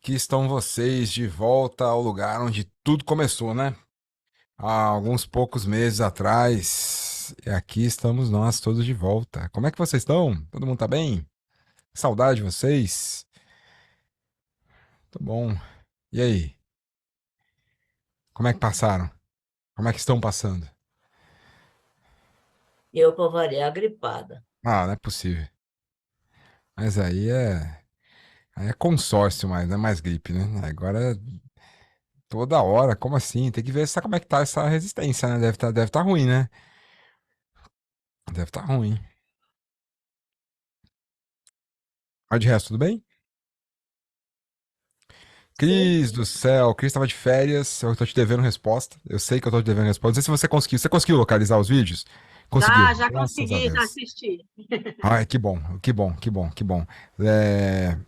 aqui estão vocês de volta ao lugar onde tudo começou, né? Há alguns poucos meses atrás. E aqui estamos nós todos de volta. Como é que vocês estão? Todo mundo tá bem? Saudade de vocês? Tô bom. E aí? Como é que passaram? Como é que estão passando? Eu, para variar, gripada. Ah, não é possível. Mas aí é consórcio mais, não é mais gripe, né? Agora toda hora, como assim? Tem que ver como é que tá essa resistência, né? Deve tá ruim, né? Deve estar ruim. Mas de resto, tudo bem? Sim. Cris do céu, Cris tava de férias, eu tô te devendo resposta. Eu sei que eu tô te devendo resposta. Não sei se você conseguiu. Você conseguiu localizar os vídeos? Conseguiu, Já graças a consegui, já Deus. assisti. Ai, que bom, que bom, que bom, que bom. É,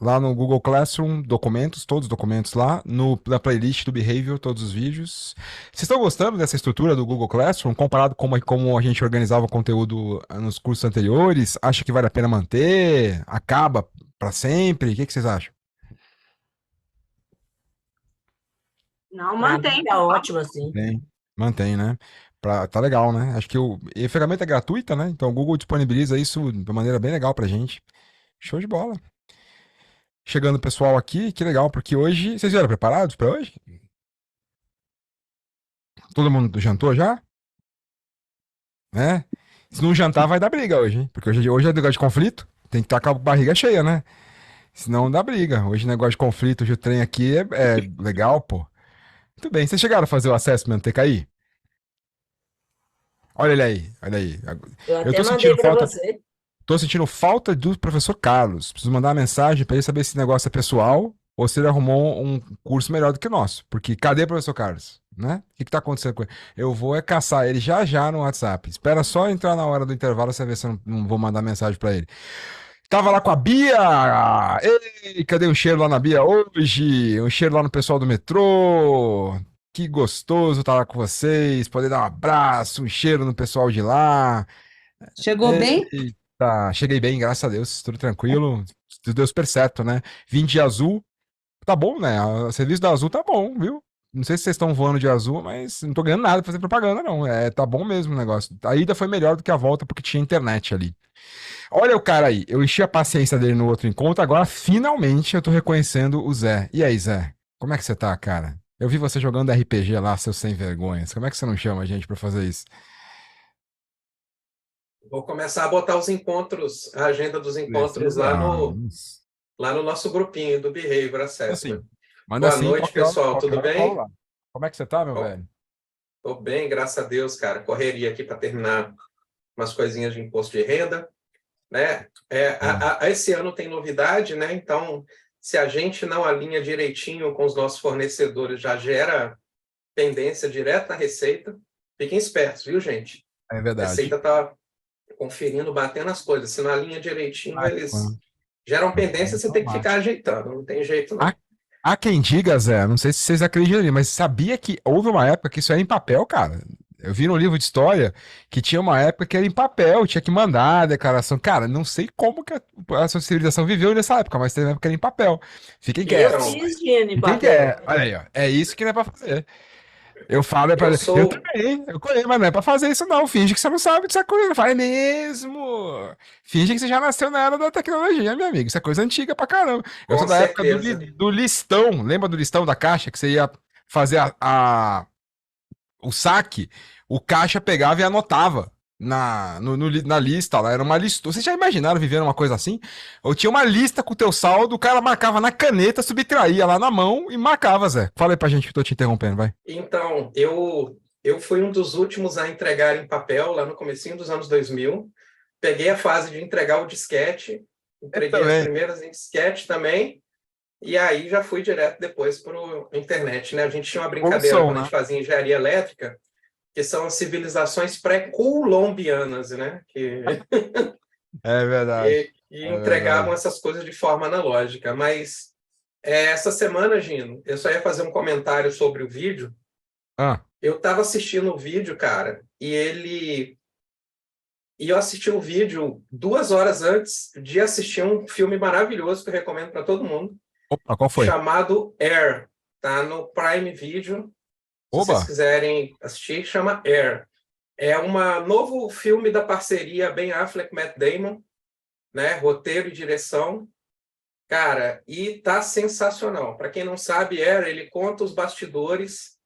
lá no Google Classroom, documentos, todos os documentos lá. Na playlist do Behavior, todos os vídeos. Vocês estão gostando dessa estrutura do Google Classroom, comparado com como a gente organizava o conteúdo nos cursos anteriores? Acha que vale a pena manter? Acaba para sempre? O que vocês acham? Não, Para mim mantém, tá por ótimo favor. assim. Mantém, né? Tá legal, né? Acho que e a ferramenta é gratuita, né? Então o Google disponibiliza isso de maneira bem legal pra gente. Show de bola. Chegando o pessoal aqui, que legal, porque hoje. Vocês vieram preparados pra hoje? Todo mundo jantou já? Né? Se não jantar, vai dar briga hoje, hein? Porque hoje é negócio de conflito. Tem que estar com a barriga cheia, né? Senão dá briga. Hoje negócio de conflito, hoje o trem aqui é legal, pô. Muito bem. Vocês chegaram a fazer o assessment TKI? Olha ele aí, olha aí. Eu Eu até tô mandei sentindo para falta. você. Tô sentindo falta do professor Carlos. Preciso mandar uma mensagem para ele saber se esse negócio é pessoal ou se ele arrumou um curso melhor do que o nosso. Porque cadê o professor Carlos? Né? O que tá acontecendo com ele? Eu vou caçar ele já já no WhatsApp. Espera só entrar na hora do intervalo, você ver se eu não vou mandar mensagem para ele. Tava lá com a Bia! Ei, cadê um cheiro lá na Bia hoje? Um cheiro lá no pessoal do metrô. Que gostoso estar lá com vocês, poder dar um abraço, um cheiro no pessoal de lá. Chegou bem? Eita, cheguei bem, graças a Deus, tudo tranquilo. Tudo deu super certo, né? Vim de azul, tá bom, né? O serviço da Azul tá bom, viu? Não sei se vocês estão voando de azul, mas não tô ganhando nada pra fazer propaganda, não. Tá bom mesmo o negócio. A ida foi melhor do que a volta porque tinha internet ali. Olha o cara aí, eu enchi a paciência dele no outro encontro, agora finalmente eu tô reconhecendo o Zé. E aí, Zé? Como é que você tá, cara? Eu vi você jogando RPG lá, seus sem vergonhas. Como é que você não chama a gente pra fazer isso? Vou começar a botar os encontros, a agenda dos encontros Precisamos. lá no nosso grupinho do Behavior Manda Assessment. assim. Manda Boa assim, noite, pessoal. qualquer Tudo hora eu colo bem? lá. Como é que você tá, meu velho? Estou bem, graças a Deus, cara. Correria aqui para terminar umas coisinhas de imposto de renda, né? Esse ano tem novidade, né? Então, se a gente não alinha direitinho com os nossos fornecedores, já gera pendência direto na Receita. Fiquem espertos, viu, gente? É A verdade. Receita está conferindo, batendo as coisas. Se não alinha direitinho, Ai, eles geram pendência, você tem que ficar ajeitando. Não tem jeito, Há, não. há quem diga, Zé, não sei se vocês acreditam nisso, mas sabia que houve uma época que isso era em papel, cara? Eu vi no livro de história que tinha uma época que era em papel, tinha que mandar a declaração. Cara, não sei como que a sua civilização viveu nessa época, mas teve uma época que era em papel. Fiquem Eu quietos. Então, fiz higiene em Fiquem papel. quietos. Olha aí, ó. É isso que não é pra fazer. Eu falo, eu eu sou também, eu conheço, mas não é pra fazer isso não. Finge que você não sabe dessa coisa, não faz mesmo. Finge que você já nasceu na era da tecnologia, meu amigo. Isso é coisa antiga pra caramba. Eu sou com da época certeza. do listão. Lembra do listão da caixa que você ia fazer o saque? O caixa pegava e anotava na lista lá. Era uma lista. Vocês já imaginaram viver uma coisa assim? Eu tinha uma lista com o teu saldo, o cara marcava na caneta, subtraía lá na mão e marcava, Zé. Fala aí pra gente que eu tô te interrompendo, vai. Então, eu fui um dos últimos a entregar em papel lá no comecinho dos anos 2000. Peguei a fase de entregar o disquete, Eu entreguei as também. primeiras em disquete também, e aí já fui direto depois para a internet, né? A gente tinha uma brincadeira Evolução, quando a né? gente fazia engenharia elétrica, que são as civilizações pré-colombianas, né? É verdade. Que É entregavam verdade. essas coisas de forma analógica. Mas essa semana, Gino, eu só ia fazer um comentário sobre o vídeo. Ah, Eu estava assistindo o vídeo, cara, e eu assisti o vídeo 2 horas antes de assistir um filme maravilhoso que eu recomendo para todo mundo, Opa, qual foi? chamado Air. Tá no Prime Video. Se vocês Oba! quiserem assistir, chama Air. É um novo filme da parceria Ben Affleck e Matt Damon, né? Roteiro e direção. Cara, e tá sensacional. Para quem não sabe, Air, ele conta os bastidores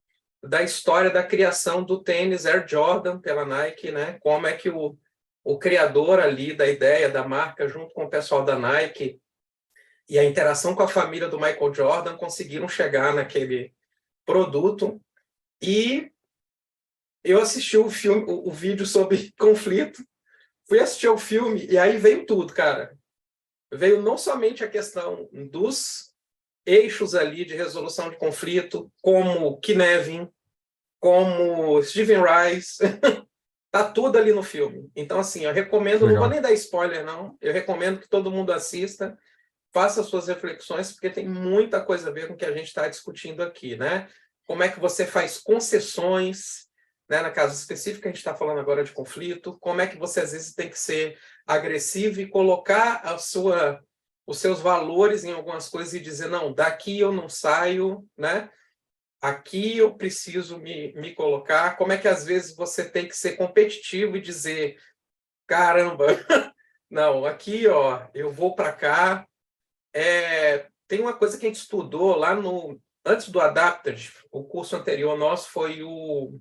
da história da criação do tênis Air Jordan pela Nike, né? Como é que o criador ali da ideia da marca, junto com o pessoal da Nike, e a interação com a família do Michael Jordan conseguiram chegar naquele produto. E eu assisti o filme, o vídeo sobre conflito, fui assistir o filme e aí veio tudo, cara. Veio não somente a questão dos eixos ali de resolução de conflito, como Kinevin, como Steven Rice, tá tudo ali no filme. Então, assim, eu recomendo, não vou nem dar spoiler, não, eu recomendo que todo mundo assista, faça suas reflexões, porque tem muita coisa a ver com o que a gente está discutindo aqui, né? Como é que você faz concessões, né? Na casa específica, a gente está falando agora de conflito, como é que você, às vezes, tem que ser agressivo e colocar os seus valores em algumas coisas e dizer, não, daqui eu não saio, né? Aqui eu preciso me colocar. Como é que, às vezes, você tem que ser competitivo e dizer, caramba, não, aqui, ó, eu vou para cá. Tem uma coisa que a gente estudou lá antes do Adapted, o curso anterior nosso foi o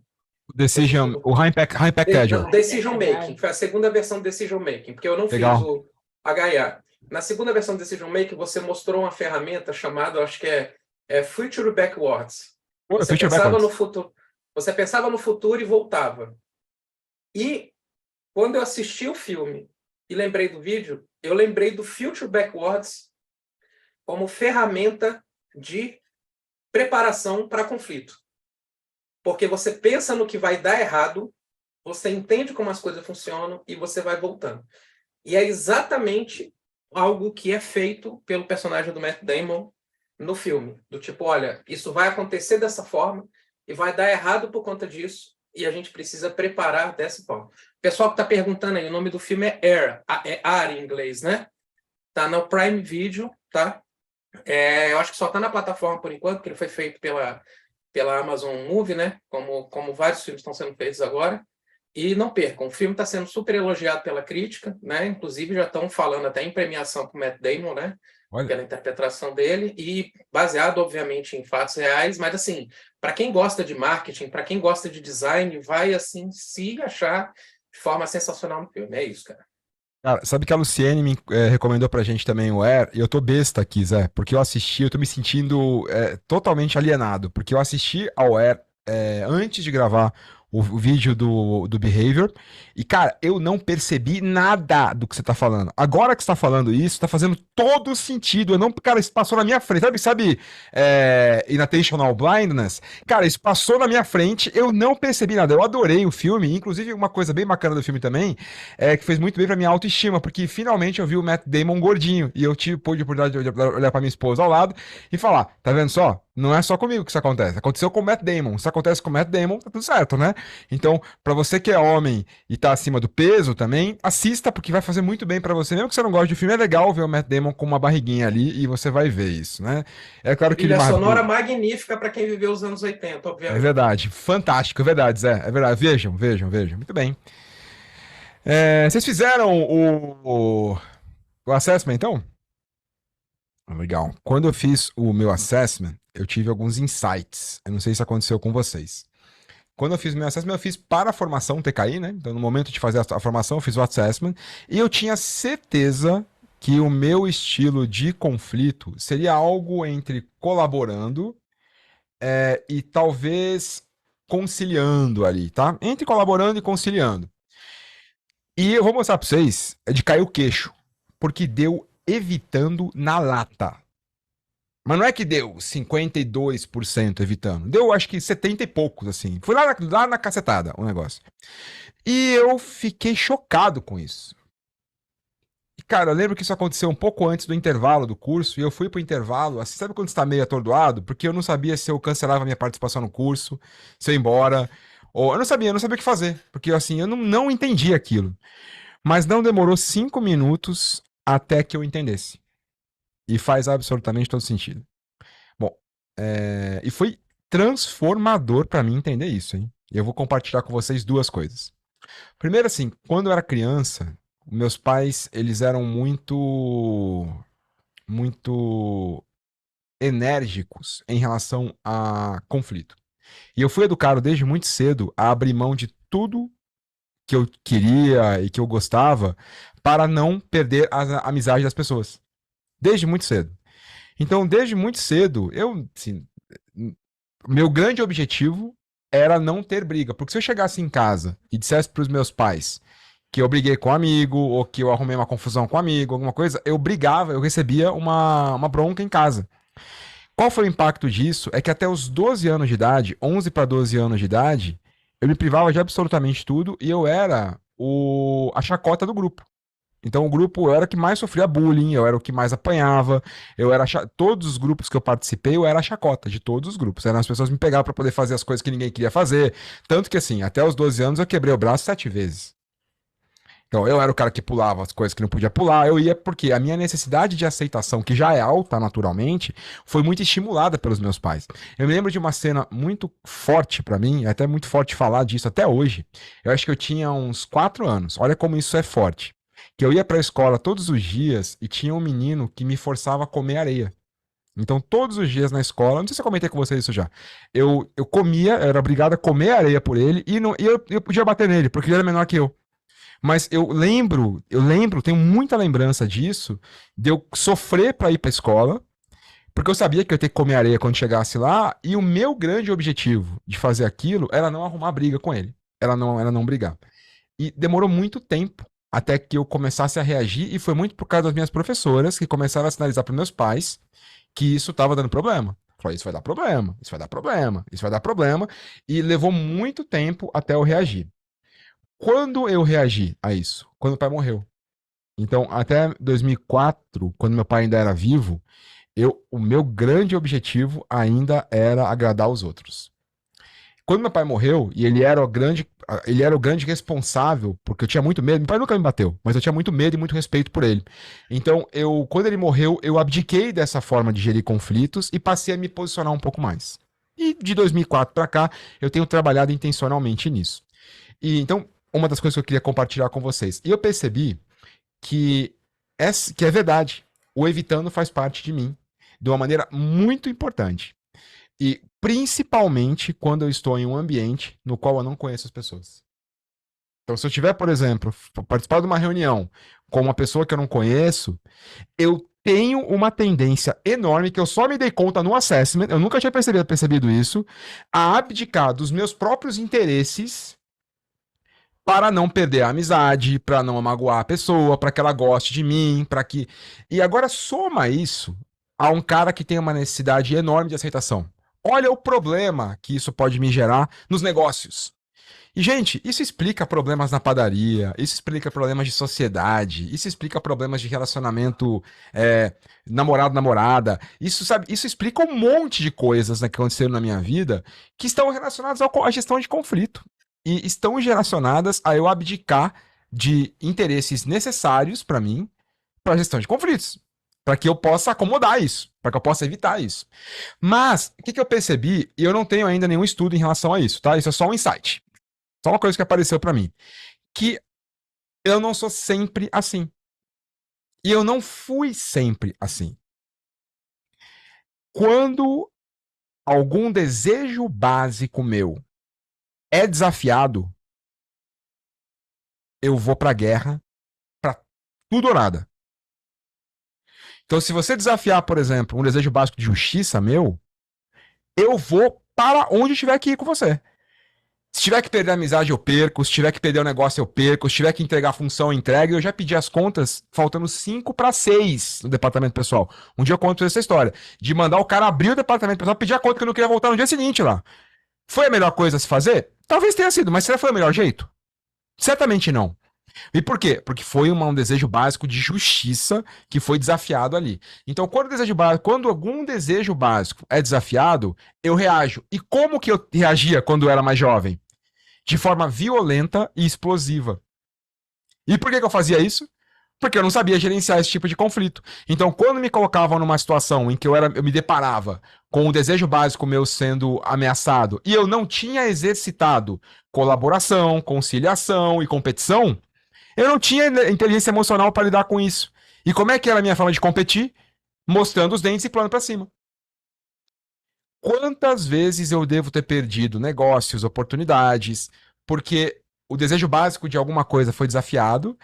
High Impact Agile. Decision Making, foi a segunda versão do Decision Making, porque eu não Legal. fiz o HA. Na segunda versão do Decision Making, você mostrou uma ferramenta chamada, acho que é Future Backwards. Você pensava no futuro, você pensava no futuro e voltava. E quando eu assisti o filme e lembrei do vídeo, eu lembrei do Future Backwards como ferramenta de preparação para conflito. Porque você pensa no que vai dar errado, você entende como as coisas funcionam e você vai voltando. E é exatamente algo que é feito pelo personagem do Matt Damon no filme. Do tipo, olha, isso vai acontecer dessa forma e vai dar errado por conta disso e a gente precisa preparar dessa forma. O pessoal que está perguntando aí, o nome do filme é Air, é Ar em inglês, né? Tá no Prime Video, tá? Eu acho que só está na plataforma por enquanto, porque ele foi feito pela Amazon Movie, né? Como vários filmes estão sendo feitos agora. E não percam, o filme está sendo super elogiado pela crítica, né? Inclusive já estão falando até em premiação com o Matt Damon, né? Olha. Pela interpretação dele, e baseado, obviamente, em fatos reais, mas assim, para quem gosta de marketing, para quem gosta de design, vai assim se achar de forma sensacional no filme. É isso, cara. Cara, sabe que a Luciene me recomendou pra gente também o Air, e eu tô besta aqui, Zé, porque eu assisti, eu tô me sentindo totalmente alienado, porque eu assisti ao Air antes de gravar o vídeo do Behavior, e cara, eu não percebi nada do que você tá falando. Agora que você tá falando isso, tá fazendo todo sentido. Eu não, cara, isso passou na minha frente, sabe Inattentional Blindness? Cara, isso passou na minha frente, eu não percebi nada. Eu adorei o filme, inclusive uma coisa bem bacana do filme também, que fez muito bem pra minha autoestima, porque finalmente eu vi o Matt Damon gordinho, e eu pude a oportunidade de olhar pra minha esposa ao lado e falar, tá vendo só? Não é só comigo que isso acontece. Aconteceu com o Matt Damon. Se acontece com o Matt Damon, tá tudo certo, né? Então, pra você que é homem e tá acima do peso também, assista, porque vai fazer muito bem pra você. Mesmo que você não goste do filme, é legal ver o Matt Damon com uma barriguinha ali e você vai ver isso, né? É claro que Trilha sonora magnífica pra quem viveu os anos 80, obviamente. É verdade. Fantástico, é verdade, Zé. É verdade. Vejam. Muito bem. Vocês fizeram o assessment, então? Legal. Quando eu fiz o meu assessment, eu tive alguns insights. Eu não sei se aconteceu com vocês. Quando eu fiz o meu assessment, eu fiz para a formação TKI, né? Então, no momento de fazer a formação, eu fiz o assessment. E eu tinha certeza que o meu estilo de conflito seria algo entre colaborando e talvez conciliando ali, tá? Entre colaborando e conciliando. E eu vou mostrar para vocês de cair o queixo. Porque deu evitando na lata. Mas não é que deu 52% evitando. Deu, acho que 70 e poucos, assim. Foi lá na cacetada o negócio. E eu fiquei chocado com isso. E, cara, eu lembro que isso aconteceu um pouco antes do intervalo do curso. E eu fui pro intervalo, assim, sabe quando você tá meio atordoado? Porque eu não sabia se eu cancelava a minha participação no curso, se eu ia embora. Ou eu não sabia o que fazer. Porque, assim, eu não entendi aquilo. Mas não demorou 5 minutos até que eu entendesse. E faz absolutamente todo sentido. Bom, e foi transformador pra mim entender isso, hein? E eu vou compartilhar com vocês duas coisas. Primeiro, assim, quando eu era criança, meus pais, eles eram muito enérgicos em relação a conflito. E eu fui educado desde muito cedo a abrir mão de tudo que eu queria e que eu gostava para não perder a amizade das pessoas. Desde muito cedo. Então, desde muito cedo, assim, meu grande objetivo era não ter briga. Porque se eu chegasse em casa e dissesse para os meus pais que eu briguei com um amigo, ou que eu arrumei uma confusão com um amigo, alguma coisa, eu brigava, eu recebia uma bronca em casa. Qual foi o impacto disso? É que até os 12 anos de idade, 11 para 12 anos de idade, eu me privava de absolutamente tudo e eu era a chacota do grupo. Então o grupo, eu era o que mais sofria bullying, eu era o que mais apanhava, todos os grupos que eu participei, eu era a chacota de todos os grupos. As pessoas me pegavam para poder fazer as coisas que ninguém queria fazer. Tanto que assim, até os 12 anos eu quebrei o braço 7 vezes. Então, eu era o cara que pulava as coisas que não podia pular, eu ia porque a minha necessidade de aceitação, que já é alta naturalmente, foi muito estimulada pelos meus pais. Eu me lembro de uma cena muito forte pra mim, é até muito forte falar disso até hoje. Eu acho que eu tinha uns 4 anos, olha como isso é forte. Que eu ia pra escola todos os dias e tinha um menino que me forçava a comer areia. Então, todos os dias na escola, não sei se eu comentei com vocês isso já, eu comia, eu era obrigado a comer areia por ele e eu podia bater nele, porque ele era menor que eu. Mas eu lembro, tenho muita lembrança disso, de eu sofrer para ir para a escola, porque eu sabia que eu ia ter que comer areia quando chegasse lá, e o meu grande objetivo de fazer aquilo era não arrumar briga com ele, era não brigar. E demorou muito tempo até que eu começasse a reagir, e foi muito por causa das minhas professoras que começaram a sinalizar para meus pais que isso estava dando problema. Falei, isso vai dar problema, isso vai dar problema, isso vai dar problema, e levou muito tempo até eu reagir. Quando eu reagi a isso? Quando o pai morreu. Então, até 2004, quando meu pai ainda era vivo, o meu grande objetivo ainda era agradar os outros. Quando meu pai morreu, e ele era o grande responsável, porque eu tinha muito medo, meu pai nunca me bateu, mas eu tinha muito medo e muito respeito por ele. Então, quando ele morreu, eu abdiquei dessa forma de gerir conflitos e passei a me posicionar um pouco mais. E de 2004 para cá, eu tenho trabalhado intencionalmente nisso. E então, uma das coisas que eu queria compartilhar com vocês. E eu percebi que é verdade. O evitando faz parte de mim de uma maneira muito importante. E principalmente quando eu estou em um ambiente no qual eu não conheço as pessoas. Então, se eu tiver, por exemplo, participar de uma reunião com uma pessoa que eu não conheço, eu tenho uma tendência enorme, que eu só me dei conta no assessment, eu nunca tinha percebido isso, a abdicar dos meus próprios interesses para não perder a amizade, para não magoar a pessoa, para que ela goste de mim, para que... E agora soma isso a um cara que tem uma necessidade enorme de aceitação. Olha o problema que isso pode me gerar nos negócios. E, gente, isso explica problemas na padaria, isso explica problemas de sociedade, isso explica problemas de relacionamento namorado-namorada, isso explica um monte de coisas, né, que aconteceram na minha vida que estão relacionadas à gestão de conflito. E estão relacionadas a eu abdicar de interesses necessários para mim, para a gestão de conflitos, para que eu possa acomodar isso, para que eu possa evitar isso. Mas, o que eu percebi, e eu não tenho ainda nenhum estudo em relação a isso, tá? Isso é só um insight. Só uma coisa que apareceu para mim. Que eu não sou sempre assim. E eu não fui sempre assim. Quando algum desejo básico meu é desafiado, eu vou pra guerra pra tudo ou nada. Então, se você desafiar, por exemplo, um desejo básico de justiça meu, eu vou para onde tiver que ir com você. Se tiver que perder a amizade, eu perco. Se tiver que perder o negócio, eu perco. Se tiver que entregar a função, eu entrego. Eu já pedi as contas, faltando 5 para 6 no departamento pessoal. Um dia eu conto essa história. De mandar o cara abrir o departamento pessoal, pedir a conta que eu não queria voltar no dia seguinte lá. Foi a melhor coisa a se fazer? Talvez tenha sido, mas será que foi o melhor jeito? Certamente não. E por quê? Porque foi um desejo básico de justiça que foi desafiado ali. Então, quando algum desejo básico é desafiado, eu reajo. E como que eu reagia quando eu era mais jovem? De forma violenta e explosiva. E por que eu fazia isso? Porque eu não sabia gerenciar esse tipo de conflito. Então, quando me colocavam numa situação em que eu me deparava com o desejo básico meu sendo ameaçado e eu não tinha exercitado colaboração, conciliação e competição, eu não tinha inteligência emocional para lidar com isso. E como é que era a minha forma de competir? Mostrando os dentes e plano para cima. Quantas vezes eu devo ter perdido negócios, oportunidades, porque o desejo básico de alguma coisa foi desafiado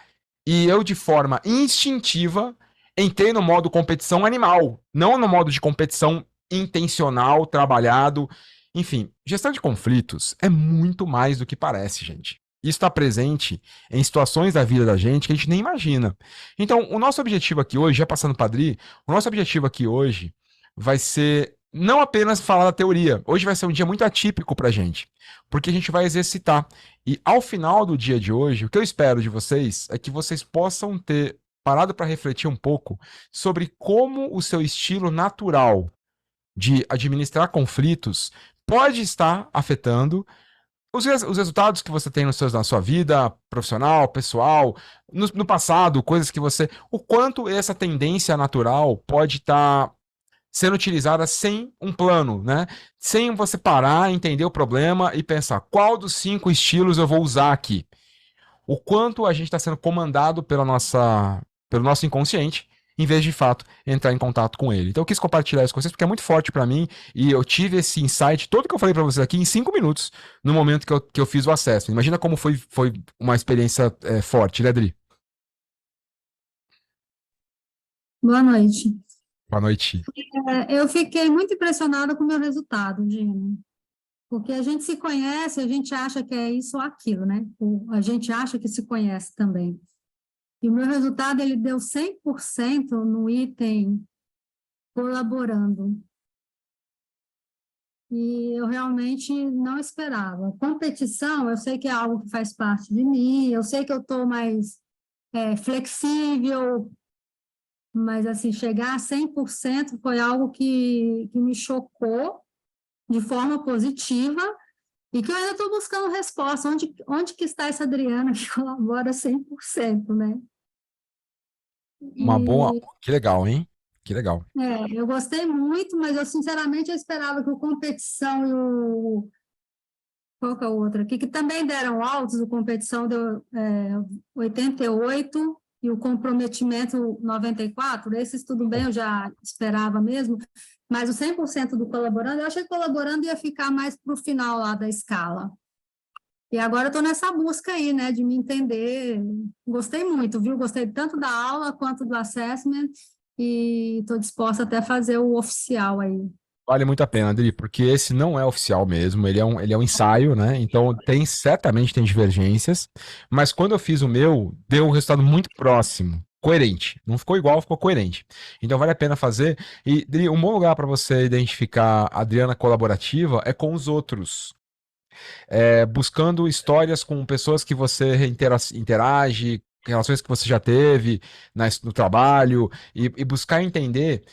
e eu, de forma instintiva, entrei no modo competição animal, não no modo de competição intencional, trabalhado. Enfim, gestão de conflitos é muito mais do que parece, gente. Isso está presente em situações da vida da gente que a gente nem imagina. Então, o nosso objetivo aqui hoje, já passando para Adri, o nosso objetivo aqui hoje vai ser não apenas falar da teoria. Hoje vai ser um dia muito atípico para a gente, porque a gente vai exercitar. E ao final do dia de hoje, o que eu espero de vocês é que vocês possam ter parado para refletir um pouco sobre como o seu estilo natural de administrar conflitos pode estar afetando os resultados que você tem na sua vida profissional, pessoal, no passado, coisas que você. O quanto essa tendência natural pode estar sendo utilizada sem um plano, né? Sem você parar, entender o problema e pensar qual dos 5 estilos eu vou usar aqui. O quanto a gente está sendo comandado pelo nosso inconsciente, em vez de fato entrar em contato com ele. Então eu quis compartilhar isso com vocês porque é muito forte para mim e eu tive esse insight todo que eu falei para vocês aqui em 5 minutos no momento que eu fiz o acesso. Imagina como foi uma experiência forte, né, Adri? Boa noite. Boa noite. Eu fiquei muito impressionada com o meu resultado, Dino. Porque a gente se conhece, a gente acha que é isso ou aquilo, né? A gente acha que se conhece também. E o meu resultado, ele deu 100% no item colaborando. E eu realmente não esperava. Competição, eu sei que é algo que faz parte de mim, eu sei que eu estou mais flexível, mas, assim, chegar a 100% foi algo que me chocou de forma positiva e que eu ainda estou buscando resposta. Onde que está essa Adriana que colabora 100%, né? Uma boa. Que legal, hein? Que legal. Eu gostei muito, mas eu, sinceramente, eu esperava que o competição e o... Qual que é o outro aqui? Que também deram altos, o competição deu 88 e o comprometimento 94. Esses tudo bem, eu já esperava mesmo, mas o 100% do colaborando, eu achei que colaborando ia ficar mais para o final lá da escala. E agora eu estou nessa busca aí, né, de me entender. Gostei muito, viu? Gostei tanto da aula quanto do assessment e estou disposta até a fazer o oficial aí. Vale muito a pena, Adri, porque esse não é oficial mesmo, ele é um ensaio, né? Então certamente tem divergências, mas quando eu fiz o meu, deu um resultado muito próximo, coerente. Não ficou igual, ficou coerente. Então vale a pena fazer. E, Adri, um bom lugar para você identificar a Adriana colaborativa é com os outros. Buscando histórias com pessoas que você interage, relações que você já teve no trabalho, e buscar entender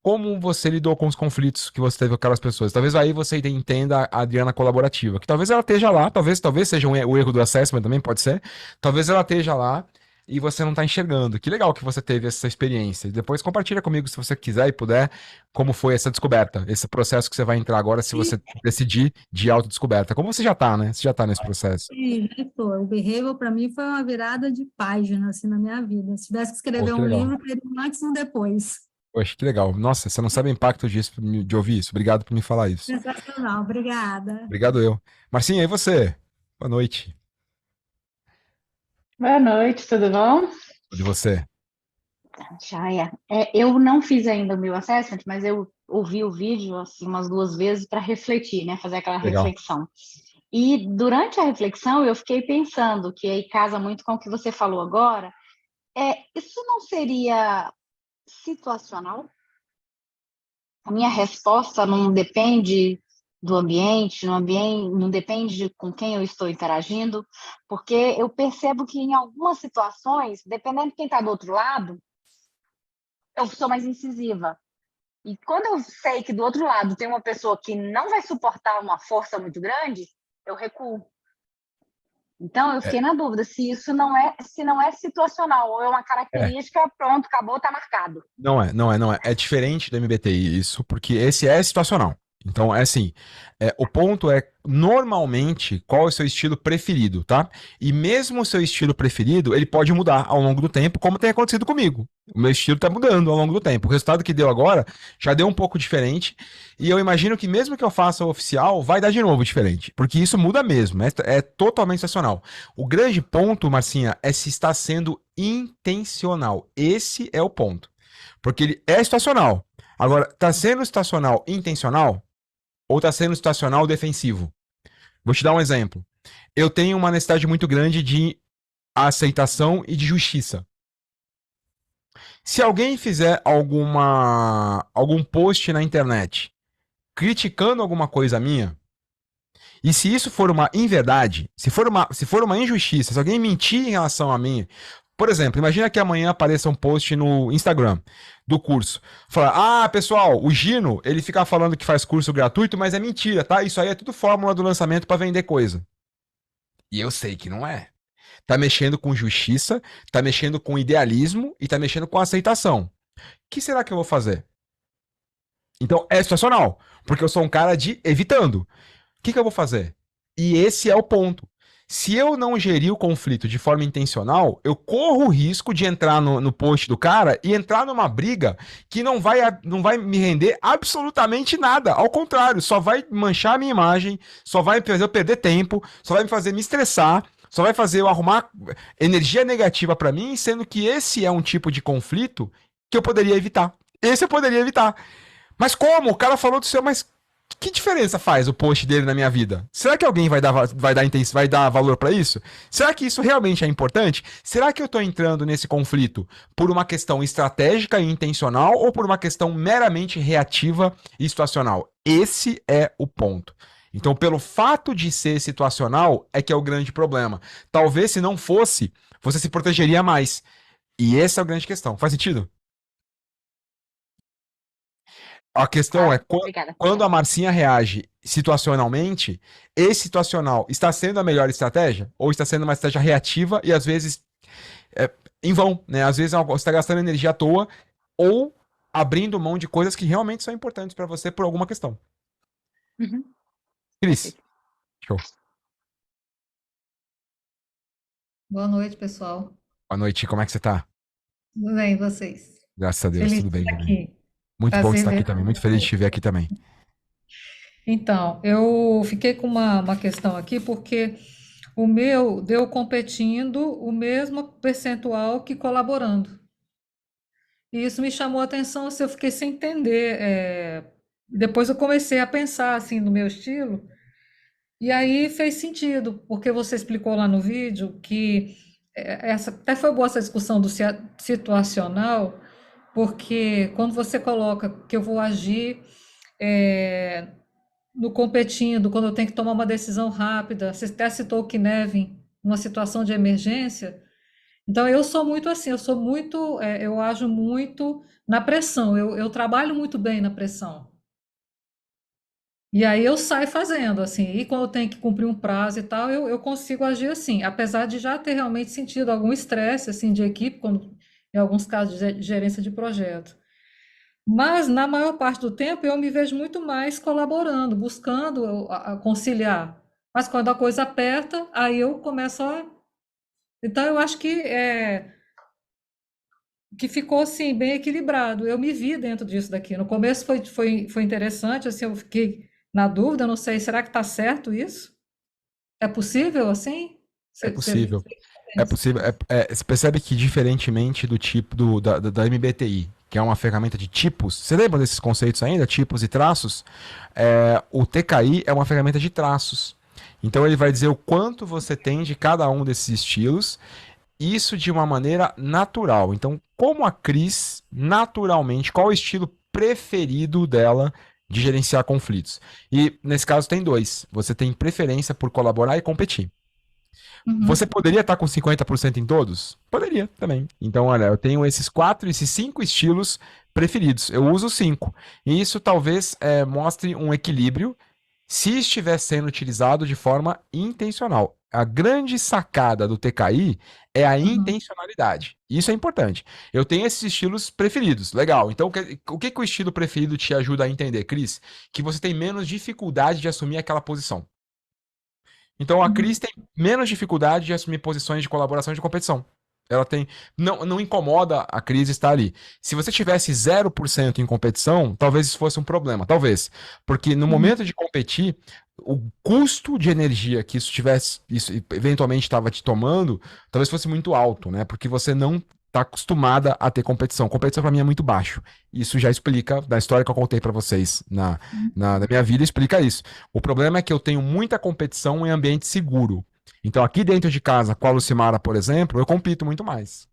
como você lidou com os conflitos que você teve com aquelas pessoas. Talvez aí você entenda a Adriana colaborativa, que talvez ela esteja lá, talvez seja o erro do assessment também, pode ser, talvez ela esteja lá e você não está enxergando. Que legal que você teve essa experiência. Depois compartilha comigo, se você quiser e puder, como foi essa descoberta, esse processo que você vai entrar agora, se você decidir de autodescoberta. Como você já está, né? Você já está nesse processo. Sim, o Behavioral, para mim, foi uma virada de página, assim, na minha vida. Se tivesse que escrever um livro, teria um antes e um depois. Poxa, que legal. Nossa, você não sabe o impacto disso, de ouvir isso. Obrigado por me falar isso. Sensacional, obrigada. Obrigado eu. Marcinha, e você? Boa noite. Boa noite, tudo bom? De você? Joia. Eu não fiz ainda o meu assessment, mas eu ouvi o vídeo assim, umas 2 vezes para refletir, né? Fazer aquela reflexão. E durante a reflexão eu fiquei pensando, que aí casa muito com o que você falou agora, isso não seria situacional? A minha resposta não depende do ambiente, não depende de com quem eu estou interagindo, porque eu percebo que em algumas situações, dependendo de quem está do outro lado, eu sou mais incisiva. E quando eu sei que do outro lado tem uma pessoa que não vai suportar uma força muito grande, eu recuo. Então, eu fiquei na dúvida se não é situacional, ou é uma característica, pronto, acabou, tá marcado. Não é. É diferente do MBTI isso, porque esse é situacional. Então, é assim, o ponto é, normalmente, qual é o seu estilo preferido, tá? E mesmo o seu estilo preferido, ele pode mudar ao longo do tempo, como tem acontecido comigo. O meu estilo tá mudando ao longo do tempo. O resultado que deu agora já deu um pouco diferente, e eu imagino que mesmo que eu faça o oficial, vai dar de novo diferente, porque isso muda mesmo, é totalmente estacional. O grande ponto, Marcinha, é se está sendo intencional. Esse é o ponto. Porque ele é estacional. Agora, tá sendo estacional intencional? Ou está sendo estacional defensivo? Vou te dar um exemplo. Eu tenho uma necessidade muito grande de aceitação e de justiça. Se alguém fizer algum post na internet criticando alguma coisa minha, e se isso for uma inverdade, se for uma injustiça, se alguém mentir em relação a mim, por exemplo, imagina que amanhã apareça um post no Instagram do curso. Fala, pessoal, o Gino, ele fica falando que faz curso gratuito, mas é mentira, tá? Isso aí é tudo fórmula do lançamento para vender coisa. E eu sei que não é. Tá mexendo com justiça, tá mexendo com idealismo e tá mexendo com aceitação. O que será que eu vou fazer? Então, é situacional, porque eu sou um cara de evitando. O que eu vou fazer? E esse é o ponto. Se eu não gerir o conflito de forma intencional, eu corro o risco de entrar no post do cara e entrar numa briga que não vai me render absolutamente nada. Ao contrário, só vai manchar a minha imagem, só vai fazer eu perder tempo, só vai me fazer me estressar, só vai fazer eu arrumar energia negativa para mim, sendo que esse é um tipo de conflito que eu poderia evitar. Esse eu poderia evitar. Mas como? O cara falou do seu, mas que diferença faz o post dele na minha vida? Será que alguém vai dar valor para isso? Será que isso realmente é importante? Será que eu estou entrando nesse conflito por uma questão estratégica e intencional ou por uma questão meramente reativa e situacional? Esse é o ponto. Então, pelo fato de ser situacional, é que é o grande problema. Talvez se não fosse, você se protegeria mais. E essa é a grande questão. Faz sentido? A questão é, Obrigada. quando a Marcinha reage situacionalmente, esse situacional está sendo a melhor estratégia? Ou está sendo uma estratégia reativa e às vezes em vão, né? Às vezes você está gastando energia à toa ou abrindo mão de coisas que realmente são importantes para você por alguma questão. Uhum. Cris. Show. Boa noite, pessoal. Boa noite, como é que você tá? Tudo bem, vocês? Graças a Deus, Feliz tudo de bem. estar aqui. Muito bom Prazer estar aqui ver também, muito feliz de te ver aqui também. Então, eu fiquei com uma questão aqui, porque o meu deu competindo o mesmo percentual que colaborando. E isso me chamou a atenção, assim, eu fiquei sem entender. Depois eu comecei a pensar assim no meu estilo, e aí fez sentido, porque você explicou lá no vídeo que até foi boa essa discussão do situacional, porque quando você coloca que eu vou agir é, no competindo, quando eu tenho que tomar uma decisão rápida, você até citou o Kinevin, numa situação de emergência. Então, eu sou muito assim, eu ajo muito na pressão, eu trabalho muito bem na pressão. E aí eu saio fazendo, assim, e quando eu tenho que cumprir um prazo e tal, eu consigo agir assim, apesar de já ter realmente sentido algum estresse, assim, de equipe, em alguns casos de gerência de projeto. Mas, na maior parte do tempo, eu me vejo muito mais colaborando, buscando a conciliar. Mas quando a coisa aperta, aí eu começo a... Então, eu acho que ficou, assim, bem equilibrado. Eu me vi dentro disso daqui. No começo foi interessante, assim, eu fiquei na dúvida, não sei, será que está certo isso? É possível, assim? É possível. É possível. Você percebe que, diferentemente do tipo da MBTI, que é uma ferramenta de tipos, você lembra desses conceitos ainda? Tipos e traços? O TKI é uma ferramenta de traços. Então ele vai dizer o quanto você tem de cada um desses estilos, isso de uma maneira natural. Então, como a Cris, naturalmente, qual o estilo preferido dela de gerenciar conflitos? E nesse caso tem dois. Você tem preferência por colaborar e competir. Você poderia estar com 50% em todos? Poderia também. Então, olha, eu tenho esses 5 estilos preferidos. Eu uso 5. E isso talvez mostre um equilíbrio se estiver sendo utilizado de forma intencional. a grande sacada do TKI é a intencionalidade. Isso é importante. Eu tenho esses estilos preferidos. Legal. Então, o que o estilo preferido te ajuda a entender, Cris? Que você tem menos dificuldade de assumir aquela posição. Então, a Cris tem menos dificuldade de assumir posições de colaboração e de competição. Ela tem. Não incomoda a Cris estar ali. Se você tivesse 0% em competição, talvez isso fosse um problema. Talvez. Porque no momento de competir, o custo de energia que isso eventualmente estava te tomando, talvez fosse muito alto, né? Porque você não está acostumada a ter competição. Competição para mim é muito baixo. Isso já explica, da história que eu contei para vocês na minha vida, explica isso. O problema é que eu tenho muita competição em ambiente seguro. Então, aqui dentro de casa, com a Lucimara, por exemplo, eu compito muito mais.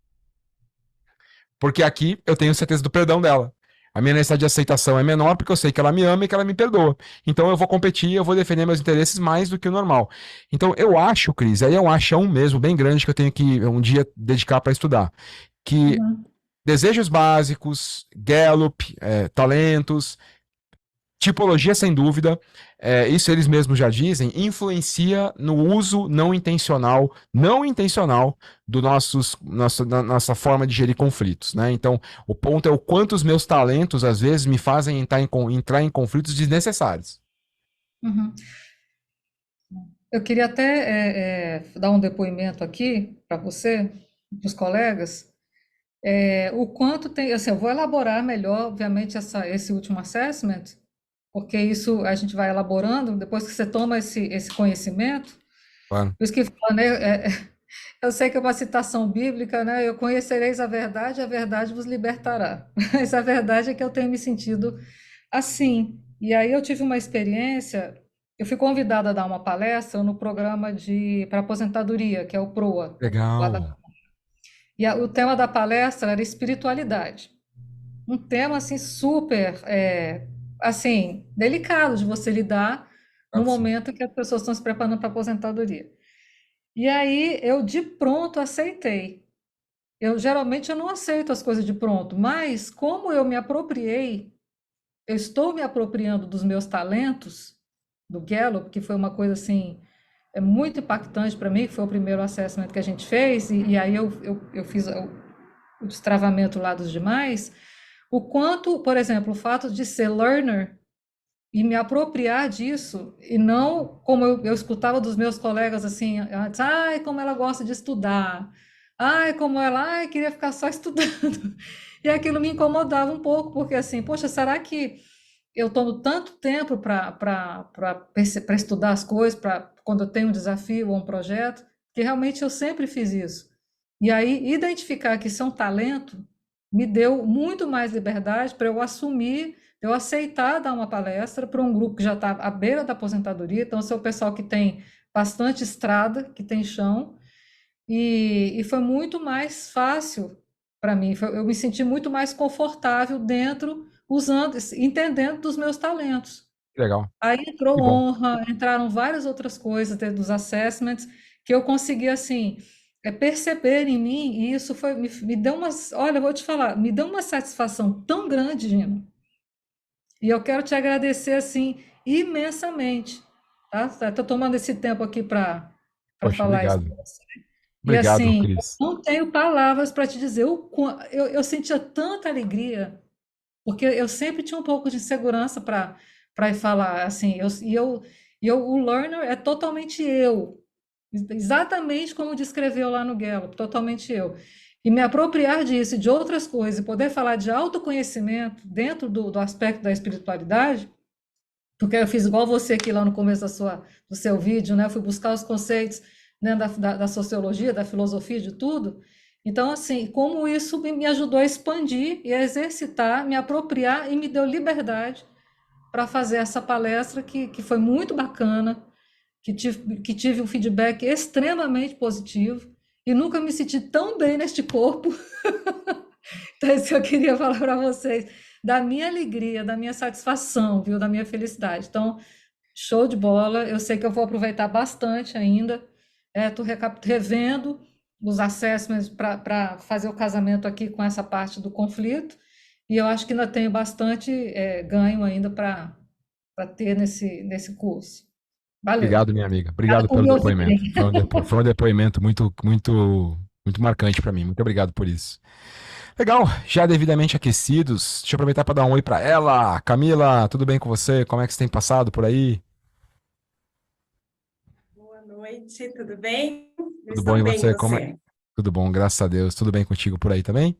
Porque aqui eu tenho certeza do perdão dela. A minha necessidade de aceitação é menor porque eu sei que ela me ama e que ela me perdoa. Então, eu vou competir, eu vou defender meus interesses mais do que o normal. Então, eu acho, Cris, aí é um achão mesmo, bem grande, que eu tenho que um dia dedicar para estudar. Que desejos básicos, Gallup, talentos, tipologia, sem dúvida, isso eles mesmos já dizem, influencia no uso não intencional da nossa forma de gerir conflitos, né? Então, o ponto é o quanto os meus talentos, às vezes, me fazem entrar em conflitos desnecessários. Uhum. Eu queria até dar um depoimento aqui para você, para os colegas, o quanto tem, assim, eu vou elaborar melhor, obviamente, esse último assessment, porque isso a gente vai elaborando, depois que você toma esse conhecimento, Claro. por isso que fala, né, eu sei que é uma citação bíblica, né, eu conhecereis a verdade vos libertará, mas a verdade é que eu tenho me sentido assim, e aí eu tive uma experiência, eu fui convidada a dar uma palestra no programa para aposentadoria, que é o PROA, lá Legal. e o tema da palestra era espiritualidade, um tema assim super assim, delicado de você lidar no momento que as pessoas estão se preparando para a aposentadoria. E aí eu de pronto aceitei. Geralmente eu não aceito as coisas de pronto, mas como eu me apropriei, eu estou me apropriando dos meus talentos, do Gallup, que foi uma coisa assim, muito impactante para mim, que foi o primeiro assessment que a gente fez, e aí eu fiz o destravamento lá dos demais, o quanto, por exemplo, o fato de ser learner e me apropriar disso, e não como eu escutava dos meus colegas assim, antes, ai, como ela gosta de estudar, ai, como ela, ai, queria ficar só estudando. E aquilo me incomodava um pouco, porque assim, poxa, será que eu tomo tanto tempo para estudar as coisas, para quando eu tenho um desafio ou um projeto, que realmente eu sempre fiz isso. E aí, identificar que isso é um talento me deu muito mais liberdade para eu assumir, eu aceitar dar uma palestra para um grupo que já está à beira da aposentadoria, então, esse é o pessoal que tem bastante estrada, que tem chão, e foi muito mais fácil para mim, eu me senti muito mais confortável dentro, entendendo dos meus talentos. Legal. Aí entrou Que bom. honra, entraram várias outras coisas dentro dos assessments que eu consegui, assim, perceber em mim, e isso me deu olha, eu vou te falar, me deu uma satisfação tão grande, Gino, e eu quero te agradecer, assim, imensamente, tá? Estou tomando esse tempo aqui para Poxa, falar isso obrigado. para você. E Obrigado, assim, eu Cris. não tenho palavras para te dizer, eu sentia tanta alegria, porque eu sempre tinha um pouco de insegurança para ir falar, assim, o learner é totalmente eu, exatamente como descreveu lá no Gallup, totalmente eu. E me apropriar disso e de outras coisas, e poder falar de autoconhecimento dentro do aspecto da espiritualidade, porque eu fiz igual você aqui lá no começo do seu vídeo, né? Eu fui buscar os conceitos, né, da sociologia, da filosofia, de tudo. Então, assim, como isso me ajudou a expandir e a exercitar, me apropriar e me deu liberdade para fazer essa palestra que foi muito bacana, que tive um feedback extremamente positivo e nunca me senti tão bem neste corpo. Então, é isso que eu queria falar para vocês, da minha alegria, da minha satisfação, viu, da minha felicidade. Então, show de bola, eu sei que eu vou aproveitar bastante ainda, estou revendo os assessments para fazer o casamento aqui com essa parte do conflito, e eu acho que ainda tenho bastante ganho ainda para ter nesse curso. Valeu. Obrigado, minha amiga. Obrigado Obrigada por pelo me depoimento. ouvirem. Foi um depoimento muito, muito, muito marcante para mim. Muito obrigado por isso. Legal, já devidamente aquecidos. Deixa eu aproveitar para dar um oi para ela. Camila, tudo bem com você? Como é que você tem passado por aí? Boa noite, tudo bem? Eu Tudo estou bom e bem, você? e você? Tudo bom, graças a Deus. Tudo bem contigo por aí também?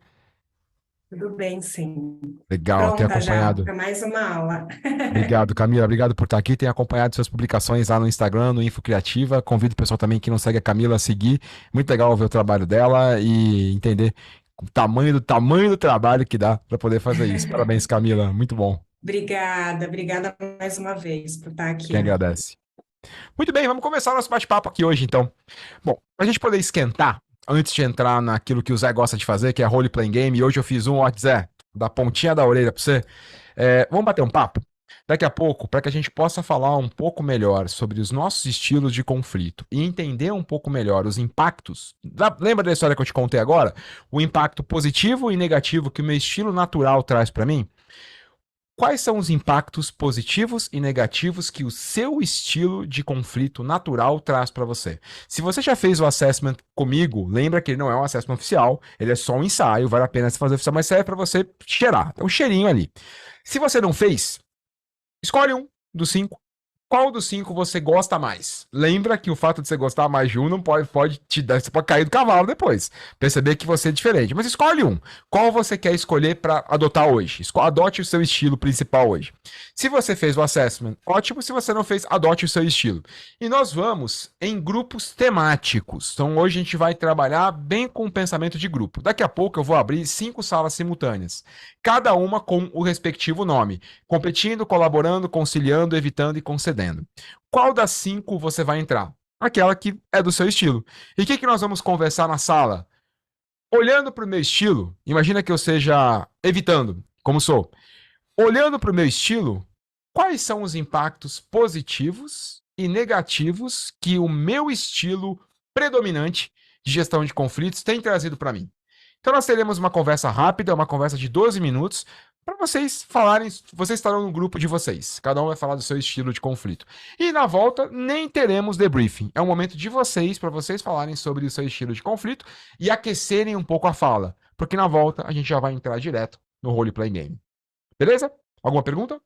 Tudo bem, sim. Legal, tenho Pronta já acompanhado. para mais uma aula. Obrigado, Camila. Obrigado por estar aqui. Tenho acompanhado suas publicações lá no Instagram, no Info Criativa. Convido o pessoal também que não segue a Camila a seguir. Muito legal ver o trabalho dela e entender o tamanho do trabalho que dá para poder fazer isso. Parabéns, Camila. Muito bom. Obrigada mais uma vez por estar Quem aqui. agradece. Muito bem, vamos começar nosso bate-papo aqui hoje, então. Bom, para a gente poder esquentar, antes de entrar naquilo que o Zé gosta de fazer, que é role playing game, e hoje eu fiz ó, Zé, da pontinha da orelha para você. Vamos bater um papo? Daqui a pouco, para que a gente possa falar um pouco melhor sobre os nossos estilos de conflito e entender um pouco melhor os impactos. Lembra da história que eu te contei agora? O impacto positivo e negativo que o meu estilo natural traz para mim? Quais são os impactos positivos e negativos que o seu estilo de conflito natural traz para você? Se você já fez o assessment comigo, lembra que ele não é um assessment oficial, ele é só um ensaio, vale a pena se fazer oficial, mas serve para você cheirar. É um cheirinho ali. Se você não fez, escolhe um dos 5. Qual dos 5 você gosta mais? Lembra que o fato de você gostar mais de um não pode te dar, você pode cair do cavalo depois. Perceber que você é diferente. Mas escolhe um. Qual você quer escolher para adotar hoje? Adote o seu estilo principal hoje. Se você fez o assessment, ótimo. Se você não fez, adote o seu estilo. E nós vamos em grupos temáticos. Então hoje a gente vai trabalhar bem com o pensamento de grupo. Daqui a pouco eu vou abrir 5 salas simultâneas. Cada uma com o respectivo nome. Competindo, colaborando, conciliando, evitando e concedendo. Qual das 5 você vai entrar? Aquela que é do seu estilo. E o que nós vamos conversar na sala? Olhando para o meu estilo, imagina que eu seja evitando, como sou. Olhando para o meu estilo, quais são os impactos positivos e negativos que o meu estilo predominante de gestão de conflitos tem trazido para mim? Então nós teremos uma conversa rápida, uma conversa de 12 minutos, para vocês falarem, vocês estarão no grupo de vocês. Cada um vai falar do seu estilo de conflito. E na volta, nem teremos debriefing. É um momento de vocês, para vocês falarem sobre o seu estilo de conflito e aquecerem um pouco a fala. Porque na volta, a gente já vai entrar direto no roleplay game. Beleza? Alguma pergunta?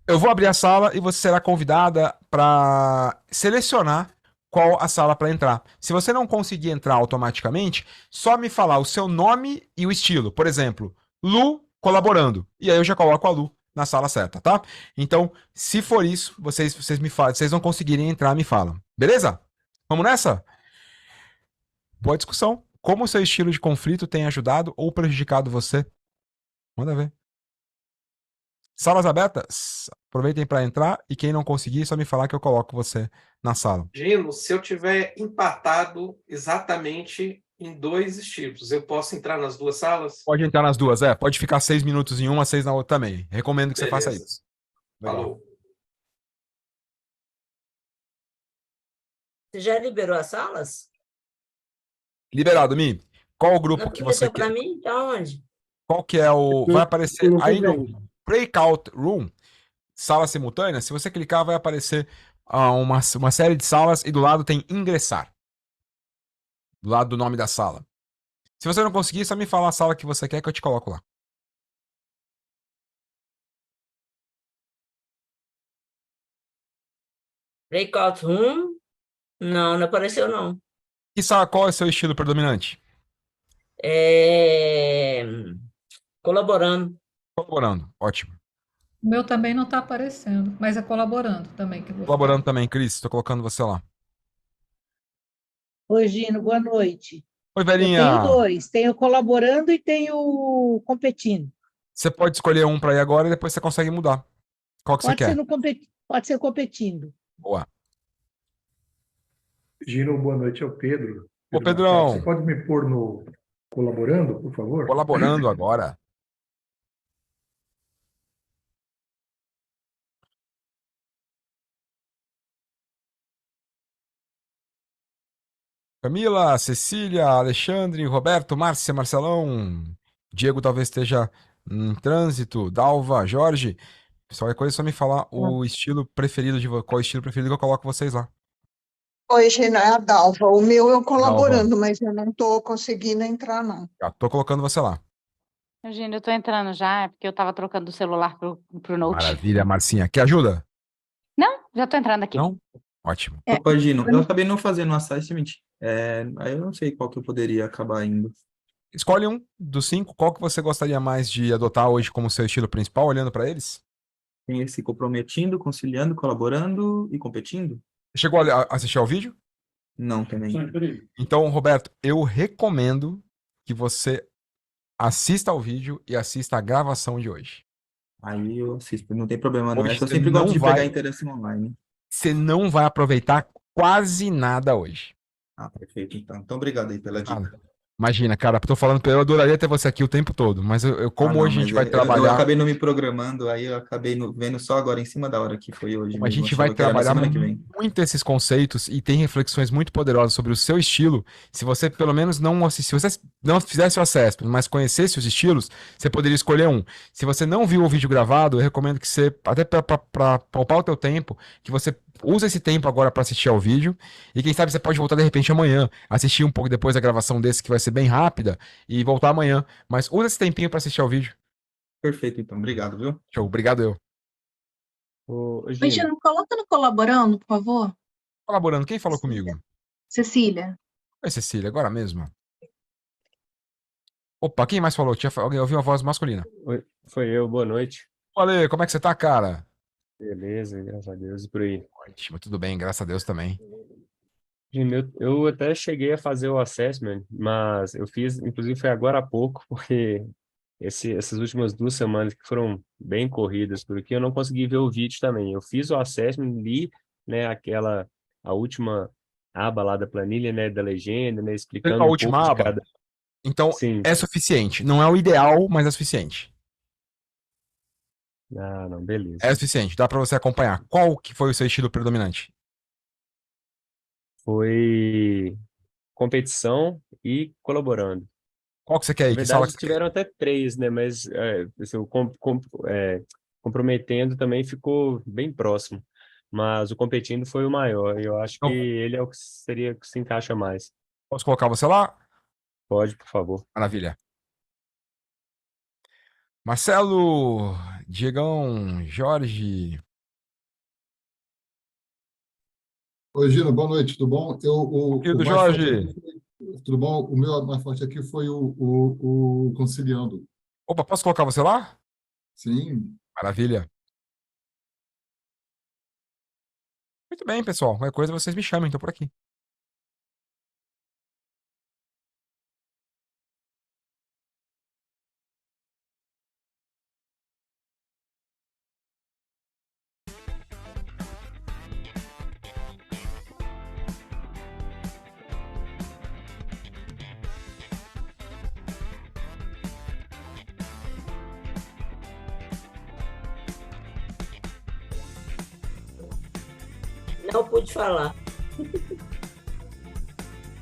Eu vou abrir a sala e você será convidada para selecionar qual a sala para entrar. Se você não conseguir entrar automaticamente, só me falar o seu nome e o estilo. Por exemplo, Lu colaborando. E aí eu já coloco a Lu na sala certa, tá? Então, se for isso, vocês me falam, vocês não conseguirem entrar, me falam. Beleza? Vamos nessa? Boa discussão. Como o seu estilo de conflito tem ajudado ou prejudicado você? Manda ver. Salas abertas? Aproveitem para entrar e quem não conseguir, só me falar que eu coloco você na sala. Gino, se eu tiver empatado exatamente em 2 estilos, eu posso entrar nas 2 salas? Pode entrar nas duas, pode ficar 6 minutos em uma, 6 na outra também. Recomendo que você faça Beleza. isso. Legal. Falou. Você já liberou as salas? Liberado, Mi. Qual o grupo Não que você apareceu para quer? mim? De onde? Qual que é o... Vai aparecer Não tô aí vendo. no Breakout Room, sala simultânea. Se você clicar, vai aparecer uma série de salas e do lado tem ingressar. Do lado do nome da sala. Se você não conseguir, só me fala a sala que você quer que eu te coloco lá. Breakout room? Não, não apareceu, não. E sala, qual é o seu estilo predominante? Colaborando. Colaborando. Ótimo. O meu também não está aparecendo, mas é colaborando também que eu vou Colaborando também, Cris. Estou colocando você lá. Oi, Gino, boa noite. Oi, Eu tenho velhinha. 2, tenho colaborando e tenho competindo. Você pode escolher um para ir agora e depois você consegue mudar. Qual que você Pode ser quer? no pode ser competindo. Boa. Gino, boa noite, é o Pedro. Ô, Machado. Pedrão. Você pode me pôr no colaborando, por favor? Colaborando agora. Camila, Cecília, Alexandre, Roberto, Márcia, Marcelão, Diego talvez esteja em trânsito, Dalva, Jorge. Só qualquer coisa é só me falar o estilo preferido qual estilo preferido que eu coloco vocês lá. Oi, Gina, é a Dalva. O meu eu Dalva. colaborando, mas eu não estou conseguindo entrar, não. Já tô colocando você lá. Eugênio, eu tô entrando já, é porque eu tava trocando do celular pro Note. Maravilha, Marcinha. Quer ajuda? Não, já tô entrando aqui. Não? Ótimo. Opa, Gino, eu acabei não fazendo o assessment, aí eu não sei qual que eu poderia acabar indo. Escolhe um dos 5. Qual que você gostaria mais de adotar hoje como seu estilo principal, olhando para eles? Tem esse comprometindo, conciliando, colaborando e competindo? Chegou a assistir ao vídeo? Não, também. Então, Roberto, eu recomendo que você assista ao vídeo e assista a gravação de hoje. Aí eu assisto, não tem problema não. Hoje É que eu você sempre não gosto de vai- pegar interação online. Você não vai aproveitar quase nada hoje. Ah, perfeito, então. Então, obrigado aí pela dica. Nada. Imagina, cara, tô falando, eu adoraria ter você aqui o tempo todo, mas como não, hoje a gente mas vai eu trabalhar, acabei não me programando, aí eu acabei vendo só agora em cima da hora que foi hoje como a mesmo. gente Achava vai que era na trabalhar semana que vem. muito esses conceitos e tem reflexões muito poderosas sobre o seu estilo, se você pelo menos não assistiu, se você não fizesse o assessment, mas conhecesse os estilos, você poderia escolher um. Se você não viu o vídeo gravado, eu recomendo que você, até para poupar o teu tempo, que você use esse tempo agora para assistir ao vídeo e quem sabe você pode voltar de repente amanhã, assistir um pouco depois da gravação desse que vai ser bem rápida e voltar amanhã, mas usa esse tempinho para assistir ao vídeo. Perfeito, então. Obrigado, viu? Show, obrigado eu. Ô, Oi, Gino, Gino, coloca no colaborando, por favor. Colaborando, quem falou comigo? Cecília. Oi, Cecília, agora mesmo. Opa, quem mais falou? Alguém ouviu uma voz masculina. foi eu, boa noite. Falei, como é que você tá, cara? Beleza, graças a Deus, e por aí. Ótimo, tudo bem, graças a Deus também. Gino, eu até cheguei a fazer o assessment, mas eu fiz, inclusive foi agora há pouco, porque essas últimas 2 semanas que foram bem corridas por aqui, eu não consegui ver o vídeo também. Eu fiz o assessment, li, né, a última aba lá da planilha, né, da legenda, né, explicando A um última pouco de aba? cada... Então, Sim. é suficiente. Não é o ideal, mas é suficiente. Ah, não, beleza. É suficiente, dá pra você acompanhar. Qual que foi o seu estilo predominante? Foi competição e colaborando. Qual que você quer Na aí? Que sala verdade, que você quer? tiveram até 3, né? Mas assim, comprometendo também ficou bem próximo. Mas o competindo foi o maior. E eu acho que Então, ele é o que seria que se encaixa mais. posso colocar você lá? Pode, por favor. Maravilha. Marcelo, Diegão, Jorge. Oi, Gino, boa noite, tudo bom? Querido O mais forte Jorge. aqui tudo bom? O meu mais forte aqui foi o conciliando. Opa, posso colocar você lá? Sim, Maravilha. Muito bem, pessoal. Qualquer coisa vocês me chamem, tô por aqui. Não pude falar.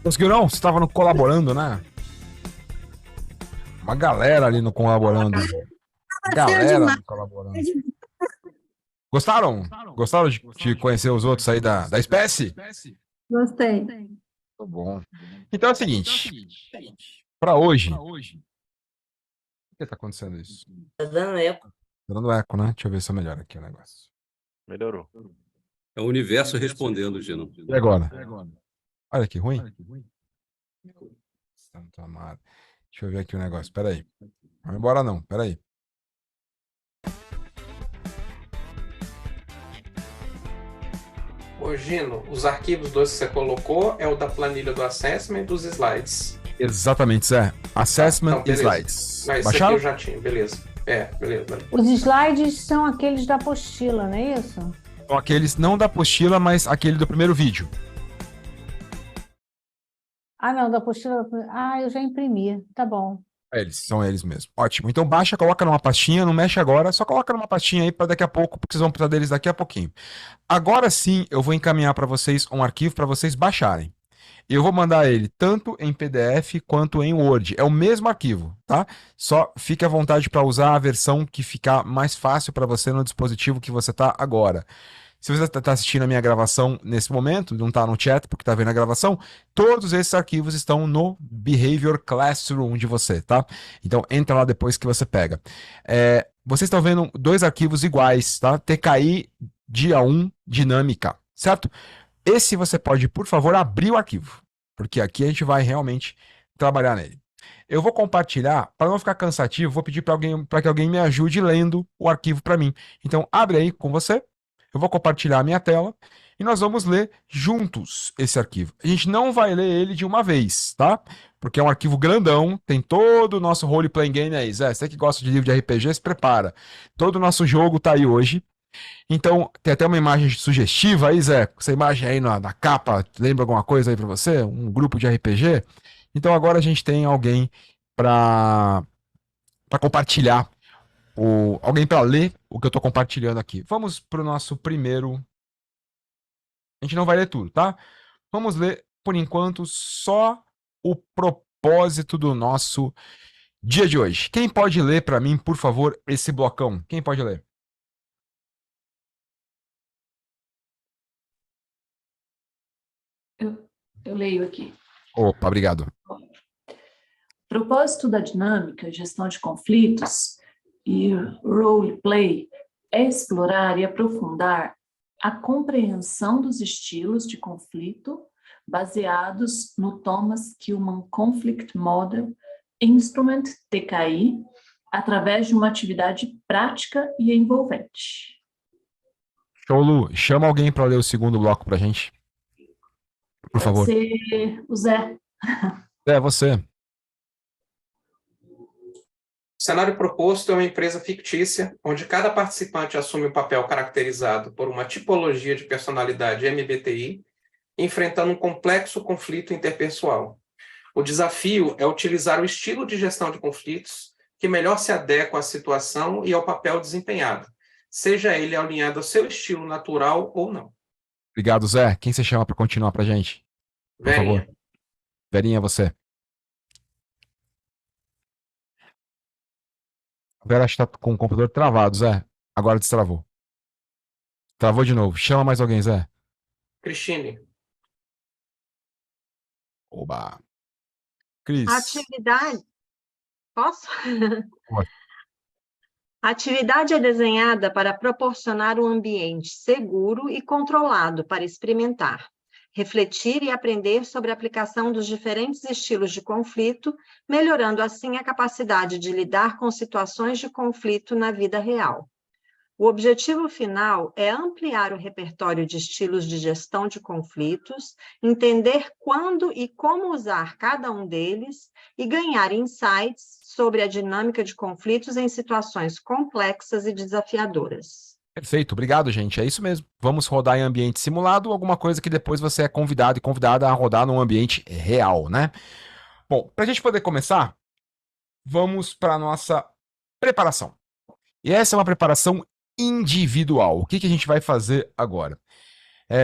Conseguiu não? Você estava no colaborando, né? Uma galera ali no colaborando. Galera no colaborando. Gostaram? Gostaram de conhecer os outros aí da espécie? Gostei. Muito bom. Então é o seguinte. Para hoje. Por que tá acontecendo isso? Tá dando eco. Tá dando eco, né? Deixa eu ver se eu melhoro aqui o negócio. Melhorou. É o universo respondendo, Gino. E agora? Olha que ruim. Santo amado. Deixa eu ver aqui o negócio. Pera aí. Não vai embora não. Pera aí. Ô, Gino, os arquivos dois que você colocou é o da planilha do assessment e dos slides. Exatamente, Zé. Assessment Então, e beleza. slides. Mas isso aqui Baixaram? eu já tinha, beleza. Beleza. Os slides são aqueles da apostila, não é isso? São aqueles não da apostila, mas aquele do primeiro vídeo. Ah, não, da apostila. Ah, eu já imprimi. Tá bom. São eles mesmo. Ótimo. Então baixa, coloca numa pastinha, não mexe agora, só coloca numa pastinha aí para daqui a pouco, porque vocês vão precisar deles daqui a pouquinho. Agora sim, eu vou encaminhar para vocês um arquivo para vocês baixarem. Eu vou mandar ele tanto em PDF quanto em Word. É o mesmo arquivo, tá? Só fique à vontade para usar a versão que ficar mais fácil para você no dispositivo que você está agora. Se você está assistindo a minha gravação nesse momento, não está no chat porque está vendo a gravação, todos esses arquivos estão no Behavior Classroom de você, tá? Então entra lá depois que você pega. Vocês estão vendo dois arquivos iguais, tá? TKI dia 1 dinâmica, certo? Esse você pode, por favor, abrir o arquivo, porque aqui a gente vai realmente trabalhar nele. Eu vou compartilhar, para não ficar cansativo, vou pedir para que alguém me ajude lendo o arquivo para mim. Então abre aí com você. Eu vou compartilhar a minha tela e nós vamos ler juntos esse arquivo. A gente não vai ler ele de uma vez, tá? Porque é um arquivo grandão, tem todo o nosso role-playing game aí. Zé, você que gosta de livro de RPG, se prepara. Todo o nosso jogo tá aí hoje. Então, tem até uma imagem sugestiva aí, Zé. Essa imagem aí na capa, lembra alguma coisa aí pra você? Um grupo de RPG? Então agora a gente tem alguém para compartilhar alguém para ler o que eu estou compartilhando aqui. Vamos para o nosso primeiro. A gente não vai ler tudo, tá? Vamos ler, por enquanto, só o propósito do nosso dia de hoje. Quem pode ler para mim, por favor, esse blocão? Quem pode ler? Eu leio aqui. Opa, obrigado. Propósito da dinâmica, gestão de conflitos e role play é explorar e aprofundar a compreensão dos estilos de conflito baseados no Thomas Kilmann Conflict Model Instrument, TKI, através de uma atividade prática e envolvente. Show, Lu. Chama alguém para ler o segundo bloco para a gente. Por favor. Pode ser o Zé. É, você. O cenário proposto é uma empresa fictícia, onde cada participante assume um papel caracterizado por uma tipologia de personalidade MBTI, enfrentando um complexo conflito interpessoal. O desafio é utilizar o estilo de gestão de conflitos que melhor se adequa à situação e ao papel desempenhado, seja ele alinhado ao seu estilo natural ou não. Obrigado, Zé. Quem você chama para continuar para a gente? Por Verinha. favor. Verinha, você. A Vera está com o computador travado, Zé. Agora destravou. Travou de novo. Chama mais alguém, Zé. Cristine. Oba. Cris. Atividade. Posso? Pode. A atividade é desenhada para proporcionar um ambiente seguro e controlado para experimentar, refletir e aprender sobre a aplicação dos diferentes estilos de conflito, melhorando assim a capacidade de lidar com situações de conflito na vida real. O objetivo final é ampliar o repertório de estilos de gestão de conflitos, entender quando e como usar cada um deles e ganhar insights sobre a dinâmica de conflitos em situações complexas e desafiadoras. Perfeito, obrigado, gente. É isso mesmo. Vamos rodar em ambiente simulado, alguma coisa que depois você é convidado e convidada a rodar num ambiente real, né? Bom, para a gente poder começar, vamos para a nossa preparação. E essa é uma preparação individual. O que a gente vai fazer agora?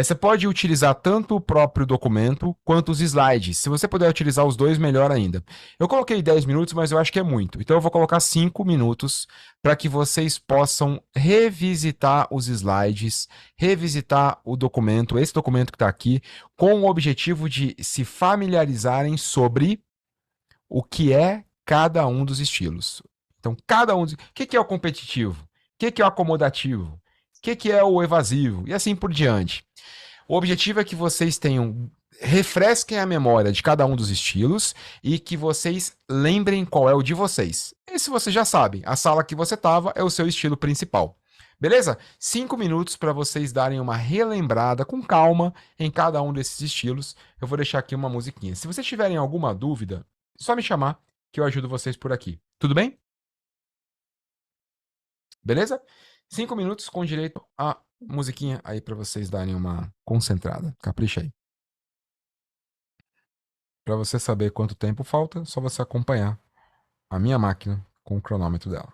Você pode utilizar tanto o próprio documento quanto os slides. Se você puder utilizar os dois, melhor ainda. Eu coloquei 10 minutos, mas eu acho que é muito. Então eu vou colocar 5 minutos para que vocês possam revisitar os slides, revisitar o documento, esse documento que está aqui, com o objetivo de se familiarizarem sobre o que é cada um dos estilos. Então, cada um dos... O que é o competitivo? O que é o acomodativo? O que é o evasivo? E assim por diante. O objetivo é que vocês refresquem a memória de cada um dos estilos e que vocês lembrem qual é o de vocês. Esse vocês já sabem, a sala que você estava é o seu estilo principal. Beleza? 5 minutos para vocês darem uma relembrada com calma em cada um desses estilos. Eu vou deixar aqui uma musiquinha. Se vocês tiverem alguma dúvida, é só me chamar que eu ajudo vocês por aqui. Tudo bem? Beleza? 5 minutos com direito a musiquinha aí para vocês darem uma concentrada. Capricha aí. Para você saber quanto tempo falta, é só você acompanhar a minha máquina com o cronômetro dela.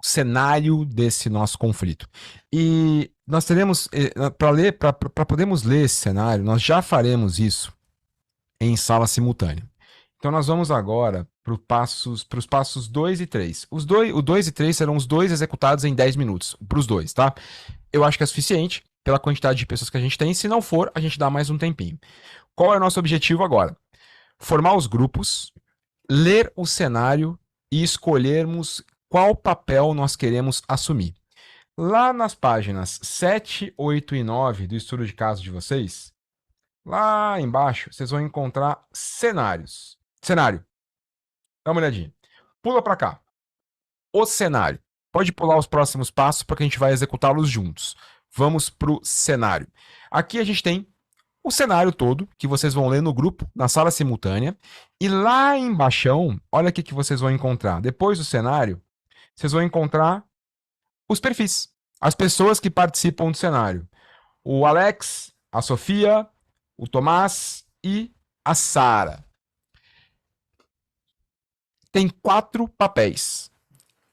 cenário desse nosso conflito. E nós teremos, para podermos ler esse cenário, nós já faremos isso em sala simultânea. Então nós vamos agora para os passos 2 e 3. O 2 e 3 serão os dois executados em 10 minutos, para os dois, tá? Eu acho que é suficiente pela quantidade de pessoas que a gente tem. Se não for, a gente dá mais um tempinho. Qual é o nosso objetivo agora? Formar os grupos, ler o cenário e escolhermos qual papel nós queremos assumir. Lá nas páginas 7, 8 e 9 do estudo de caso de vocês, lá embaixo, vocês vão encontrar cenários. Cenário. Dá uma olhadinha. Pula para cá. O cenário. Pode pular os próximos passos porque a gente vai executá-los juntos. Vamos para o cenário. Aqui a gente tem o cenário todo, que vocês vão ler no grupo, na sala simultânea. E lá embaixo, olha o que vocês vão encontrar. Depois do cenário, vocês vão encontrar os perfis. As pessoas que participam do cenário. O Alex, a Sofia, o Tomás e a Sara. Tem 4 papéis.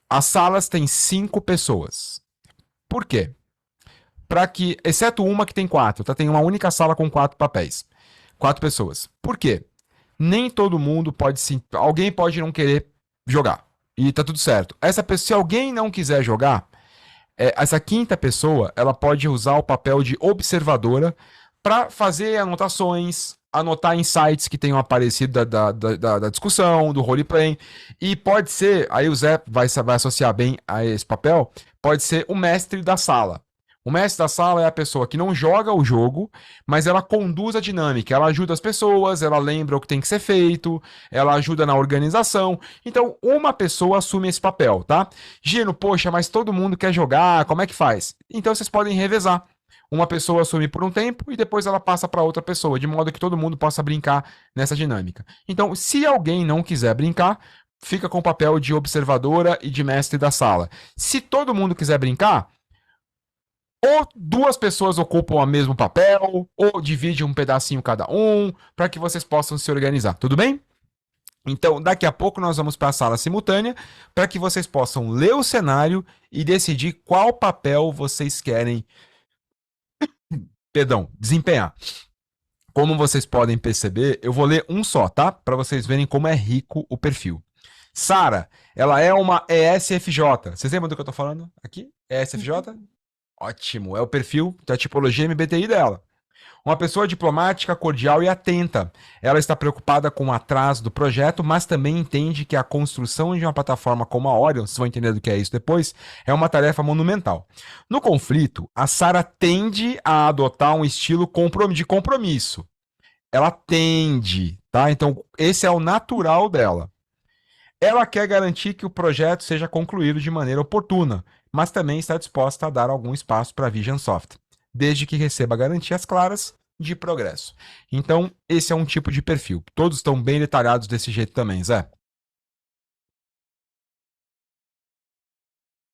As salas têm 5 pessoas. Por quê? Para que, exceto uma que tem 4, tá? Tem uma única sala com 4 papéis. 4 pessoas. Por quê? Nem todo mundo pode alguém pode não querer jogar. E tá tudo certo. Se alguém não quiser jogar, essa quinta pessoa, ela pode usar o papel de observadora para fazer anotações, anotar insights que tenham aparecido da discussão, do roleplay. E pode ser, aí o Zé vai associar bem a esse papel, pode ser o mestre da sala. O mestre da sala é a pessoa que não joga o jogo, mas ela conduz a dinâmica, ela ajuda as pessoas, ela lembra o que tem que ser feito, ela ajuda na organização. Então, uma pessoa assume esse papel, tá? Gino, poxa, mas todo mundo quer jogar, como é que faz? Então, vocês podem revezar. Uma pessoa assume por um tempo e depois ela passa para outra pessoa, de modo que todo mundo possa brincar nessa dinâmica. Então, se alguém não quiser brincar, fica com o papel de observadora e de mestre da sala. Se todo mundo quiser brincar, ou 2 pessoas ocupam o mesmo papel, ou dividem um pedacinho cada um, para que vocês possam se organizar. Tudo bem? Então, daqui a pouco nós vamos para a sala simultânea, para que vocês possam ler o cenário e decidir qual papel vocês querem desempenhar. Como vocês podem perceber, eu vou ler um só, tá? Para vocês verem como é rico o perfil. Sara, ela é uma ESFJ. Vocês lembram do que eu tô falando aqui? ESFJ? Ótimo, é o perfil da tipologia MBTI dela. Uma pessoa diplomática, cordial e atenta. Ela está preocupada com o atraso do projeto, mas também entende que a construção de uma plataforma como a Orion, vocês vão entender do que é isso depois, é uma tarefa monumental. No conflito, a Sara tende a adotar um estilo de compromisso. Ela tende, tá? Então, esse é o natural dela. Ela quer garantir que o projeto seja concluído de maneira oportuna, mas também está disposta a dar algum espaço para a Vision Soft, desde que receba garantias claras de progresso. Então, esse é um tipo de perfil. Todos estão bem detalhados desse jeito também, Zé.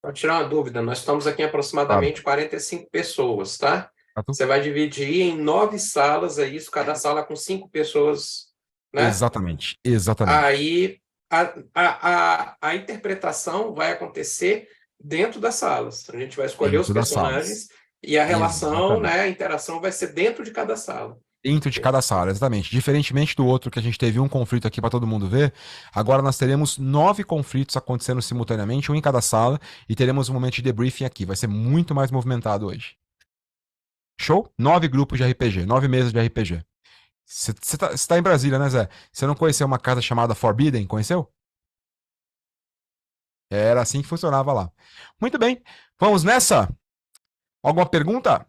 Para tirar uma dúvida, nós estamos aqui em aproximadamente 45 pessoas, tá? Você vai dividir em 9 salas, é isso, cada sala com 5 pessoas, né? Exatamente. Aí a interpretação vai acontecer dentro das salas. A gente vai escolher os personagens e a relação, né, a interação vai ser dentro de cada sala. Dentro de cada sala, exatamente. Diferentemente do outro que a gente teve um conflito aqui para todo mundo ver, agora nós teremos 9 conflitos acontecendo simultaneamente, um em cada sala, e teremos um momento de debriefing aqui. Vai ser muito mais movimentado hoje. Show? 9 grupos de RPG, 9 mesas de RPG. Você tá em Brasília, né, Zé? Você não conheceu uma casa chamada Forbidden? Conheceu? Era assim que funcionava lá. Muito bem. Vamos nessa? Alguma pergunta?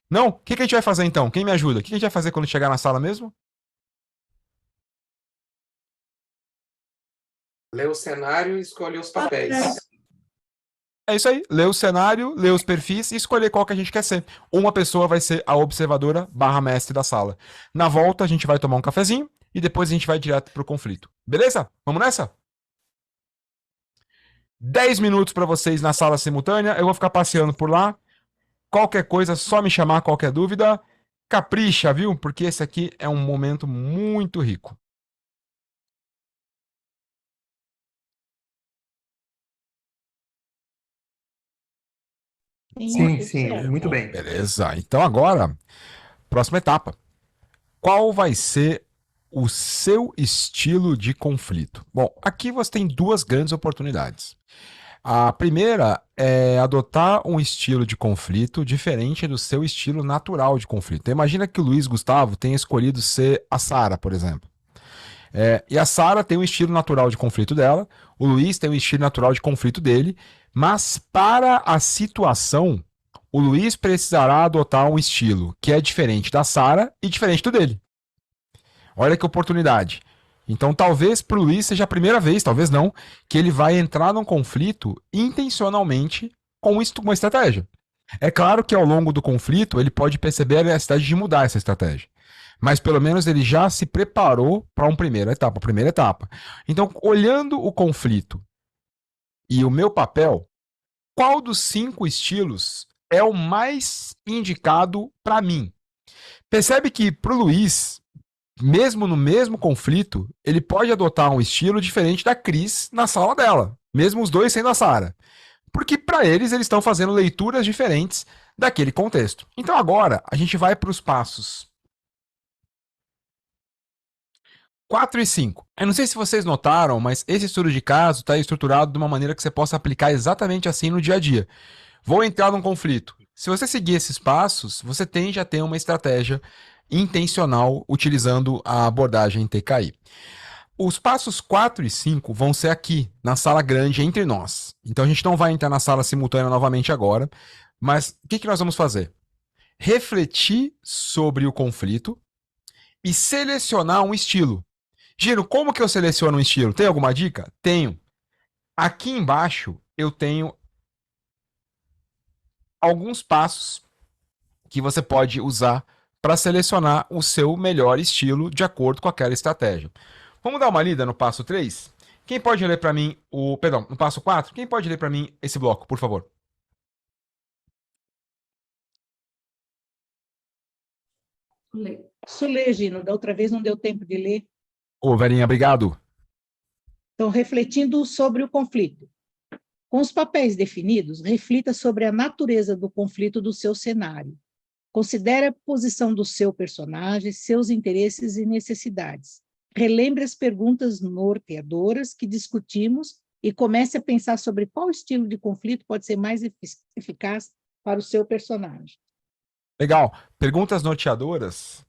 Não? O que a gente vai fazer então? Quem me ajuda? O que a gente vai fazer quando chegar na sala mesmo? Ler o cenário e escolher os papéis. É isso aí. Ler o cenário, ler os perfis e escolher qual que a gente quer ser. Uma pessoa vai ser a observadora / mestre da sala. Na volta, a gente vai tomar um cafezinho e depois a gente vai direto pro conflito. Beleza? Vamos nessa? 10 minutos para vocês na sala simultânea. Eu vou ficar passeando por lá. Qualquer coisa, só me chamar, qualquer dúvida. Capricha, viu? Porque esse aqui é um momento muito rico. Sim, sim, muito bem. Beleza. Então agora, próxima etapa. Qual vai ser o seu estilo de conflito? Bom, aqui você tem duas grandes oportunidades. A primeira é adotar um estilo de conflito diferente do seu estilo natural de conflito. Então, imagina que o Luiz Gustavo tenha escolhido ser a Sara, por exemplo. E a Sara tem um estilo natural de conflito dela, o Luiz tem um estilo natural de conflito dele, mas para a situação, o Luiz precisará adotar um estilo que é diferente da Sara e diferente do dele. Olha que oportunidade. Então, talvez para o Luiz seja a primeira vez, talvez não, que ele vai entrar num conflito intencionalmente com uma estratégia. É claro que ao longo do conflito ele pode perceber a necessidade de mudar essa estratégia. Mas pelo menos ele já se preparou para uma primeira etapa. Então, olhando o conflito e o meu papel, qual dos 5 estilos é o mais indicado para mim? Percebe que para o Luiz, mesmo no mesmo conflito, ele pode adotar um estilo diferente da Cris na sala dela, mesmo os dois sendo a Sara. Porque para eles estão fazendo leituras diferentes daquele contexto. Então agora a gente vai para os passos 4 e 5. Eu não sei se vocês notaram, mas esse estudo de caso está estruturado de uma maneira que você possa aplicar exatamente assim no dia a dia. Vou entrar num conflito. Se você seguir esses passos, você tende a ter uma estratégia intencional utilizando a abordagem TKI. Os passos 4 e 5 vão ser aqui, na sala grande, entre nós. Então a gente não vai entrar na sala simultânea novamente agora, mas o que nós vamos fazer? Refletir sobre o conflito e selecionar um estilo. Gino, como que eu seleciono um estilo? Tem alguma dica? Tenho. Aqui embaixo eu tenho alguns passos que você pode usar para selecionar o seu melhor estilo de acordo com aquela estratégia. Vamos dar uma lida no passo 3? Quem pode ler para mim no passo 4? Quem pode ler para mim esse bloco, por favor? Sulê, Gino, da outra vez não deu tempo de ler. Ô, Verinha, obrigado. Então, refletindo sobre o conflito. Com os papéis definidos, reflita sobre a natureza do conflito do seu cenário. Considere a posição do seu personagem, seus interesses e necessidades. Relembre as perguntas norteadoras que discutimos e comece a pensar sobre qual estilo de conflito pode ser mais eficaz para o seu personagem. Legal. Perguntas norteadoras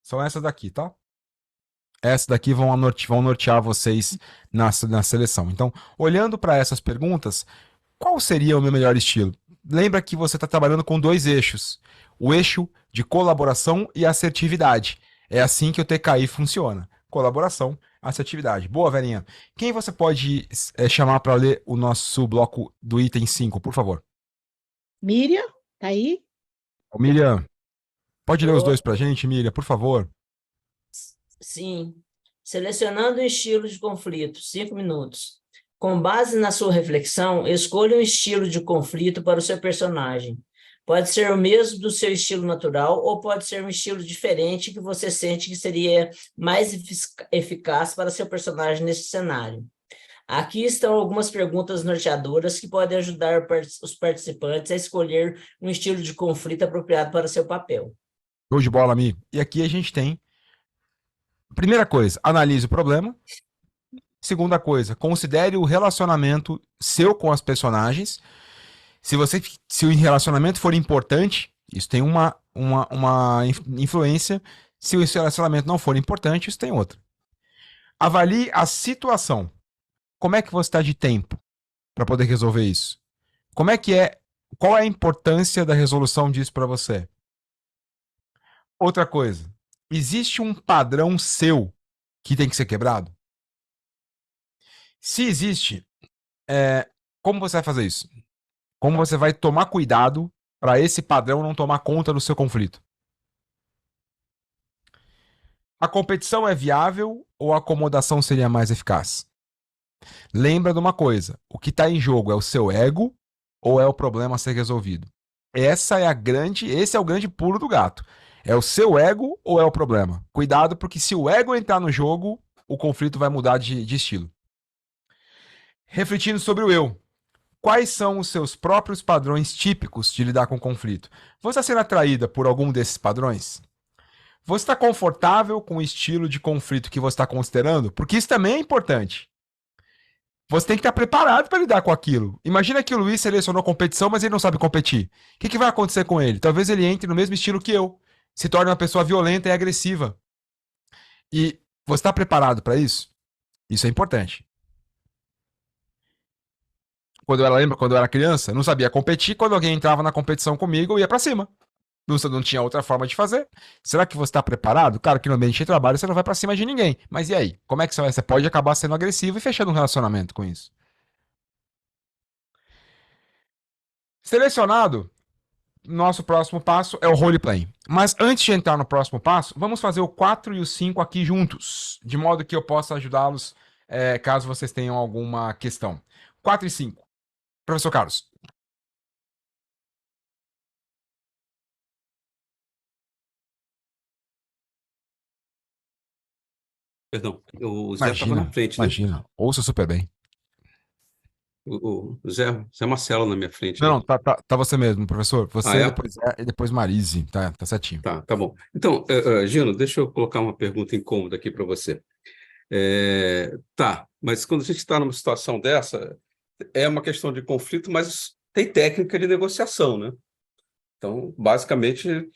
são essas daqui, tá? Essas daqui vão nortear vocês na seleção. Então, olhando para essas perguntas, qual seria o meu melhor estilo? Lembra que você está trabalhando com 2 eixos. O eixo de colaboração e assertividade. É assim que o TKI funciona. Colaboração, assertividade. Boa, Verinha. Quem você pode chamar para ler o nosso bloco do item 5, por favor? Miriam, tá aí? Ô, Miriam, pode ler os dois para a gente, Miriam, por favor? Sim. Selecionando um estilo de conflito, 5 minutos. Com base na sua reflexão, escolha um estilo de conflito para o seu personagem. Pode ser o mesmo do seu estilo natural ou pode ser um estilo diferente que você sente que seria mais eficaz para seu personagem nesse cenário. Aqui estão algumas perguntas norteadoras que podem ajudar os participantes a escolher um estilo de conflito apropriado para o seu papel. Show de bola, Mi. E aqui a gente tem... Primeira coisa, analise o problema. Segunda coisa, considere o relacionamento seu com as personagens. Se o relacionamento for importante, isso tem uma influência. Se o relacionamento não for importante, isso tem outra. Avalie a situação. Como é que você está de tempo para poder resolver isso? Qual é a importância da resolução disso para você? Outra coisa, existe um padrão seu que tem que ser quebrado? Se existe, como você vai fazer isso? Como você vai tomar cuidado para esse padrão não tomar conta do seu conflito? A competição é viável ou a acomodação seria mais eficaz? Lembra de uma coisa, o que está em jogo é o seu ego ou é o problema a ser resolvido? Esse é o grande pulo do gato. É o seu ego ou é o problema? Cuidado, porque se o ego entrar no jogo, o conflito vai mudar de estilo. Refletindo sobre o eu. quais são os seus próprios padrões típicos de lidar com conflito. Você está sendo atraída por algum desses padrões? Você está confortável com o estilo de conflito que você está considerando? Porque isso também é importante. Você tem que estar preparado para lidar com aquilo. Imagina que o Luiz selecionou competição, mas ele não sabe competir. O que vai acontecer com ele? Talvez ele entre no mesmo estilo que eu. Se torne uma pessoa violenta e agressiva. E você está preparado para isso? Isso é importante. Lembra quando eu era criança? Não sabia competir. Quando alguém entrava na competição comigo, eu ia para cima. Não tinha outra forma de fazer. Será que você está preparado? Claro que no ambiente de trabalho você não vai para cima de ninguém. Mas e aí? Como é que você pode acabar sendo agressivo e fechando um relacionamento com isso? Selecionado, nosso próximo passo é o roleplay. Mas antes de entrar no próximo passo, vamos fazer o 4 e o 5 aqui juntos, de modo que eu possa ajudá-los caso vocês tenham alguma questão. 4 e 5. Professor Carlos. Perdão, o Zé estava na frente, né? Imagina, ouça super bem. O Zé Marcelo na minha frente. Não, tá você mesmo, professor. Você é? depois e depois Marise. Tá certinho. Tá bom. Então, Gino, deixa eu colocar uma pergunta incômoda aqui para você. Mas quando a gente está numa situação dessa, é uma questão de conflito, mas tem técnica de negociação, né? Então, basicamente,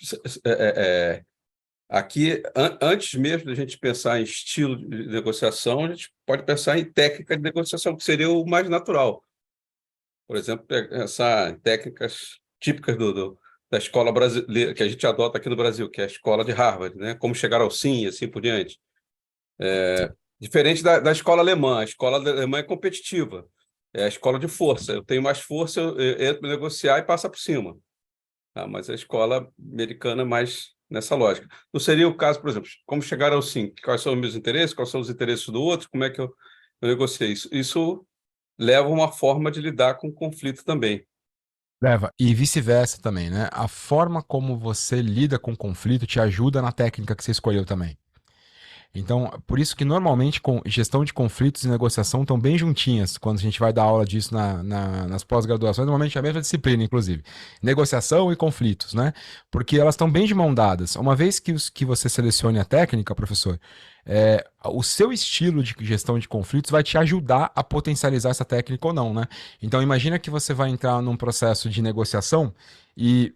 aqui, antes mesmo da gente pensar em estilo de negociação, a gente pode pensar em técnica de negociação, que seria o mais natural. Por exemplo, pensar em técnicas típicas da escola brasileira, que a gente adota aqui no Brasil, que é a escola de Harvard, né? Como chegar ao sim e assim por diante. Diferente da escola alemã. A escola alemã é competitiva. É a escola de força. Eu tenho mais força, eu entro para negociar e passa por cima. Mas a escola americana é mais nessa lógica. Não seria o caso, por exemplo, como chegar ao sim? Quais são os meus interesses? Quais são os interesses do outro? Como é que eu negociei isso? Isso leva a uma forma de lidar com o conflito também. Leva. E vice-versa também, né? A forma como você lida com o conflito te ajuda na técnica que você escolheu também. Então, por isso que normalmente gestão de conflitos e negociação estão bem juntinhas quando a gente vai dar aula disso nas pós-graduações, normalmente é a mesma disciplina, inclusive. Negociação e conflitos, né? Porque elas estão bem de mão dadas. Uma vez que você selecione a técnica, professor, o seu estilo de gestão de conflitos vai te ajudar a potencializar essa técnica ou não, né? Então, imagina que você vai entrar num processo de negociação e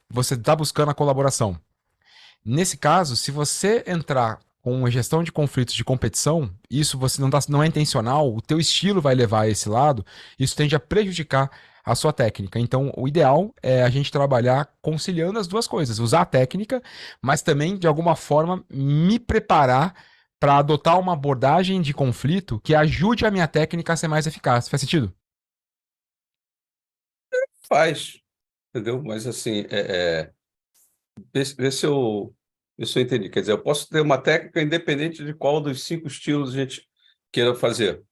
você está buscando a colaboração. Nesse caso, se você entrar com uma gestão de conflitos de competição, isso você não é intencional, o teu estilo vai levar a esse lado, isso tende a prejudicar a sua técnica. Então, o ideal é a gente trabalhar conciliando as duas coisas, usar a técnica, mas também, de alguma forma, me preparar para adotar uma abordagem de conflito que ajude a minha técnica a ser mais eficaz. Faz sentido? Faz, entendeu? Mas, assim, vê se eu entendi. Quer dizer, eu posso ter uma técnica independente de qual dos 5 estilos a gente queira fazer,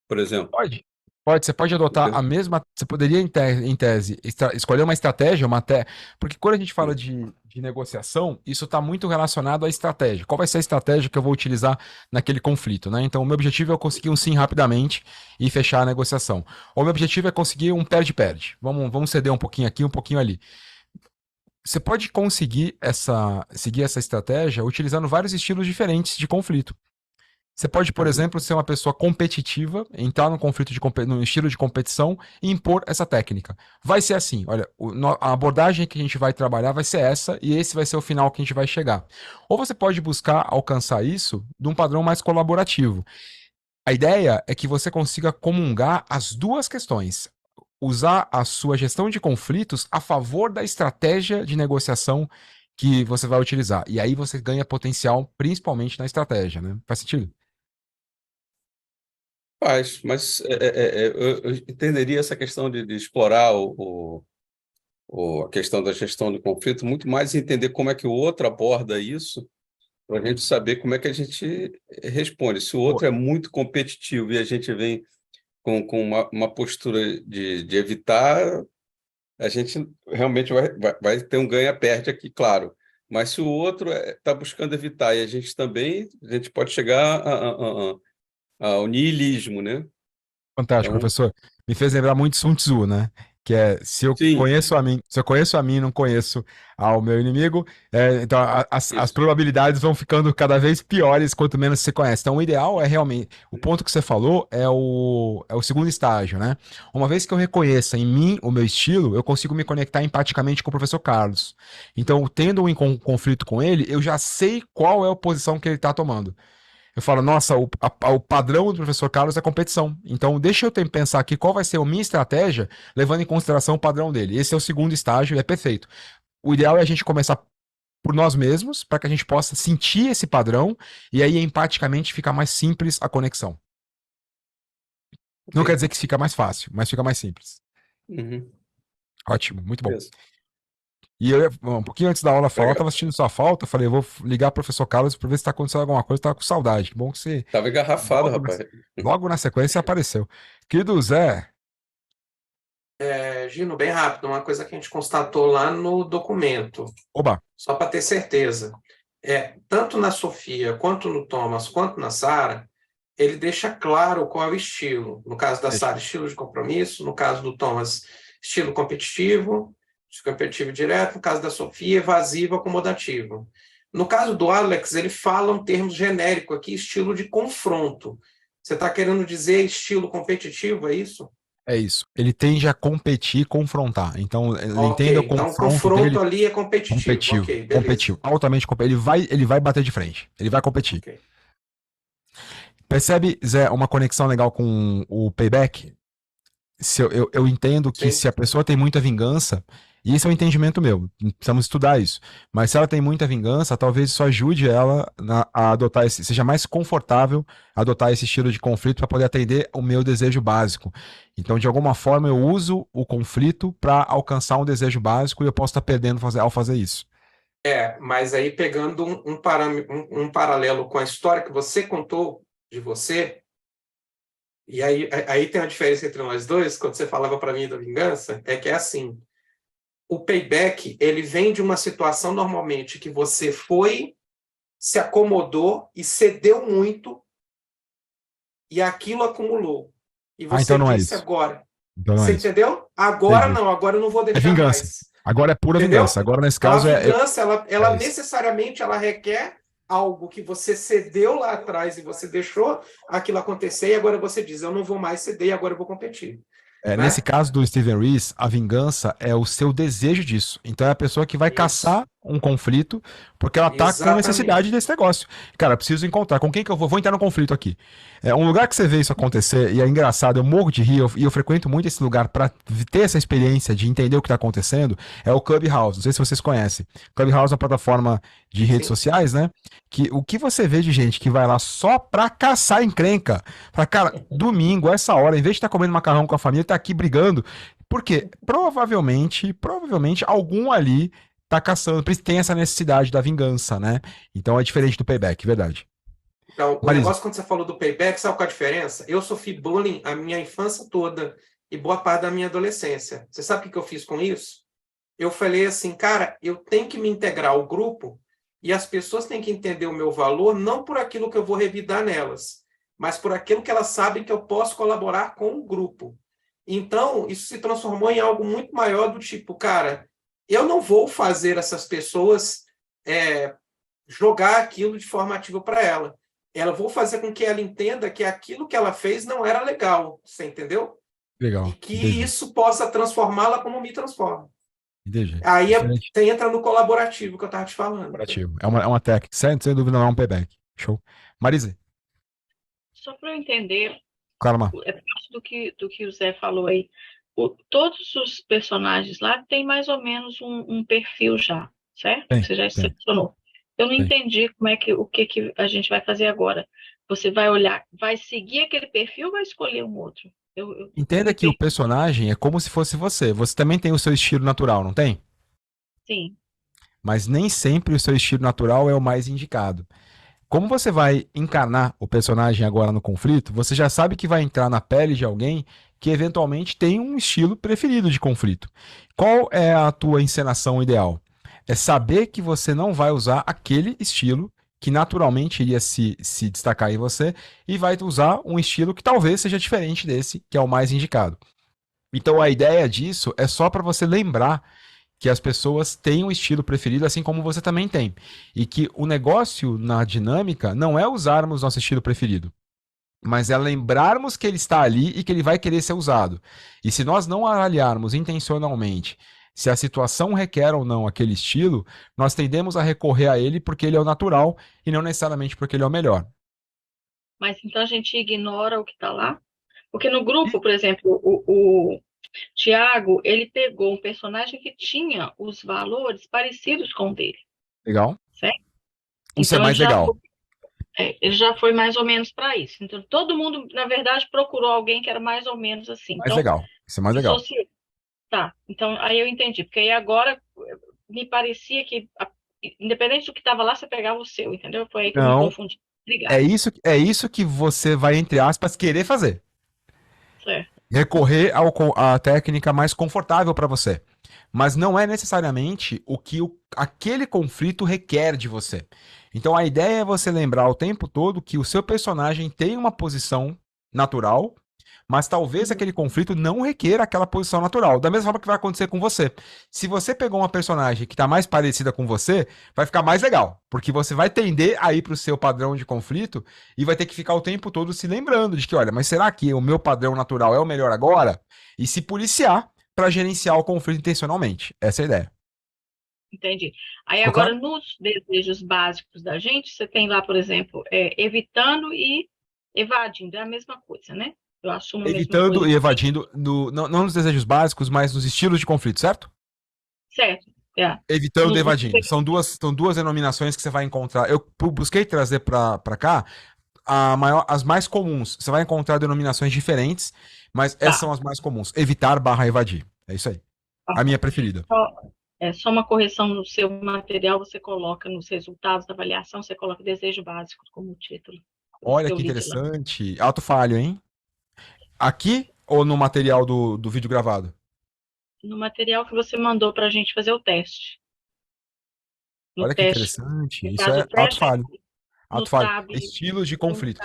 por exemplo. Pode. Você pode adotar a mesma. Você poderia, em tese, escolher uma estratégia, porque quando a gente fala de negociação, isso está muito relacionado à estratégia. Qual vai ser a estratégia que eu vou utilizar naquele conflito, né? Então, o meu objetivo é conseguir um sim rapidamente e fechar a negociação. Ou o meu objetivo é conseguir um perde-perde. Vamos ceder um pouquinho aqui, um pouquinho ali. Você pode conseguir seguir essa estratégia utilizando vários estilos diferentes de conflito. Você pode, por exemplo, ser uma pessoa competitiva, entrar num conflito num estilo de competição e impor essa técnica. Vai ser assim, olha, a abordagem que a gente vai trabalhar vai ser essa e esse vai ser o final que a gente vai chegar. Ou você pode buscar alcançar isso de um padrão mais colaborativo. A ideia é que você consiga comungar as duas questões. Usar a sua gestão de conflitos a favor da estratégia de negociação que você vai utilizar. E aí você ganha potencial, principalmente na estratégia, né? Faz sentido? Faz, mas eu entenderia essa questão de explorar a questão da gestão do conflito muito mais entender como é que o outro aborda isso, para a gente saber como é que a gente responde. Se o outro é muito competitivo e a gente vem com uma postura de evitar, a gente realmente vai ter um ganha-perde aqui, claro. Mas se o outro está buscando evitar e a gente também, a gente pode chegar ao niilismo, né? Fantástico, Então, professor. Me fez lembrar muito Sun Tzu, né? Que é, se eu Sim, conheço a mim, não conheço ao meu inimigo, então as isso. probabilidades vão ficando cada vez piores quanto menos você conhece. Então, o ideal é realmente, o ponto que você falou é o segundo estágio, né? Uma vez que eu reconheça em mim o meu estilo, eu consigo me conectar empaticamente com o professor Carlos. Então, tendo um conflito com ele, eu já sei qual é a posição que ele está tomando. Eu falo, nossa, o padrão do professor Carlos é competição. Então, deixa eu pensar aqui qual vai ser a minha estratégia, levando em consideração o padrão dele. Esse é o segundo estágio e é perfeito. O ideal é a gente começar por nós mesmos, para que a gente possa sentir esse padrão, e aí, empaticamente, fica mais simples a conexão. Não quer dizer que fica mais fácil, mas fica mais simples. Uhum. Ótimo, muito bom. Beleza. E eu, um pouquinho antes da aula falar, eu Legal. estava assistindo sua falta, falei, eu vou ligar pro professor Carlos para ver se está acontecendo alguma coisa, estava com saudade. Que bom que você, Tava engarrafado, logo rapaz. logo na sequência, apareceu. Querido Zé, Gino, bem rápido, uma coisa que a gente constatou lá no documento, oba, só para ter certeza. Tanto na Sofia, quanto no Thomas, quanto na Sara, ele deixa claro qual é o estilo. No caso da Sara, estilo de compromisso. No caso do Thomas, estilo competitivo direto. No caso da Sofia, evasivo, acomodativo. No caso do Alex, ele fala um termo genérico aqui, estilo de confronto. Você está querendo dizer estilo competitivo, é isso? é isso. Ele tende a competir e confrontar. Então, ele Ok, entenda o então o confronto confronto dele ali é competitivo. competitivo, Ok, beleza. competitivo, altamente competitivo. Ele vai bater de frente, ele vai competir. Ok. Percebe, Zé, uma conexão legal com o payback? Se eu entendo que Sim. se a pessoa tem muita vingança, e esse é um entendimento meu, precisamos estudar isso, mas se ela tem muita vingança, talvez isso ajude ela a adotar seja mais confortável adotar esse estilo de conflito para poder atender o meu desejo básico. Então, de alguma forma, eu uso o conflito para alcançar um desejo básico e eu posso estar perdendo ao fazer isso. Mas aí pegando um paralelo com a história que você contou de você, e aí tem uma diferença entre nós dois, quando você falava para mim da vingança, é que é assim, o payback, ele vem de uma situação normalmente que você se acomodou e cedeu muito, e aquilo acumulou. E você então não é disse isso. agora. Então não é Você isso. entendeu? Agora Entendi. não, agora eu não vou É deixar vingança. mais. Agora é pura Entendeu? vingança. Agora, nesse Então, caso, a vingança, ela isso. necessariamente ela requer algo que você cedeu lá atrás e você deixou aquilo acontecer, e agora você diz, eu não vou mais ceder e agora eu vou competir. Né? Nesse caso do Steven Rees, a vingança é o seu desejo disso. Então é a pessoa que vai Isso. caçar um conflito porque ela tá com Exatamente. necessidade desse negócio. Cara, preciso encontrar. Com quem que eu vou? Vou entrar no conflito aqui. Um lugar que você vê isso acontecer, e é engraçado, eu morro de rir, e eu frequento muito esse lugar para ter essa experiência de entender o que tá acontecendo, é o Clubhouse. Não sei se vocês conhecem. Clubhouse é uma plataforma de redes Sim. sociais, né? Que o que você vê de gente que vai lá só pra caçar encrenca. Fala, cara, domingo, essa hora, em vez de estar comendo macarrão com a família, tá aqui brigando. Porque provavelmente, algum ali tá caçando, tem essa necessidade da vingança, né? Então é diferente do payback, verdade. Então, o Marisa. negócio, quando você falou do payback, sabe qual é a diferença? Eu sofri bullying a minha infância toda e boa parte da minha adolescência. Você sabe o que eu fiz com isso? Eu falei assim, cara, eu tenho que me integrar ao grupo e as pessoas têm que entender o meu valor, não por aquilo que eu vou revidar nelas, mas por aquilo que elas sabem que eu posso colaborar com o grupo. Então, isso se transformou em algo muito maior do tipo, cara, eu não vou fazer essas pessoas jogar aquilo de forma ativa para ela. Ela vou fazer com que ela entenda que aquilo que ela fez não era legal, você entendeu? Legal. E que entendi. isso possa transformá-la como me transforma. Entendi. Aí Diferente. entra no colaborativo que eu estava te falando. Colaborativo. É uma técnica, sem dúvida não é um payback. Show. Marisa, Só para eu entender, claro, Mar. é parte do que o Zé falou aí. Todos os personagens lá têm mais ou menos um perfil já, certo? Você já selecionou. Eu não entendi o que a gente vai fazer agora. Você vai olhar, vai seguir aquele perfil ou vai escolher um outro? Entenda que o personagem é como se fosse você. Você também tem o seu estilo natural, não tem? Sim. Mas nem sempre o seu estilo natural é o mais indicado. Como você vai encarnar o personagem agora no conflito, você já sabe que vai entrar na pele de alguém que eventualmente tem um estilo preferido de conflito. Qual é a tua encenação ideal? É saber que você não vai usar aquele estilo que naturalmente iria se destacar em você e vai usar um estilo que talvez seja diferente desse, que é o mais indicado. Então a ideia disso é só para você lembrar que as pessoas têm um estilo preferido, assim como você também tem. E que o negócio na dinâmica não é usarmos nosso estilo preferido, mas é lembrarmos que ele está ali e que ele vai querer ser usado. E se nós não avaliarmos intencionalmente se a situação requer ou não aquele estilo, nós tendemos a recorrer a ele porque ele é o natural e não necessariamente porque ele é o melhor. Mas então a gente ignora o que está lá? Porque no grupo, por exemplo, o Tiago, ele pegou um personagem que tinha os valores parecidos com o dele, Legal? certo? Isso Então é mais legal. ele já foi mais ou menos para isso. Então todo mundo, na verdade, procurou alguém que era mais ou menos assim. Mais Então, legal. Isso é mais legal. associei. Tá, então aí eu entendi, porque aí agora me parecia que, independente do que estava lá, você pegava o seu, entendeu? Foi aí que eu me Não. confundi. Obrigada. É isso que você vai, entre aspas, querer fazer. Certo. Recorrer à técnica mais confortável para você. Mas não é necessariamente o que aquele conflito requer de você. Então a ideia é você lembrar o tempo todo que o seu personagem tem uma posição natural, mas talvez aquele conflito não requer aquela posição natural. Da mesma forma que vai acontecer com você. Se você pegou uma personagem que está mais parecida com você, vai ficar mais legal. Porque você vai tender a ir para o seu padrão de conflito e vai ter que ficar o tempo todo se lembrando de que, olha, mas será que o meu padrão natural é o melhor agora? E se policiar para gerenciar o conflito intencionalmente. Essa é a ideia. Entendi. Aí Ficou agora, claro? nos desejos básicos da gente, você tem lá, por exemplo, evitando e evadindo. É a mesma coisa, né? Eu assumo a mesma Evitando coisa. e evadindo, não nos desejos básicos, mas nos estilos de conflito, certo? Certo. É. Evitando e Nos evadindo. São duas denominações que você vai encontrar. Eu busquei trazer para cá as mais comuns. Você vai encontrar denominações diferentes, mas essas são as mais comuns. Evitar / evadir. É isso aí. A minha preferida. Só uma correção no seu material, você coloca nos resultados da avaliação, você coloca desejo básico como título. Olha que interessante. Alto falho, hein? Aqui ou no material do vídeo gravado? No material que você mandou para a gente fazer o teste. Olha que interessante. Isso é alto falho. Alto falho. Estilos de conflito.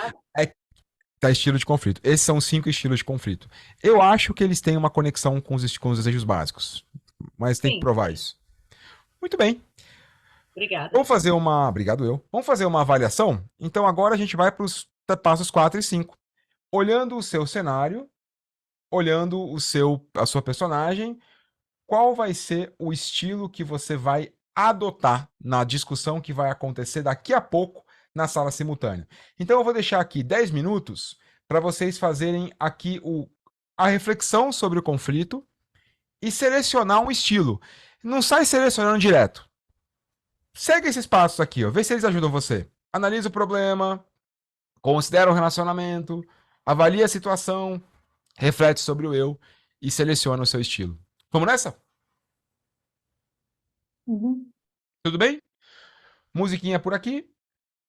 Tá, estilo de conflito. Esses são os 5 estilos de conflito. Eu acho que eles têm uma conexão com os desejos básicos. Mas tem que provar isso. Muito bem. Obrigada. Vamos fazer Obrigado, eu. Vamos fazer uma avaliação? Então agora a gente vai para os passos 4 e 5. Olhando o seu cenário, olhando a sua personagem, qual vai ser o estilo que você vai adotar na discussão que vai acontecer daqui a pouco na sala simultânea. Então eu vou deixar aqui 10 minutos para vocês fazerem aqui a reflexão sobre o conflito e selecionar um estilo. Não sai selecionando direto. Segue esses passos aqui, ó. Vê se eles ajudam você. Analisa o problema, considera o relacionamento, avalia a situação, reflete sobre o eu e seleciona o seu estilo. Vamos nessa? Uhum. Tudo bem? Musiquinha por aqui.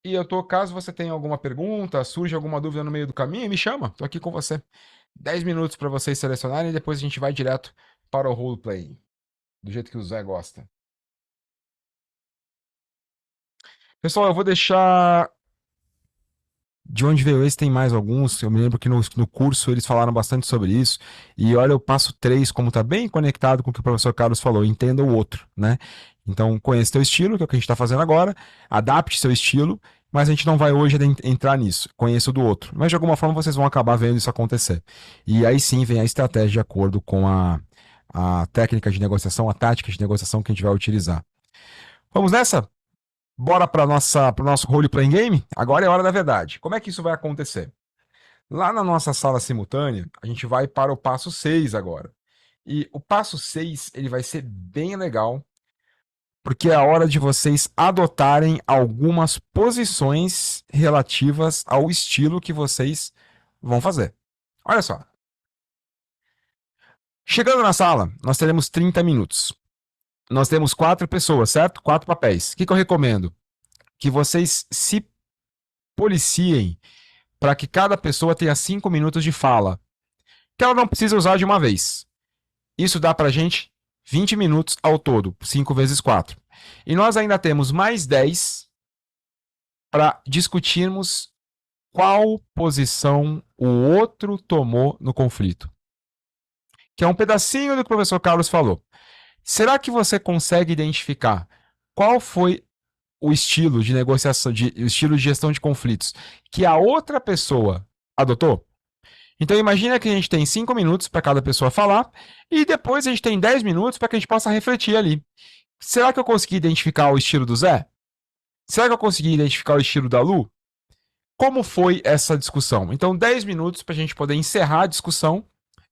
E caso você tenha alguma pergunta, surge alguma dúvida no meio do caminho, me chama. Tô aqui com você. 10 minutos para vocês selecionarem e depois a gente vai direto para o roleplay. Do jeito que o Zé gosta. Pessoal, eu vou deixar... De onde veio esse, tem mais alguns. Eu me lembro que no curso eles falaram bastante sobre isso. E olha o passo 3, como está bem conectado com o que o professor Carlos falou. Entenda o outro, né? Então, conheça seu estilo, que é o que a gente está fazendo agora. Adapte seu estilo, mas a gente não vai hoje entrar nisso. Conheça o do outro. Mas de alguma forma vocês vão acabar vendo isso acontecer. E aí sim vem a estratégia de acordo com a técnica de negociação, a tática de negociação que a gente vai utilizar. Vamos nessa? Bora para o nosso role-playing game? Agora é a hora da verdade. Como é que isso vai acontecer? Lá na nossa sala simultânea, a gente vai para o passo 6 agora. E o passo 6, ele vai ser bem legal, porque é a hora de vocês adotarem algumas posições relativas ao estilo que vocês vão fazer. Olha só. Chegando na sala, nós teremos 30 minutos. Nós temos 4 pessoas, certo? 4 papéis. O que eu recomendo? Que vocês se policiem para que cada pessoa tenha 5 minutos de fala. Que ela não precisa usar de uma vez. Isso dá pra gente 20 minutos ao todo, 5 vezes 4. E nós ainda temos mais 10 para discutirmos qual posição o outro tomou no conflito. Que é um pedacinho do que o professor Carlos falou. Será que você consegue identificar qual foi o estilo de negociação, o estilo de gestão de conflitos que a outra pessoa adotou? Então imagina que a gente tem 5 minutos para cada pessoa falar e depois a gente tem 10 minutos para que a gente possa refletir ali. Será que eu consegui identificar o estilo do Zé? Será que eu consegui identificar o estilo da Lu? Como foi essa discussão? Então 10 minutos para a gente poder encerrar a discussão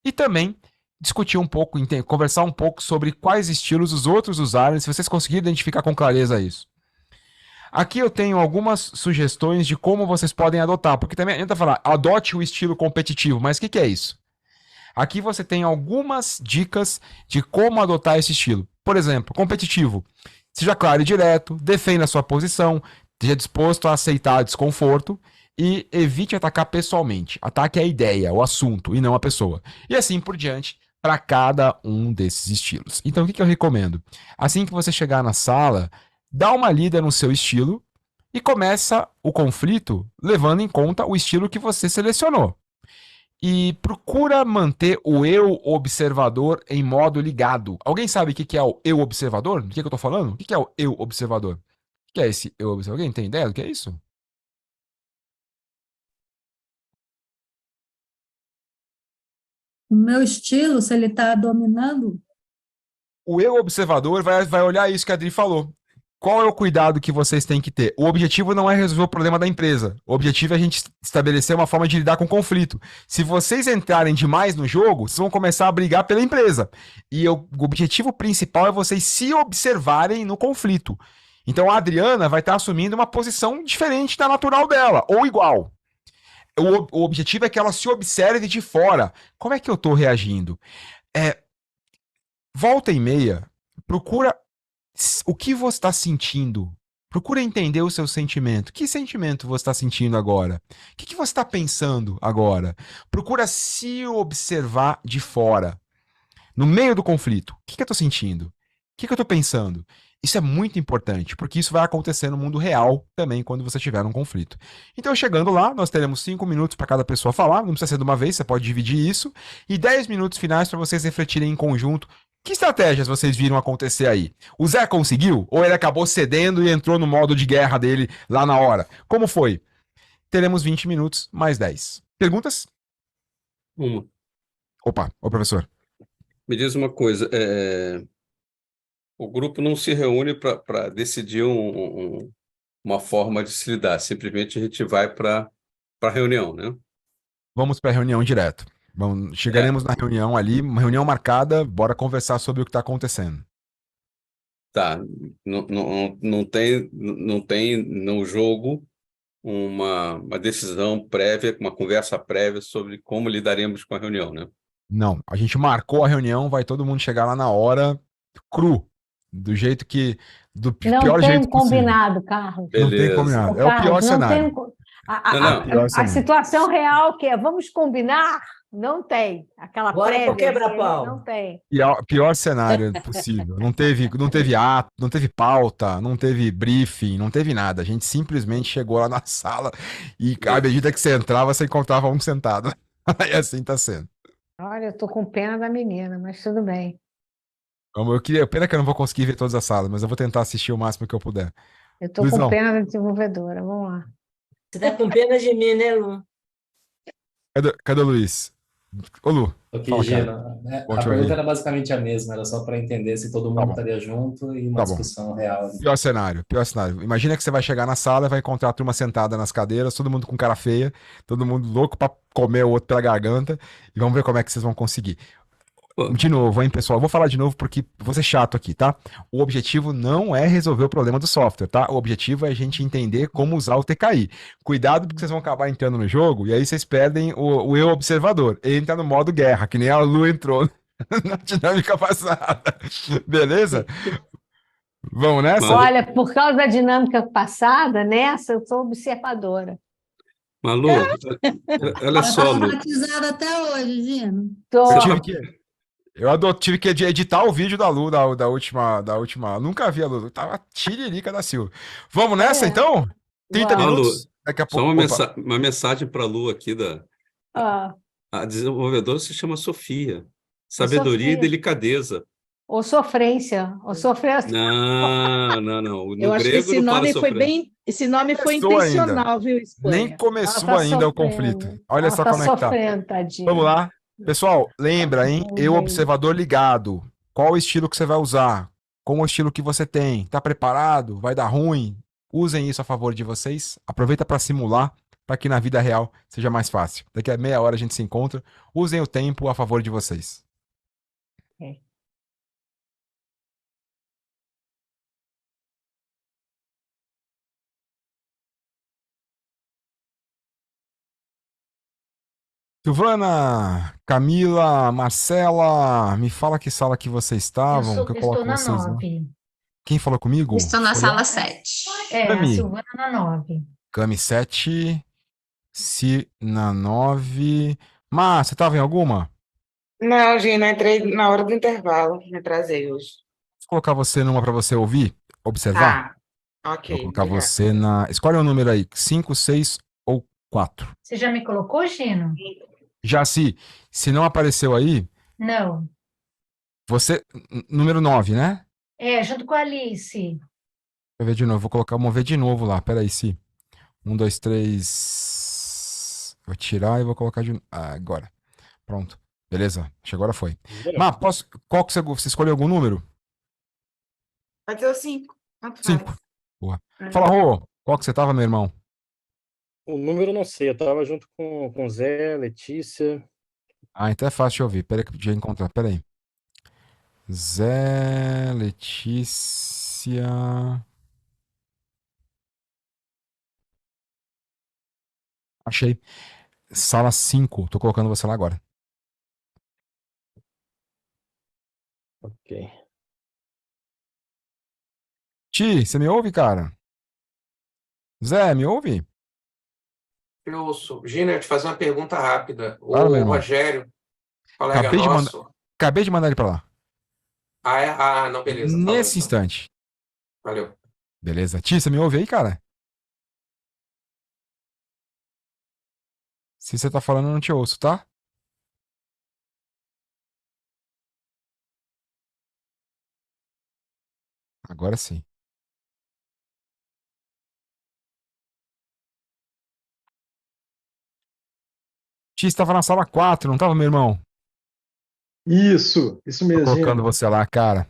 e também discutir um pouco, conversar um pouco sobre quais estilos os outros usaram, se vocês conseguirem identificar com clareza isso. Aqui eu tenho algumas sugestões de como vocês podem adotar, porque também a gente vai falar, adote o estilo competitivo, mas o que é isso? Aqui você tem algumas dicas de como adotar esse estilo. Por exemplo, competitivo. Seja claro e direto, defenda a sua posição, esteja disposto a aceitar desconforto e evite atacar pessoalmente. Ataque a ideia, o assunto e não a pessoa. E assim por diante, para cada um desses estilos. Então o que eu recomendo? Assim que você chegar na sala, dá uma lida no seu estilo e começa o conflito levando em conta o estilo que você selecionou. E procura manter o eu observador em modo ligado. Alguém sabe o que é o eu observador? Do que eu estou falando? O que é o eu observador? O que é esse eu observador? Alguém tem ideia do que é isso? O meu estilo, se ele está dominando, O eu observador vai olhar isso que a Adri falou. Qual é o cuidado que vocês têm que ter? O objetivo não é resolver o problema da empresa. O objetivo é a gente estabelecer uma forma de lidar com o conflito. Se vocês entrarem demais no jogo, vocês vão começar a brigar pela empresa. E o objetivo principal é vocês se observarem no conflito. Então a Adriana vai estar assumindo uma posição diferente da natural dela, ou igual. O objetivo é que ela se observe de fora. Como é que eu estou reagindo? Volta e meia, procura o que você está sentindo. Procura entender o seu sentimento. Que sentimento você está sentindo agora? O que você está pensando agora? Procura se observar de fora. No meio do conflito. O que eu estou sentindo? O que eu estou pensando? Isso é muito importante, porque isso vai acontecer no mundo real também quando você estiver num conflito. Então, chegando lá, nós teremos 5 minutos para cada pessoa falar, não precisa ser de uma vez, você pode dividir isso, e 10 minutos finais para vocês refletirem em conjunto. Que estratégias vocês viram acontecer aí? O Zé conseguiu? Ou ele acabou cedendo e entrou no modo de guerra dele lá na hora? Como foi? Teremos 20 minutos, mais 10. Perguntas? Uma. Opa, ô professor. Me diz uma coisa, o grupo não se reúne para decidir uma forma de se lidar, simplesmente a gente vai para a reunião, né? Vamos para a reunião direto. Chegaremos na reunião ali, uma reunião marcada, bora conversar sobre o que está acontecendo. Tá, não tem no jogo uma decisão prévia, uma conversa prévia sobre como lidaremos com a reunião, né? Não, a gente marcou a reunião, vai todo mundo chegar lá na hora, cru, do jeito que... do Não pior tem jeito possível. combinado, Carlos. Não tem Beleza. combinado, é o Carlos, pior não cenário. tem Pior a cenário. situação real que é vamos combinar, não tem. Aquela Bora pro prévia, quebra-pau. não tem. Pior cenário possível. Não teve ato, não teve pauta, não teve briefing, não teve nada. A gente simplesmente chegou lá na sala e à medida que você entrava, você encontrava um sentado. E assim tá sendo. Olha, eu tô com pena da menina, mas tudo bem. Pena que eu não vou conseguir ver todas as salas, mas eu vou tentar assistir o máximo que eu puder. Eu tô Luizão. com pena da desenvolvedora, vamos lá. Você tá com pena de mim, né, Lu? Cadê o Luiz? Ô, Lu. Ok, Fala, Gina. cara. Bom A te pergunta ouvir. era basicamente a mesma, era só para entender se todo mundo bom. estaria junto e uma Tá bom. discussão real. Pior cenário. Imagina que você vai chegar na sala e vai encontrar a turma sentada nas cadeiras, todo mundo com cara feia, todo mundo louco pra comer o outro pela garganta, e vamos ver como é que vocês vão conseguir. De novo, hein, pessoal? Eu vou falar de novo porque vou ser chato aqui, tá? O objetivo não é resolver o problema do software, tá? O objetivo é a gente entender como usar o TKI. Cuidado porque vocês vão acabar entrando no jogo e aí vocês perdem o eu observador. Entra no modo guerra, que nem a Lu entrou na dinâmica passada. Beleza? Vamos nessa? Olha, por causa da dinâmica passada, nessa eu sou observadora. Malu, olha só, Lu. Batizada até hoje, Gino. Eu tive que editar o vídeo da Lu da última. Nunca vi a Lu. Tava tiririca da Silva. Vamos nessa, então? 30 Vamos. Lu, minutos. Daqui a só pouco. uma mensagem para a Lu aqui Ah, a desenvolvedora se chama Sofia. ô Sabedoria e Sofia. delicadeza. Ou sofrência. Ou sofrência. Não. Eu No acho que grego esse não fala nome foi sofrer. esse nome foi Começou ainda. intencional, viu, Nem Espanha? começou Ela tá ainda o sofrendo. conflito. Olha Ela só tá como é que tá. sofrendo, tadinha. Vamos lá. Pessoal, lembra, hein? Vamos Eu, ver. observador ligado. Qual o estilo que você vai usar? Qual o estilo que você tem? Tá preparado? Vai dar ruim? Usem isso a favor de vocês. Aproveita para simular, para que na vida real seja mais fácil. Daqui a meia hora a gente se encontra. Usem o tempo a favor de vocês. É. Silvana, Camila, Marcela, me fala que sala que vocês estavam, que eu Estou coloco na vocês lá. 9. Quem falou comigo? Estou na Foi sala a 7. É, a Cami. Silvana na 9. Cami 7, Si na 9. Mas, você estava em alguma? Não, Gina, entrei na hora do intervalo, me atrasei hoje. Vou colocar você numa para você ouvir, observar. Tá, ok, Vou colocar obrigada. você na. Escolhe um número aí, 5, 6 ou 4. Você já me colocou, Gino? Já se não apareceu aí, Não. você. Número 9, né? É, junto com a Alice. Deixa eu ver de novo, vou mover de novo lá. Peraí, Si. 1, 2, 3. Vou tirar e vou colocar de. Agora. Pronto. Beleza? Acho que agora foi. Mas, qual que você escolheu algum número? Pode ser o 5. Tanto faz. 5. Boa. Fala, Rô. Qual que você tava, meu irmão? O número eu não sei, eu tava junto com Zé, Letícia. Então é fácil de ouvir. Peraí que eu podia encontrar. Peraí. Zé, Letícia. Achei. Sala 5. Tô colocando você lá agora. Ok. Ti, você me ouve, cara? Zé, me ouve? Eu ouço. Gina, eu te fazer uma pergunta rápida. Fala, meu O irmão. Rogério, colega Acabei de mandar, nosso. acabei de mandar ele pra lá. Não, beleza. Falou, Nesse então. instante. Valeu. Beleza. Ti, você me ouve aí, cara? Se você tá falando, eu não te ouço, tá? Agora sim. Ti, estava na sala 4, não tava, meu irmão? Isso Tô mesmo, colocando Gina. você lá, cara.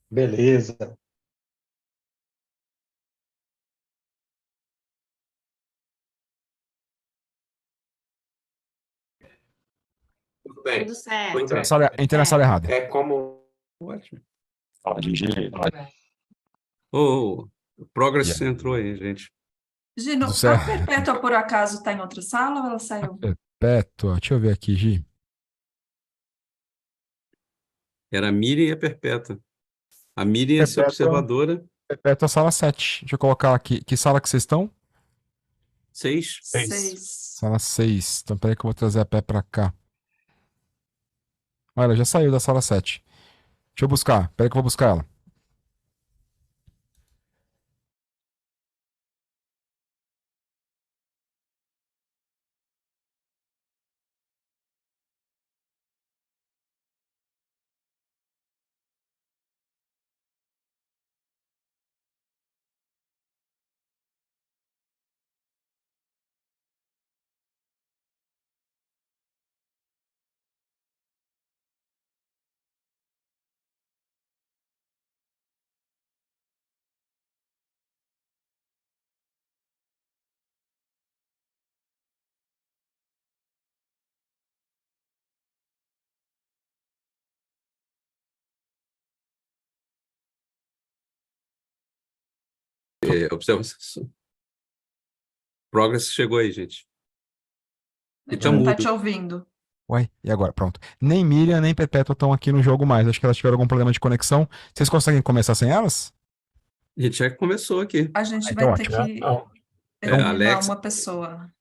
Beleza. Tudo bem. Tudo certo. Muito bem. Entrei na sala errada. É como. Ótimo. Fala, Gigi. O Progress entrou aí, gente. Gino, Tudo certo. a Perpétua por acaso está em outra sala ou ela saiu? Perpétua. Deixa eu ver aqui, Gi. Era a Miriam e a Perpétua. A Miriam ia ser observadora. Perpétua, sala 7. Deixa eu colocar aqui. Que sala que vocês estão? 6. 6. Sala 6. Então, peraí que eu vou trazer a Pé pra cá. Olha, já saiu da sala 7. Deixa eu buscar. Peraí que eu vou buscar ela. Observação. Progress chegou aí, gente. E tá Não está mudo. te ouvindo. Ué, e agora? Pronto. Nem Miriam, nem Perpétua estão aqui no jogo mais. Acho que elas tiveram algum problema de conexão. Vocês conseguem começar sem elas? A gente já começou aqui. A gente então vai ter que eliminar Alex. uma pessoa.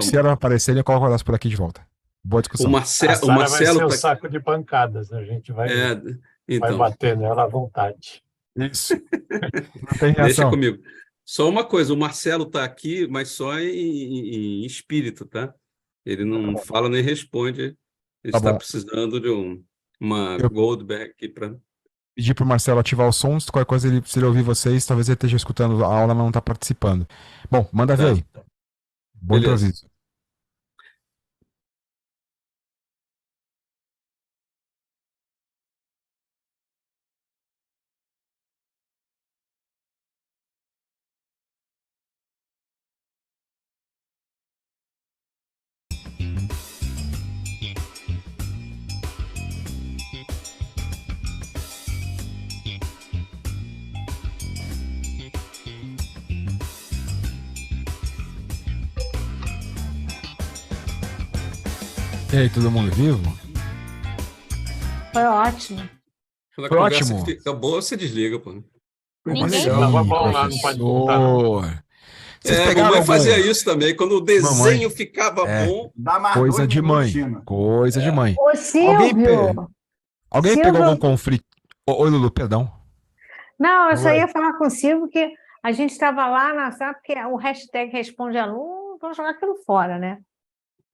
Se elas aparecerem, eu coloco elas por aqui de volta. Boa discussão. O Marcelo Vai ser o tá- saco de pancadas, né? A gente vai então. bater nela à vontade. Isso. Não tem Deixa reação. comigo. Só uma coisa, o Marcelo está aqui, mas só em espírito, tá? Ele não fala nem responde. Ele Tá está bom. precisando de uma Eu- Goldberg aqui para... Pedir pro Marcelo ativar o som, se qualquer coisa, se ele ouvir vocês, talvez ele esteja escutando a aula, mas não tá participando. Bom, manda ver aí. Bom Beleza. improviso. E aí, todo mundo vivo? Foi ótimo. Quando a Foi conversa ótimo. fica boa, você desliga, pô. Ninguém Assim, Ela vai falar, não pode voltar, não. professor. Vocês pegaram Mamãe algum... fazia isso também. Quando o desenho ficava É. bom, Dá mais Coisa 2 de mãe. minutos, China. Coisa de mãe. Ô, Silvio! Alguém Silvio- pegou algum conflito? Oi, Lulu, perdão. Não, eu só Oi. ia falar com o Silvio que a gente estava lá na sala, porque o hashtag responde aluno, vamos jogar aquilo fora, né?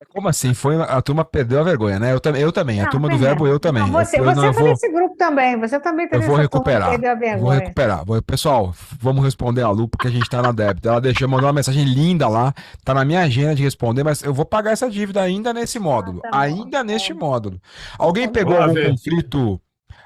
Como assim? A turma perdeu a vergonha, né? Eu também. A Não, turma do pois é. verbo, eu também. Não, você eu você não, eu tá vou, nesse grupo também, você também tá eu vou nessa turma que recuperar. perdeu a Vou vergonha. recuperar. Pessoal, vamos responder a Lu, porque a gente tá na débita. Ela mandou uma mensagem linda lá, tá na minha agenda de responder, mas eu vou pagar essa dívida ainda nesse módulo. tá bom. Ainda neste módulo. Alguém pegou Vamos algum ver. conflito?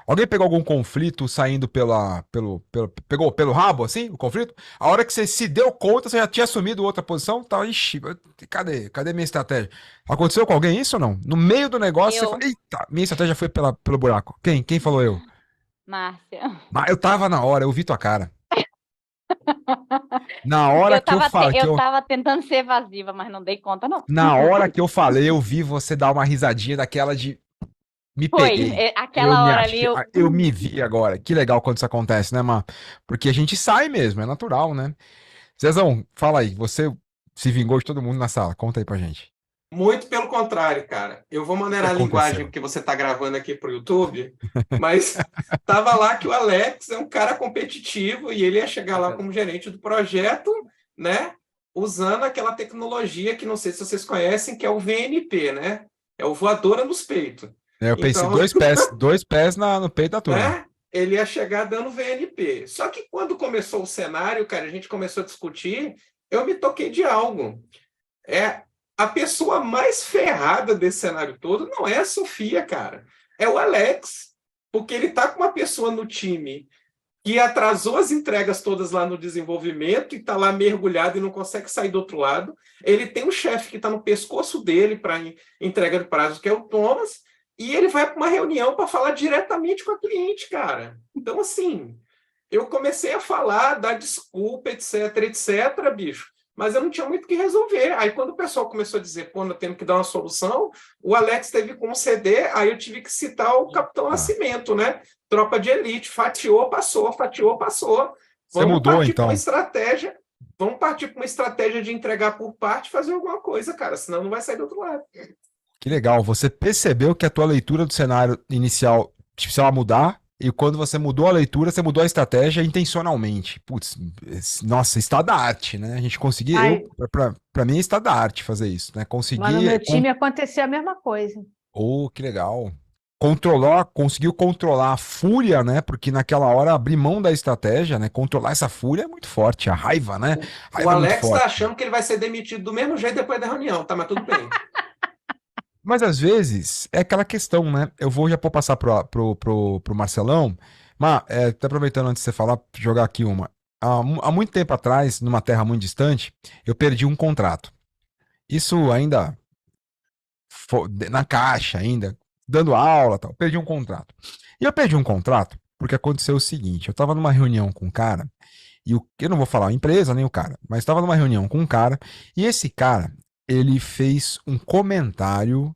Alguém pegou algum conflito saindo pegou pelo rabo, assim, o conflito? A hora que você se deu conta, você já tinha assumido outra posição, tá, ixi, cadê minha estratégia? Aconteceu com alguém isso ou não? No meio do negócio, você Eu. fala, eita, minha estratégia foi pelo buraco. Quem falou eu? Márcia. Mas eu tava na hora, eu vi tua cara. Na hora que eu falei, eu tava tentando ser evasiva, mas não dei conta, não. na hora que eu falei, eu vi você dar uma risadinha daquela de me Foi, peguei. aquela Eu me hora achei, ali, eu me vi agora. Que legal quando isso acontece, né, Mar? Porque a gente sai mesmo, é natural, né? Zezão, fala aí, você se vingou de todo mundo na sala, conta aí pra gente. Muito pelo contrário, cara. Eu vou maneirar a aconteceu? linguagem porque você está gravando aqui para o YouTube, mas tava lá que o Alex é um cara competitivo e ele ia chegar lá como gerente do projeto, né? Usando aquela tecnologia que não sei se vocês conhecem, que é o VNP, né? É o voadora nos peitos. Eu pensei Então- dois pés no peito da turma. Né? Ele ia chegar dando VNP. Só que quando começou o cenário, cara, a gente começou a discutir, eu me toquei de algo. A pessoa mais ferrada desse cenário todo não é a Sofia, cara. É o Alex. Porque ele tá com uma pessoa no time que atrasou as entregas todas lá no desenvolvimento e está lá mergulhado e não consegue sair do outro lado. Ele tem um chefe que está no pescoço dele para entrega de prazo, que é o Thomas, e ele vai para uma reunião para falar diretamente com a cliente, cara. Então, assim, eu comecei a falar, dar desculpa, etc, bicho, mas eu não tinha muito o que resolver. Aí, quando o pessoal começou a dizer, pô, nós temos que dar uma solução, o Alex teve que conceder, aí eu tive que citar o Capitão Nascimento, né? Tropa de elite, fatiou, passou. Você mudou, partir então. pra uma estratégia, vamos partir para uma estratégia de entregar por parte e fazer alguma coisa, cara, senão não vai sair do outro lado. Que legal, você percebeu que a tua leitura do cenário inicial precisava mudar, e quando você mudou a leitura, você mudou a estratégia intencionalmente. Putz, nossa, está da arte, né? A gente conseguir, pra mim, está da arte fazer isso, né? Conseguir... Mas no meu time aconteceu a mesma coisa. Oh, que legal. Conseguiu controlar a fúria, né? Porque naquela hora abrir mão da estratégia, né? Controlar essa fúria é muito forte, a raiva, né? A O raiva é muito Alex forte. está achando que ele vai ser demitido do mesmo jeito depois da reunião, tá? Mas tudo bem. Mas às vezes é aquela questão, né? Eu vou já passar pro Marcelão. Mas, até aproveitando antes de você falar, jogar aqui uma. Há muito tempo atrás, numa terra muito distante, eu perdi um contrato. Isso ainda na caixa, ainda dando aula, tal. Perdi um contrato. E eu perdi um contrato porque aconteceu o seguinte: eu estava numa reunião com um cara, e eu não vou falar a empresa nem o cara, mas estava numa reunião com um cara, e esse cara, ele fez um comentário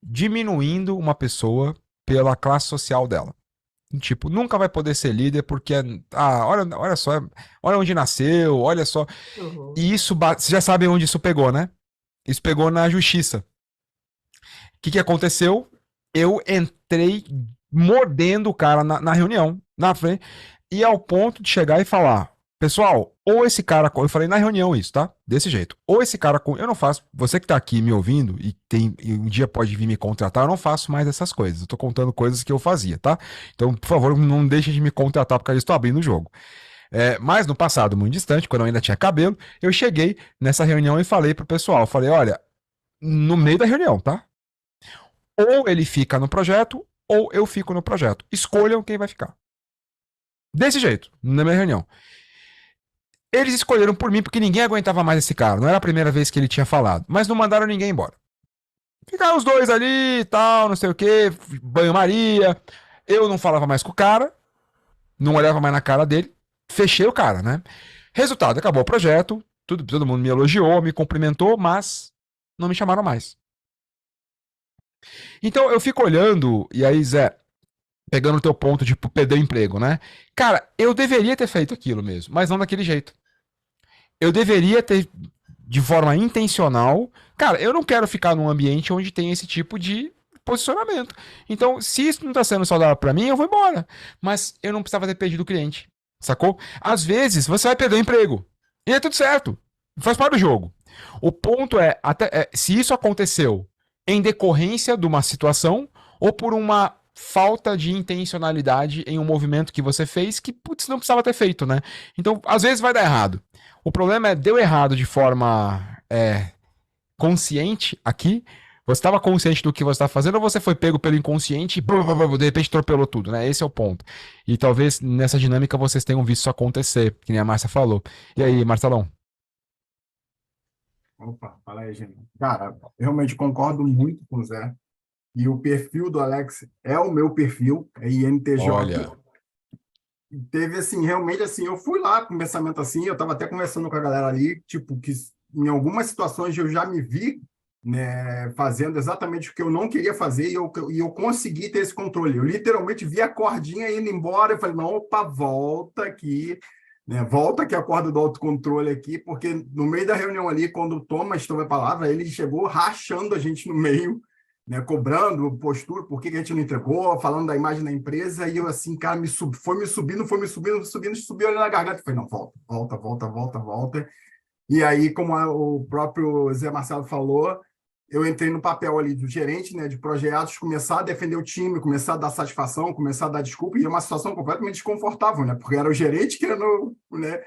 diminuindo uma pessoa pela classe social dela. Tipo, nunca vai poder ser líder porque, olha só, olha onde nasceu, olha só. Uhum. E isso, vocês já sabem onde isso pegou, né? Isso pegou na justiça. O que aconteceu? Eu entrei mordendo o cara na reunião, na frente, e ao ponto de chegar e falar, pessoal, ou esse cara, eu falei na reunião isso, tá? Desse jeito. Ou esse cara, eu não faço, você que tá aqui me ouvindo e um dia pode vir me contratar, eu não faço mais essas coisas. Eu tô contando coisas que eu fazia, tá? Então, por favor, não deixe de me contratar porque eu estou abrindo o jogo. Mas no passado muito distante, quando eu ainda tinha cabelo, eu cheguei nessa reunião e falei pro pessoal, falei, olha, no meio da reunião, tá? Ou ele fica no projeto, ou eu fico no projeto. Escolham quem vai ficar. Desse jeito, na minha reunião. Eles escolheram por mim porque ninguém aguentava mais esse cara. Não era a primeira vez que ele tinha falado. Mas não mandaram ninguém embora. Ficaram os dois ali e tal, não sei o que, banho-maria. Eu não falava mais com o cara, não olhava mais na cara dele. Fechei o cara, né? Resultado, acabou o projeto, todo mundo me elogiou, me cumprimentou, mas não me chamaram mais. Então eu fico olhando, e aí, Zé, pegando o teu ponto de perder o emprego, né? Cara, eu deveria ter feito aquilo mesmo, mas não daquele jeito. Eu deveria ter, de forma intencional... Cara, eu não quero ficar num ambiente onde tem esse tipo de posicionamento. Então, se isso não está sendo saudável para mim, eu vou embora. Mas eu não precisava ter perdido o cliente, sacou? Às vezes, você vai perder o emprego. E é tudo certo. Faz parte do jogo. O ponto é, se isso aconteceu em decorrência de uma situação ou por uma falta de intencionalidade em um movimento que você fez que, putz, não precisava ter feito, né? Então, às vezes vai dar errado. O problema é, deu errado de forma consciente aqui, você estava consciente do que você estava fazendo ou você foi pego pelo inconsciente e de repente atropelou tudo, né? Esse é o ponto. E talvez nessa dinâmica vocês tenham visto isso acontecer, que nem a Márcia falou. E aí, Marcelão? Opa, fala aí, gente. Cara, realmente concordo muito com o Zé. E o perfil do Alex é o meu perfil, é INTJ. Olha. Teve, assim, realmente, assim, eu fui lá com pensamento assim, eu estava até conversando com a galera ali, tipo, que em algumas situações eu já me vi, né, fazendo exatamente o que eu não queria fazer e eu consegui ter esse controle. Eu literalmente vi a cordinha indo embora, eu falei, não, opa, volta aqui, né, volta aqui a corda do autocontrole aqui, porque no meio da reunião ali, quando o Thomas teve a palavra, ele chegou rachando a gente no meio, né, cobrando postura, por que a gente não entregou, falando da imagem da empresa, e eu assim, cara, foi me subindo, subiu ali na garganta, falei, não, volta. E aí, como o próprio Zé Marcelo falou, eu entrei no papel ali do gerente, né, de projetos, começar a defender o time, começar a dar satisfação, começar a dar desculpa, e é uma situação completamente desconfortável, né, porque era o gerente querendo, né,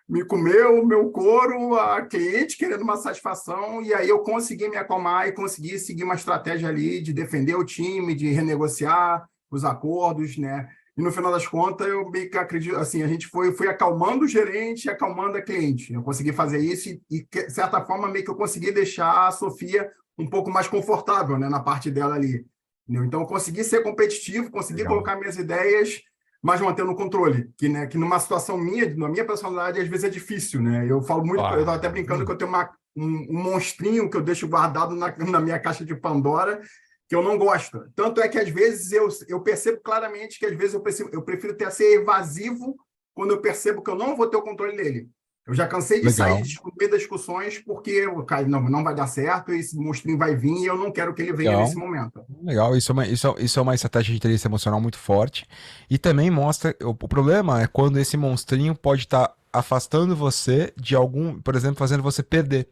me comer o meu couro, a cliente querendo uma satisfação, e aí eu consegui me acalmar e consegui seguir uma estratégia ali de defender o time, de renegociar os acordos, né? E no final das contas, eu meio que acredito, assim, a gente foi acalmando o gerente e acalmando a cliente. Eu consegui fazer isso e, de certa forma, meio que eu consegui deixar a Sofia um pouco mais confortável, né, na parte dela ali. Entendeu? Então, eu consegui ser competitivo, consegui colocar minhas ideias, mas mantendo o controle, que numa situação minha, na minha personalidade, às vezes é difícil, né? Eu falo muito, eu estava até brincando que eu tenho um monstrinho que eu deixo guardado na minha caixa de Pandora, que eu não gosto. Tanto é que, às vezes, eu percebo claramente que, às vezes, eu prefiro ser evasivo quando eu percebo que eu não vou ter o controle dele. Eu já cansei de sair no meio das discussões porque não vai dar certo, esse monstrinho vai vir e eu não quero que ele venha nesse momento. Legal, isso é uma estratégia de inteligência emocional muito forte. E também mostra, o problema é quando esse monstrinho pode estar afastando você de algum, por exemplo, fazendo você perder.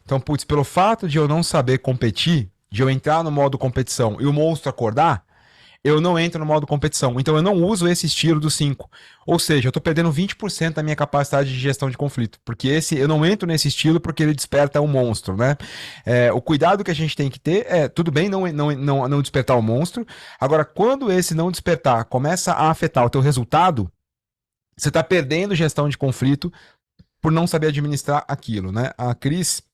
Então, putz, pelo fato de eu não saber competir, de eu entrar no modo competição e o monstro acordar, eu não entro no modo competição. Então eu não uso esse estilo do 5. Ou seja, eu estou perdendo 20% da minha capacidade de gestão de conflito. Porque eu não entro nesse estilo porque ele desperta um monstro, né? O cuidado que a gente tem que ter tudo bem não despertar o monstro. Agora, quando esse não despertar começa a afetar o teu resultado, você está perdendo gestão de conflito por não saber administrar aquilo, né? A Cris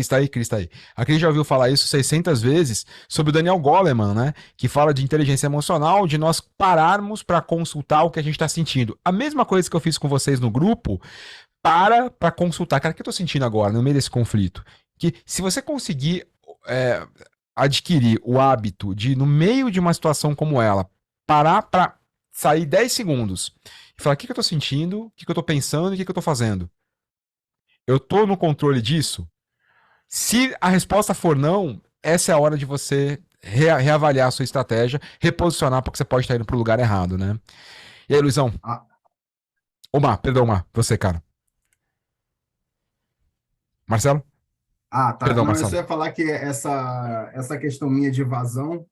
tá aí. A Cris já ouviu falar isso 600 vezes sobre o Daniel Goleman, né? Que fala de inteligência emocional, de nós pararmos para consultar o que a gente está sentindo. A mesma coisa que eu fiz com vocês no grupo, para consultar. Cara, o que eu estou sentindo agora, no meio desse conflito? Que se você conseguir adquirir o hábito de, no meio de uma situação como ela, parar para sair 10 segundos e falar o que eu estou sentindo, o que eu estou pensando e o que eu estou fazendo. Eu estou no controle disso? Se a resposta for não, essa é a hora de você reavaliar a sua estratégia, reposicionar, porque você pode estar indo para o lugar errado, né? E aí, Luizão? Perdão, Mar, você, cara. Marcelo? Ah, tá. Perdão, Não, eu Marcelo. só ia falar que essa questão minha de evasão,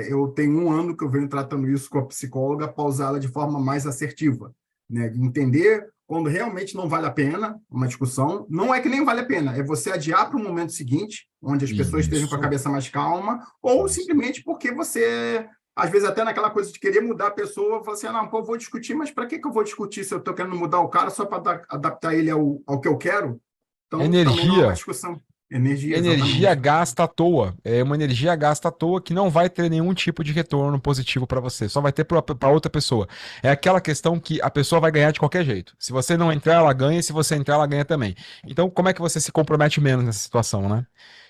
eu tenho 1 ano que eu venho tratando isso com a psicóloga para usá-la de forma mais assertiva, né? De entender quando realmente não vale a pena uma discussão. Não é que nem vale a pena, é você adiar para o momento seguinte, onde as pessoas estejam com a Isso. cabeça mais calma, ou simplesmente porque você, às vezes até naquela coisa de querer mudar a pessoa, fala assim, não, pô, eu vou discutir, mas para que eu vou discutir se eu estou querendo mudar o cara só para adaptar ele ao que eu quero? Então, também não é uma Energia. discussão. Energia, Energia exatamente. gasta à toa. É uma energia gasta à toa que não vai ter nenhum tipo de retorno positivo para você. Só vai ter para outra pessoa. É aquela questão que a pessoa vai ganhar de qualquer jeito. Se você não entrar, ela ganha. E se você entrar, ela ganha também. Então, como é que você se compromete menos nessa situação, né?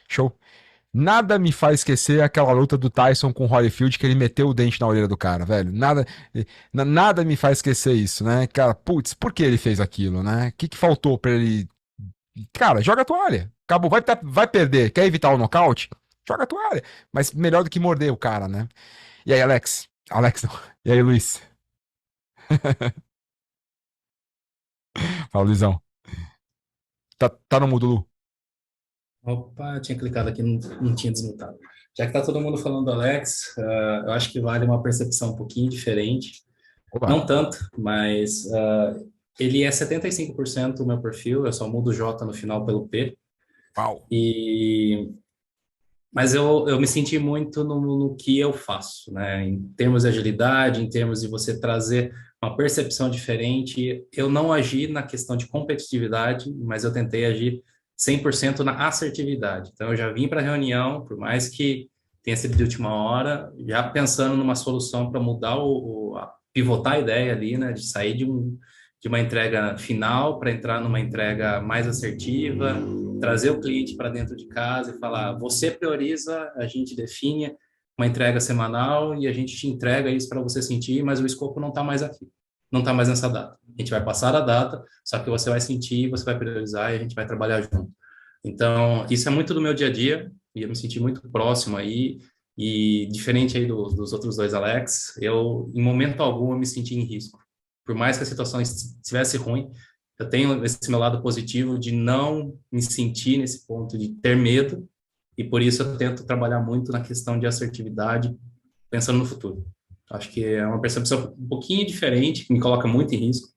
Show. Nada me faz esquecer aquela luta do Tyson com o Holyfield, que ele meteu o dente na orelha do cara, velho. Nada me faz esquecer isso, né? Cara, putz, por que ele fez aquilo, né? O que faltou pra ele. Cara, joga a toalha. Acabou, vai perder. Quer evitar o nocaute? Joga a toalha. Mas melhor do que morder o cara, né? E aí, Alex? Alex não. E aí, Luiz? Fala, Luizão. Tá no mudo, Lu? Opa, eu tinha clicado aqui, não tinha desmutado. Já que tá todo mundo falando do Alex, eu acho que vale uma percepção um pouquinho diferente. Opa. Não tanto, mas ele é 75% o meu perfil, eu só mudo o J no final pelo P. Uau. Mas eu me senti muito no que eu faço, né? Em termos de agilidade, em termos de você trazer uma percepção diferente. Eu não agi na questão de competitividade, mas eu tentei agir 100% na assertividade. Então, eu já vim para a reunião, por mais que tenha sido de última hora, já pensando numa solução para mudar pivotar a ideia ali, né? De sair de uma entrega final para entrar numa entrega mais assertiva, trazer o cliente para dentro de casa e falar, você prioriza, a gente define uma entrega semanal e a gente te entrega isso para você sentir, mas o escopo não está mais aqui, não está mais nessa data. A gente vai passar a data, só que você vai sentir, você vai priorizar e a gente vai trabalhar junto. Então, isso é muito do meu dia a dia e eu me senti muito próximo aí e diferente aí dos outros dois Alex, eu, em momento algum, eu me senti em risco. Por mais que a situação estivesse ruim, eu tenho esse meu lado positivo de não me sentir nesse ponto de ter medo, e por isso eu tento trabalhar muito na questão de assertividade, pensando no futuro. Acho que é uma percepção um pouquinho diferente, que me coloca muito em risco,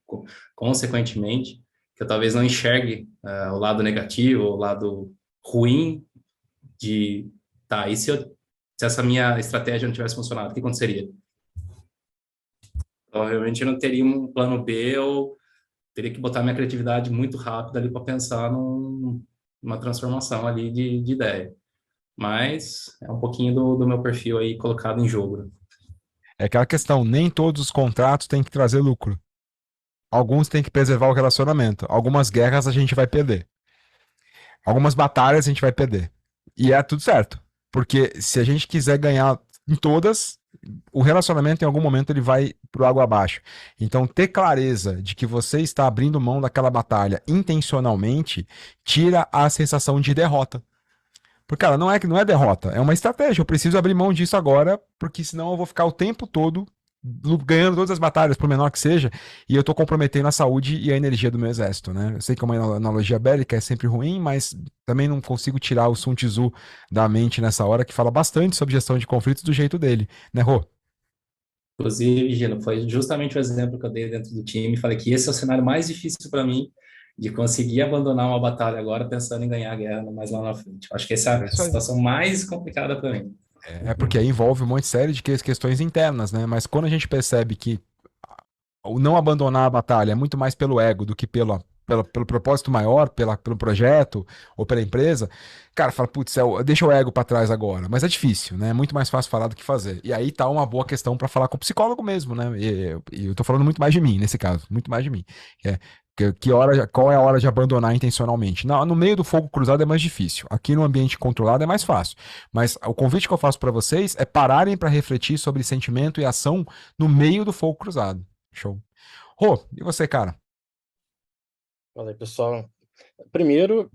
consequentemente, que eu talvez não enxergue o lado negativo, o lado ruim de, tá, e se essa minha estratégia não tivesse funcionado, o que aconteceria? Provavelmente eu não teria um plano B, ou teria que botar minha criatividade muito rápida ali para pensar numa transformação ali de ideia. Mas é um pouquinho do meu perfil aí colocado em jogo, né? É aquela questão, nem todos os contratos têm que trazer lucro. Alguns têm que preservar o relacionamento. Algumas guerras a gente vai perder. Algumas batalhas a gente vai perder. E é tudo certo. Porque se a gente quiser ganhar em todas, o relacionamento em algum momento ele vai pro água abaixo. Então, ter clareza de que você está abrindo mão daquela batalha intencionalmente tira a sensação de derrota. Porque, cara, não é derrota, é uma estratégia. Eu preciso abrir mão disso agora, porque senão eu vou ficar o tempo todo ganhando todas as batalhas, por menor que seja, e eu tô comprometendo a saúde e a energia do meu exército, né? Eu sei que é uma analogia bélica, é sempre ruim, mas também não consigo tirar o Sun Tzu da mente nessa hora, que fala bastante sobre gestão de conflitos do jeito dele, né, Rô? Inclusive, Gino, foi justamente o exemplo que eu dei dentro do time. Falei que esse é o cenário mais difícil para mim, de conseguir abandonar uma batalha agora pensando em ganhar a guerra mais lá na frente. Eu acho que essa é a situação mais complicada para mim. É porque aí envolve um monte de série de questões internas, né? Mas quando a gente percebe que o não abandonar a batalha é muito mais pelo ego do que pelo propósito maior, pelo projeto ou pela empresa, cara, fala, putz, deixa o ego pra trás agora. Mas é difícil, né? É muito mais fácil falar do que fazer. E aí tá uma boa questão pra falar com o psicólogo mesmo, né? E eu tô falando muito mais de mim, nesse caso, muito mais de mim. Qual é a hora de abandonar intencionalmente? No meio do fogo cruzado é mais difícil. Aqui no ambiente controlado é mais fácil. Mas o convite que eu faço pra vocês é pararem pra refletir sobre sentimento e ação no meio do fogo cruzado. Show. Rô, e você, cara? Fala aí, pessoal. Primeiro,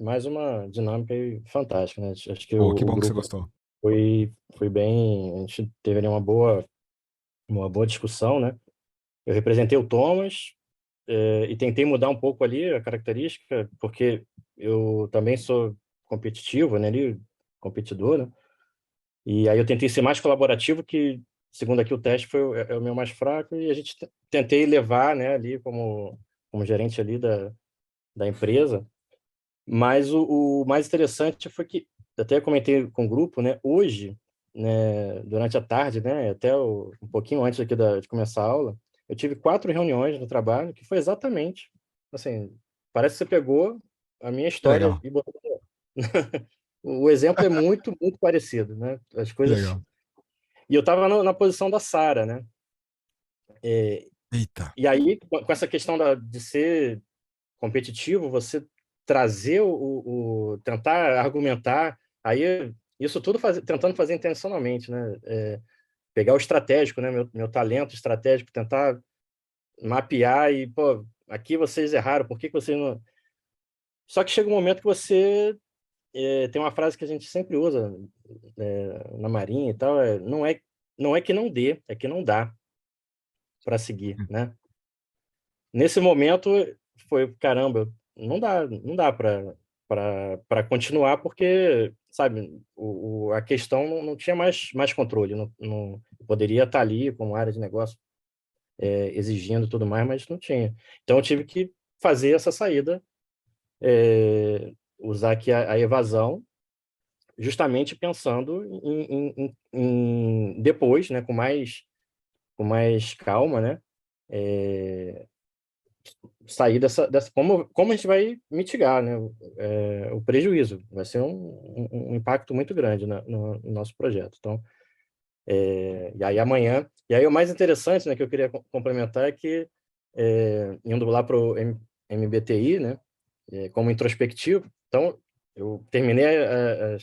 mais uma dinâmica aí fantástica, né? Acho que Pô, que o bom que você grupo gostou. foi bem. A gente teve ali uma boa discussão, né? Eu representei o Thomas e tentei mudar um pouco ali a característica, porque eu também sou competitivo, né, ali, competidor, né? E aí eu tentei ser mais colaborativo, que, segundo aqui o teste, é o meu mais fraco, e a gente tentei levar, né, ali como gerente ali da empresa. Mas o mais interessante foi que, até comentei com o grupo, né, hoje, né, durante a tarde, né, até um pouquinho antes aqui de começar a aula, eu tive 4 reuniões no trabalho, que foi exatamente, assim, parece que você pegou a minha Que história legal, e botou... O exemplo é muito, muito parecido, né? As que coisas... legal. E eu estava na posição da Sara, né? Eita. E aí, com essa questão de ser competitivo, você trazer tentar argumentar, aí isso tudo tentando fazer intencionalmente, né? Pegar o estratégico, né? Meu talento estratégico, tentar mapear e, pô, aqui vocês erraram, por que vocês não... Só que chega um momento que você tem uma frase que a gente sempre usa na Marinha e tal, não é que não dê, é que não dá para seguir, né? Nesse momento foi, caramba, não dá para continuar, porque, sabe, a questão não tinha mais controle, não poderia estar ali como área de negócio exigindo tudo mais, mas não tinha. Então eu tive que fazer essa saída, usar aqui a evasão, justamente pensando em depois, né, com mais calma, né, sair dessa como a gente vai mitigar, né, o prejuízo. Vai ser um impacto muito grande no nosso projeto. Então, e aí amanhã... E aí o mais interessante, né, que eu queria complementar é que, indo lá para o MBTI, né, como introspectivo, então eu terminei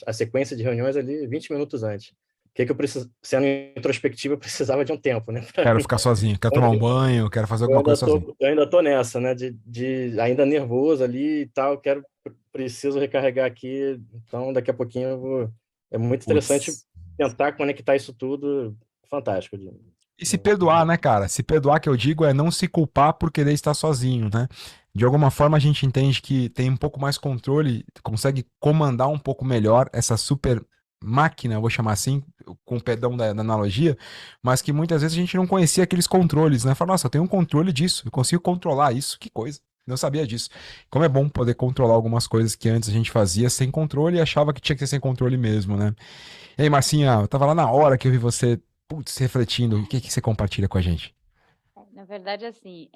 a sequência de reuniões ali 20 minutos antes. O que eu preciso, sendo introspectivo, eu precisava de um tempo, né? Quero ficar sozinho, quero tomar um banho, quero fazer alguma coisa sozinho. Eu ainda tô nessa, né? Ainda nervoso ali e tal, preciso recarregar aqui, então daqui a pouquinho é muito interessante Putz. tentar conectar isso tudo, fantástico. E se perdoar, né, cara? Se perdoar, que eu digo, é não se culpar por querer estar sozinho, né? De alguma forma a gente entende que tem um pouco mais controle, consegue comandar um pouco melhor essa super máquina, eu vou chamar assim, com o perdão da analogia, mas que muitas vezes a gente não conhecia aqueles controles, né? Fala, nossa, eu tenho um controle disso, eu consigo controlar isso, que coisa. Não sabia disso. Como é bom poder controlar algumas coisas que antes a gente fazia sem controle e achava que tinha que ser sem controle mesmo, né? E aí, Marcinha, eu tava lá na hora que eu vi você, putz, refletindo. O que que você compartilha com a gente? Na verdade, assim,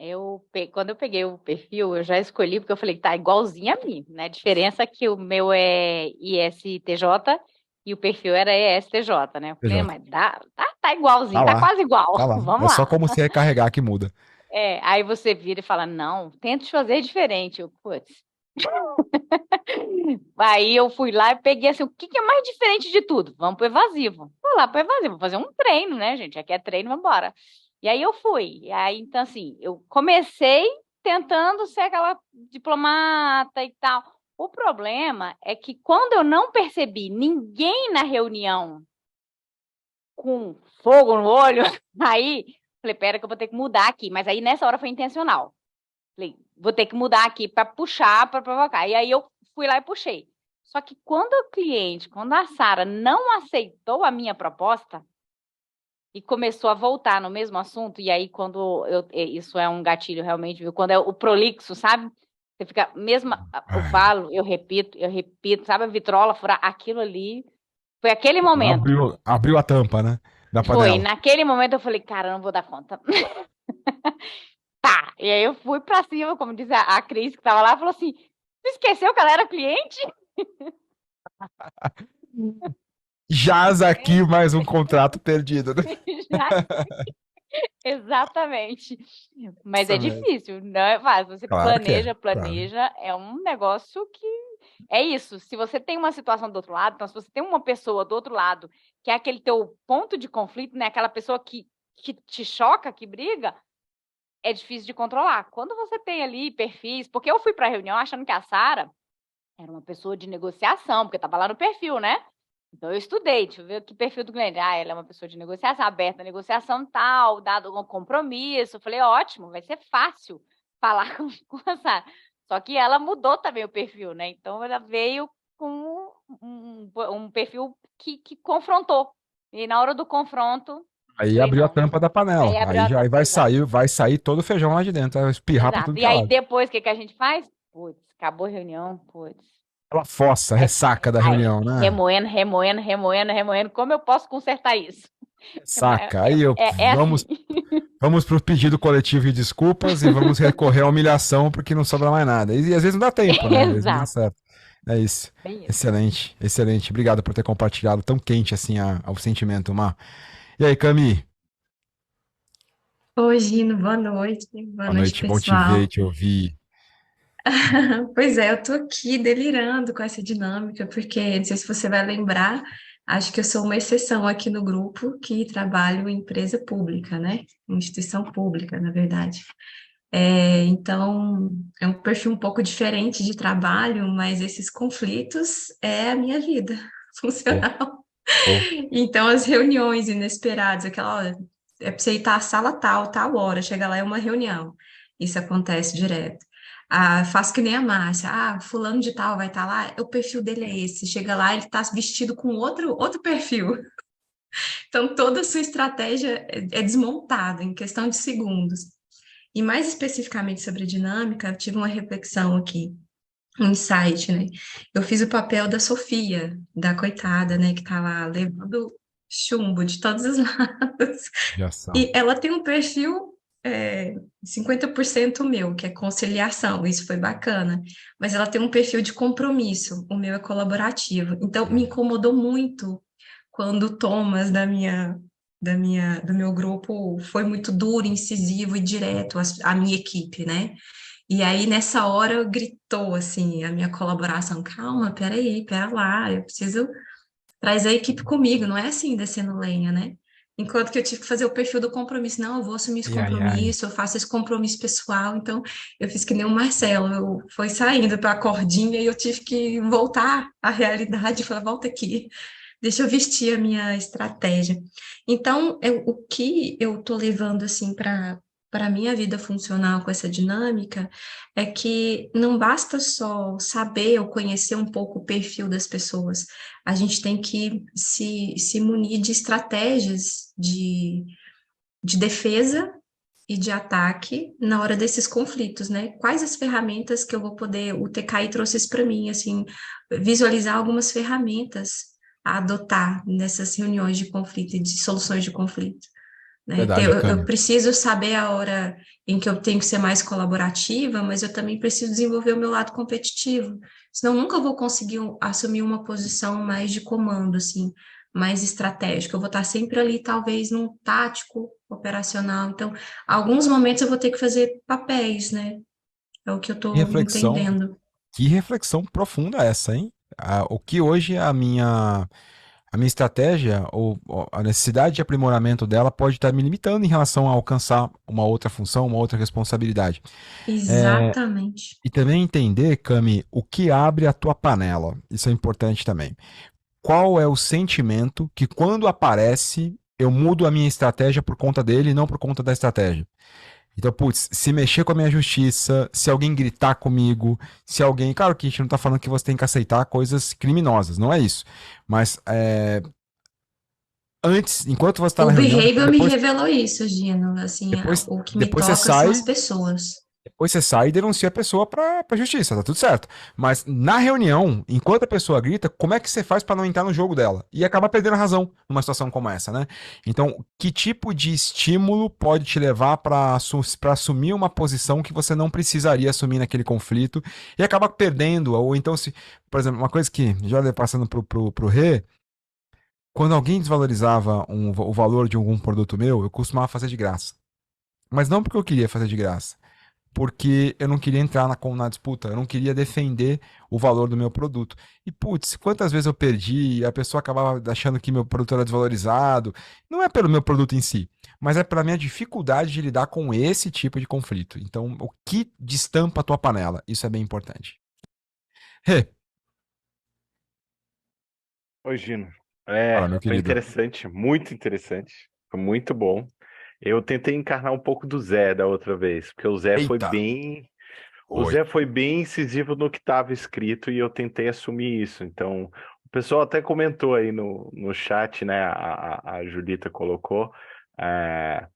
quando eu peguei o perfil, eu já escolhi, porque eu falei, tá igualzinho a mim, né? A diferença é que o meu é ISTJ e o perfil era ESTJ, né? Eu falei, TJ. mas tá igualzinho, Tá tá lá, quase igual, tá lá. vamos É só lá. como se recarregar que muda. Aí você vira e fala, não, tento fazer diferente. Eu, putz. Aí eu fui lá e peguei assim, o que é mais diferente de tudo? Vamos pro evasivo. Vou lá pro evasivo, vou fazer um treino, né, gente? Aqui é treino, vamos embora. E aí eu fui. E aí, então, assim, eu comecei tentando ser aquela diplomata e tal. O problema é que quando eu não percebi ninguém na reunião com fogo no olho, aí falei, pera que eu vou ter que mudar aqui. Mas aí nessa hora foi intencional. Falei, vou ter que mudar aqui para puxar, para provocar. E aí eu fui lá e puxei. Só que quando a Sara não aceitou a minha proposta e começou a voltar no mesmo assunto, e aí isso é um gatilho realmente, viu? Quando é o prolixo, sabe? Você fica, mesmo, eu falo, eu repito, sabe a vitrola furar? Aquilo ali, foi aquele momento. Abriu a tampa, né? Da Foi, panela. naquele momento eu falei, cara, eu não vou dar conta. Tá, e aí eu fui pra cima, como diz a Cris que tava lá, falou assim, tu esqueceu que ela era cliente? Jaz aqui mais um contrato perdido, né? Exatamente. Mas Nossa, é difícil, não é fácil. Você Claro que é, planeja, é um negócio que é isso. Se você tem uma situação do outro lado, então se você tem uma pessoa do outro lado, que é aquele teu ponto de conflito, né? Aquela pessoa que te choca, que briga, é difícil de controlar. Quando você tem ali perfis, porque eu fui para a reunião achando que a Sara era uma pessoa de negociação, porque estava lá no perfil, né? Então, eu estudei, deixa eu ver que perfil do cliente. Ah, ela é uma pessoa de negociação, aberta à negociação tal, dado um compromisso. Eu falei, ótimo, vai ser fácil falar com a Sara. Só que ela mudou também o perfil, né? Então, ela veio com um perfil que confrontou. E na hora do confronto, Aí falei, abriu a não. tampa da panela. Aí abriu Aí a já tampa, vai sair todo o feijão lá de dentro, vai espirrar pra exato. tudo E que é aí, lado. depois, o que a gente faz? Putz, acabou a reunião, putz. Aquela fossa, ressaca da reunião, né? Remoendo. Como eu posso consertar isso? Saca. Aí Assim. vamos pro pedido coletivo de desculpas e vamos recorrer à humilhação porque não sobra mais nada. E às vezes não dá tempo, né? Às vezes não dá Exato. certo. É isso. Bem isso. Excelente, excelente. Obrigado por ter compartilhado tão quente assim o sentimento, Mar. E aí, Cami? Oi, Gino, boa noite. Boa noite, Bom te pessoal. ver, te ouvir. Pois é, eu tô aqui delirando com essa dinâmica, porque não sei se você vai lembrar, acho que eu sou uma exceção aqui no grupo que trabalho em empresa pública, né? Instituição pública, na verdade. Então, é um perfil um pouco diferente de trabalho, mas esses conflitos é a minha vida funcional. Então, as reuniões inesperadas, aquela, olha, é para você ir estar à sala tal hora, chega lá é uma reunião. Isso acontece direto. Ah, faço que nem a Márcia. Ah, fulano de tal vai estar lá, o perfil dele é esse. Chega lá, ele está vestido com outro perfil. Então, toda a sua estratégia é desmontada em questão de segundos. E mais especificamente sobre a dinâmica, eu tive uma reflexão aqui, um insight, né? Eu fiz o papel da Sofia, da coitada, né, que tá lá levando chumbo de todos os lados. E ela tem um perfil 50% meu, que é conciliação, isso foi bacana. Mas ela tem um perfil de compromisso, o meu é colaborativo. Então, me incomodou muito quando o Thomas do meu grupo foi muito duro, incisivo e direto, a minha equipe, né? E aí, nessa hora, gritou, assim, a minha colaboração, calma, peraí, pera lá, eu preciso trazer a equipe comigo, não é assim, descendo lenha, né? Enquanto que eu tive que fazer o perfil do compromisso, não, eu vou assumir esse compromisso, eu faço esse compromisso pessoal, então eu fiz que nem o Marcelo, eu fui saindo para a cordinha e eu tive que voltar à realidade, falar, volta aqui, deixa eu vestir a minha estratégia. Então, o que eu tô levando, assim, para a minha vida funcional com essa dinâmica é que não basta só saber ou conhecer um pouco o perfil das pessoas, a gente tem que se munir de estratégias de defesa e de ataque na hora desses conflitos, né? Quais as ferramentas que eu vou poder, o TKI trouxe isso para mim, assim, visualizar algumas ferramentas a adotar nessas reuniões de conflito e de soluções de conflito. Né? Verdade, Eu preciso saber a hora em que eu tenho que ser mais colaborativa, mas eu também preciso desenvolver o meu lado competitivo, senão nunca vou conseguir assumir uma posição mais de comando, assim, mais estratégica. Eu vou estar sempre ali, talvez, num tático operacional. Então, alguns momentos eu vou ter que fazer papéis, né? É o que eu estou entendendo. Que reflexão profunda essa, hein? O que hoje a minha estratégia ou a necessidade de aprimoramento dela pode estar me limitando em relação a alcançar uma outra função, uma outra responsabilidade. Exatamente. E também entender, Cami, o que abre a tua panela. Isso é importante também. Qual é o sentimento que quando aparece, eu mudo a minha estratégia por conta dele e não por conta da estratégia. Então, putz, se mexer com a minha justiça, se alguém gritar comigo, se alguém... Claro que a gente não tá falando que você tem que aceitar coisas criminosas, não é isso. Mas, antes, enquanto você tá na reunião... O behavior me revelou isso, Gino, assim, o que me toca são as pessoas. Depois você sai e denuncia a pessoa pra justiça, tá tudo certo. Mas na reunião, enquanto a pessoa grita, como é que você faz pra não entrar no jogo dela? E acabar perdendo a razão numa situação como essa, né? Então, que tipo de estímulo pode te levar pra assumir uma posição que você não precisaria assumir naquele conflito e acabar perdendo? Ou então, se, por exemplo, uma coisa que já passando pro Rê, quando alguém desvalorizava o valor de algum produto meu, eu costumava fazer de graça. Mas não porque eu queria fazer de graça. Porque eu não queria entrar na disputa, eu não queria defender o valor do meu produto. E, putz, quantas vezes eu perdi e a pessoa acabava achando que meu produto era desvalorizado. Não é pelo meu produto em si, mas é pela minha dificuldade de lidar com esse tipo de conflito. Então, o que destampa a tua panela? Isso é bem importante. Rê. Oi, Gino. Fala, meu Foi querido. interessante, muito interessante. Foi muito bom. Eu tentei encarnar um pouco do Zé da outra vez, porque o Zé foi Eita. o Oi. Zé foi bem incisivo no que estava escrito e eu tentei assumir isso. Então, o pessoal até comentou aí no chat, né? A Julita colocou, é,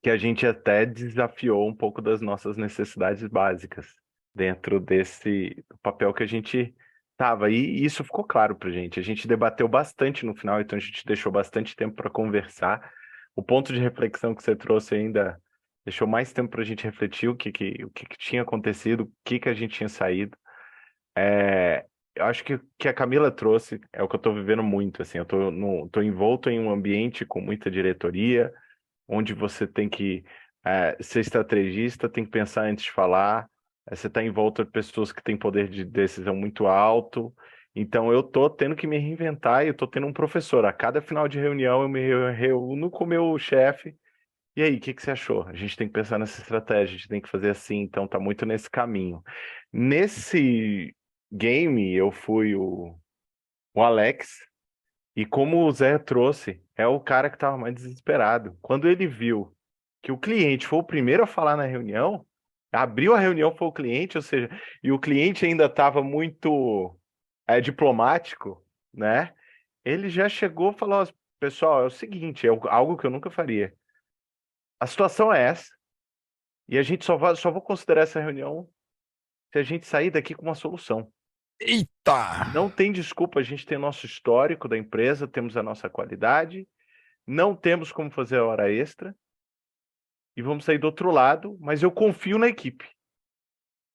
que a gente até desafiou um pouco das nossas necessidades básicas dentro desse papel que a gente tava. E isso ficou claro pra gente. A gente debateu bastante no final, então a gente deixou bastante tempo para conversar. O ponto de reflexão que você trouxe ainda deixou mais tempo para a gente refletir o que tinha acontecido, o que a gente tinha saído. Eu acho que o que a Camila trouxe é o que eu estou vivendo muito. Assim, eu tô envolto em um ambiente com muita diretoria, onde você tem que ser estrategista, tem que pensar antes de falar. Você está em volta de pessoas que têm poder de decisão muito alto. Então, eu estou tendo que me reinventar e eu estou tendo um professor. A cada final de reunião, eu me reúno com o meu chefe. E aí, o que você achou? A gente tem que pensar nessa estratégia, a gente tem que fazer assim. Então, está muito nesse caminho. Nesse game, eu fui o Alex. E como o Zé trouxe, é o cara que estava mais desesperado. Quando ele viu que o cliente foi o primeiro a falar na reunião, abriu a reunião foi o cliente, ou seja, e o cliente ainda estava muito diplomático, né? Ele já chegou e falou: pessoal, é o seguinte, algo que eu nunca faria. A situação é essa, e a gente só vou considerar essa reunião se a gente sair daqui com uma solução. Eita! Não tem desculpa, a gente tem nosso histórico da empresa, temos a nossa qualidade, não temos como fazer a hora extra e vamos sair do outro lado, mas eu confio na equipe.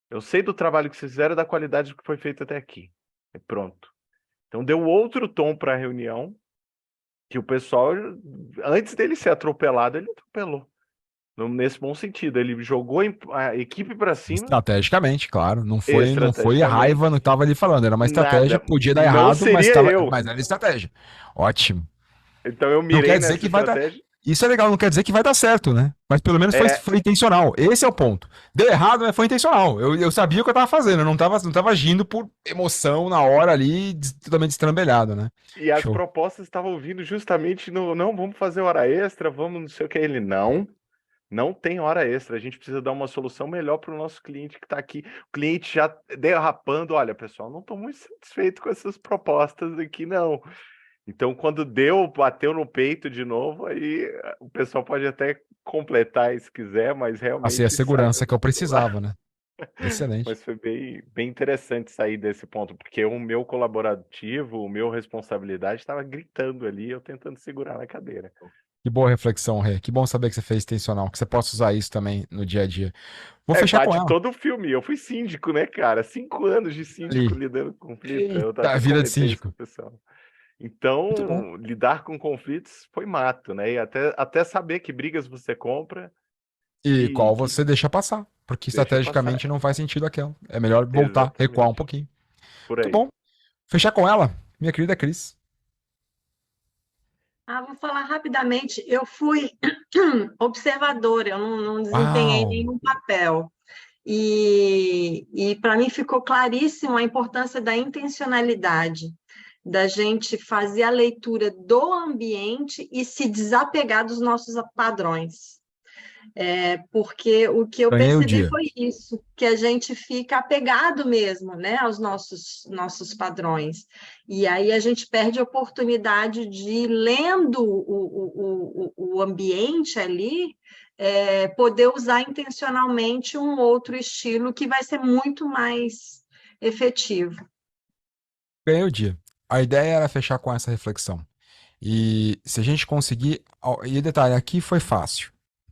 Eu sei do trabalho que vocês fizeram, da qualidade que foi feito até aqui. É pronto. Então deu outro tom para a reunião, que o pessoal, antes dele ser atropelado, ele atropelou. Nesse bom sentido, ele jogou a equipe para cima. Estrategicamente, claro. Não foi raiva no que tava ali falando. Era uma estratégia, Nada. podia dar Não errado, seria mas era estratégia. Ótimo. Então eu Não mirei quer dizer nessa que vai dar. estratégia. Isso é legal, não quer dizer que vai dar certo, né? Mas pelo menos foi intencional. Esse é o ponto. Deu errado, mas foi intencional. Eu sabia o que eu tava fazendo. Eu não tava agindo por emoção na hora ali, totalmente estrambelhado, né? E as Show. propostas estavam vindo justamente no, não, vamos fazer hora extra, vamos não sei o que. Ele, não tem hora extra, a gente precisa dar uma solução melhor para o nosso cliente que está aqui. O cliente já derrapando, olha, pessoal, não estou muito satisfeito com essas propostas aqui, não. Então, quando bateu no peito de novo, aí o pessoal pode até completar se quiser, mas realmente... Assim, a segurança que eu precisava, né? Excelente. Mas foi bem interessante sair desse ponto, porque o meu colaborativo, o meu responsabilidade estava gritando ali, eu tentando segurar na cadeira. Que boa reflexão, Rê. Que bom saber que você fez intencional, que você possa usar isso também no dia a dia. Vou fechar com ela. todo o filme. Eu fui síndico, né, cara? 5 anos de síndico lidando com conflito. A vida de síndico. Então, lidar com conflitos foi mato, né? E até saber que brigas você compra. E qual você deixa passar. Porque estrategicamente não faz sentido aquela. É melhor voltar, recuar um pouquinho. Muito bom. Fechar com ela, minha querida Cris. Vou falar rapidamente. Eu fui observadora, eu não desempenhei nenhum papel. E para mim ficou claríssimo a importância da intencionalidade, da gente fazer a leitura do ambiente e se desapegar dos nossos padrões. Porque o que eu percebi foi isso, que a gente fica apegado mesmo, né, aos nossos padrões. E aí a gente perde a oportunidade de, lendo o ambiente ali, poder usar intencionalmente um outro estilo que vai ser muito mais efetivo. Ganhei o dia. A ideia era fechar com essa reflexão. E se a gente conseguir... E detalhe, aqui foi fácil.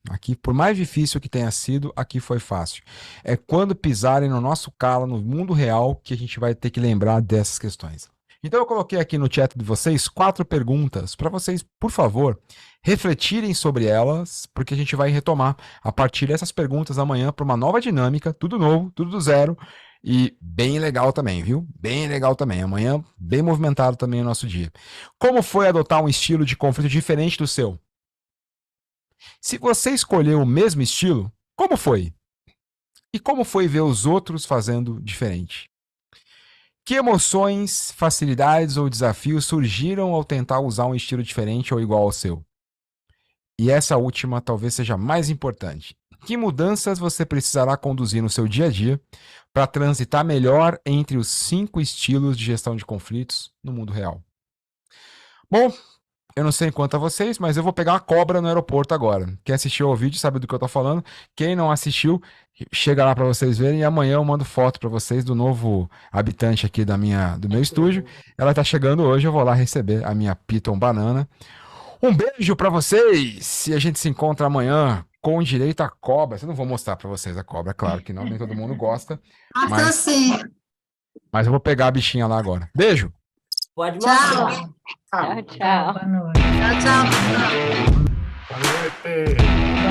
Aqui, por mais difícil que tenha sido, aqui foi fácil. É quando pisarem no nosso calo, no mundo real, que a gente vai ter que lembrar dessas questões. Então eu coloquei aqui no chat de vocês 4 perguntas para vocês, por favor, refletirem sobre elas, porque a gente vai retomar a partir dessas perguntas amanhã para uma nova dinâmica, tudo novo, tudo do zero, e bem legal também, viu? Bem legal também. Amanhã, bem movimentado também o nosso dia. Como foi adotar um estilo de conflito diferente do seu? Se você escolheu o mesmo estilo, como foi? E como foi ver os outros fazendo diferente? Que emoções, facilidades ou desafios surgiram ao tentar usar um estilo diferente ou igual ao seu? E essa última talvez seja mais importante. Que mudanças você precisará conduzir no seu dia a dia para transitar melhor entre os 5 estilos de gestão de conflitos no mundo real? Bom, eu não sei quanto a vocês, mas eu vou pegar uma cobra no aeroporto agora. Quem assistiu ao vídeo sabe do que eu tô falando. Quem não assistiu, chega lá para vocês verem. E amanhã eu mando foto para vocês do novo habitante aqui do meu estúdio. Ela tá chegando hoje, eu vou lá receber a minha Piton Banana. Um beijo para vocês e a gente se encontra amanhã com direito à cobra. Eu não vou mostrar para vocês a cobra, claro que não, nem todo mundo gosta. Mas eu vou pegar a bichinha lá agora. Beijo! Pode mostrar. Tchau, tchau. Boa noite. Tchau, tchau. Boa noite.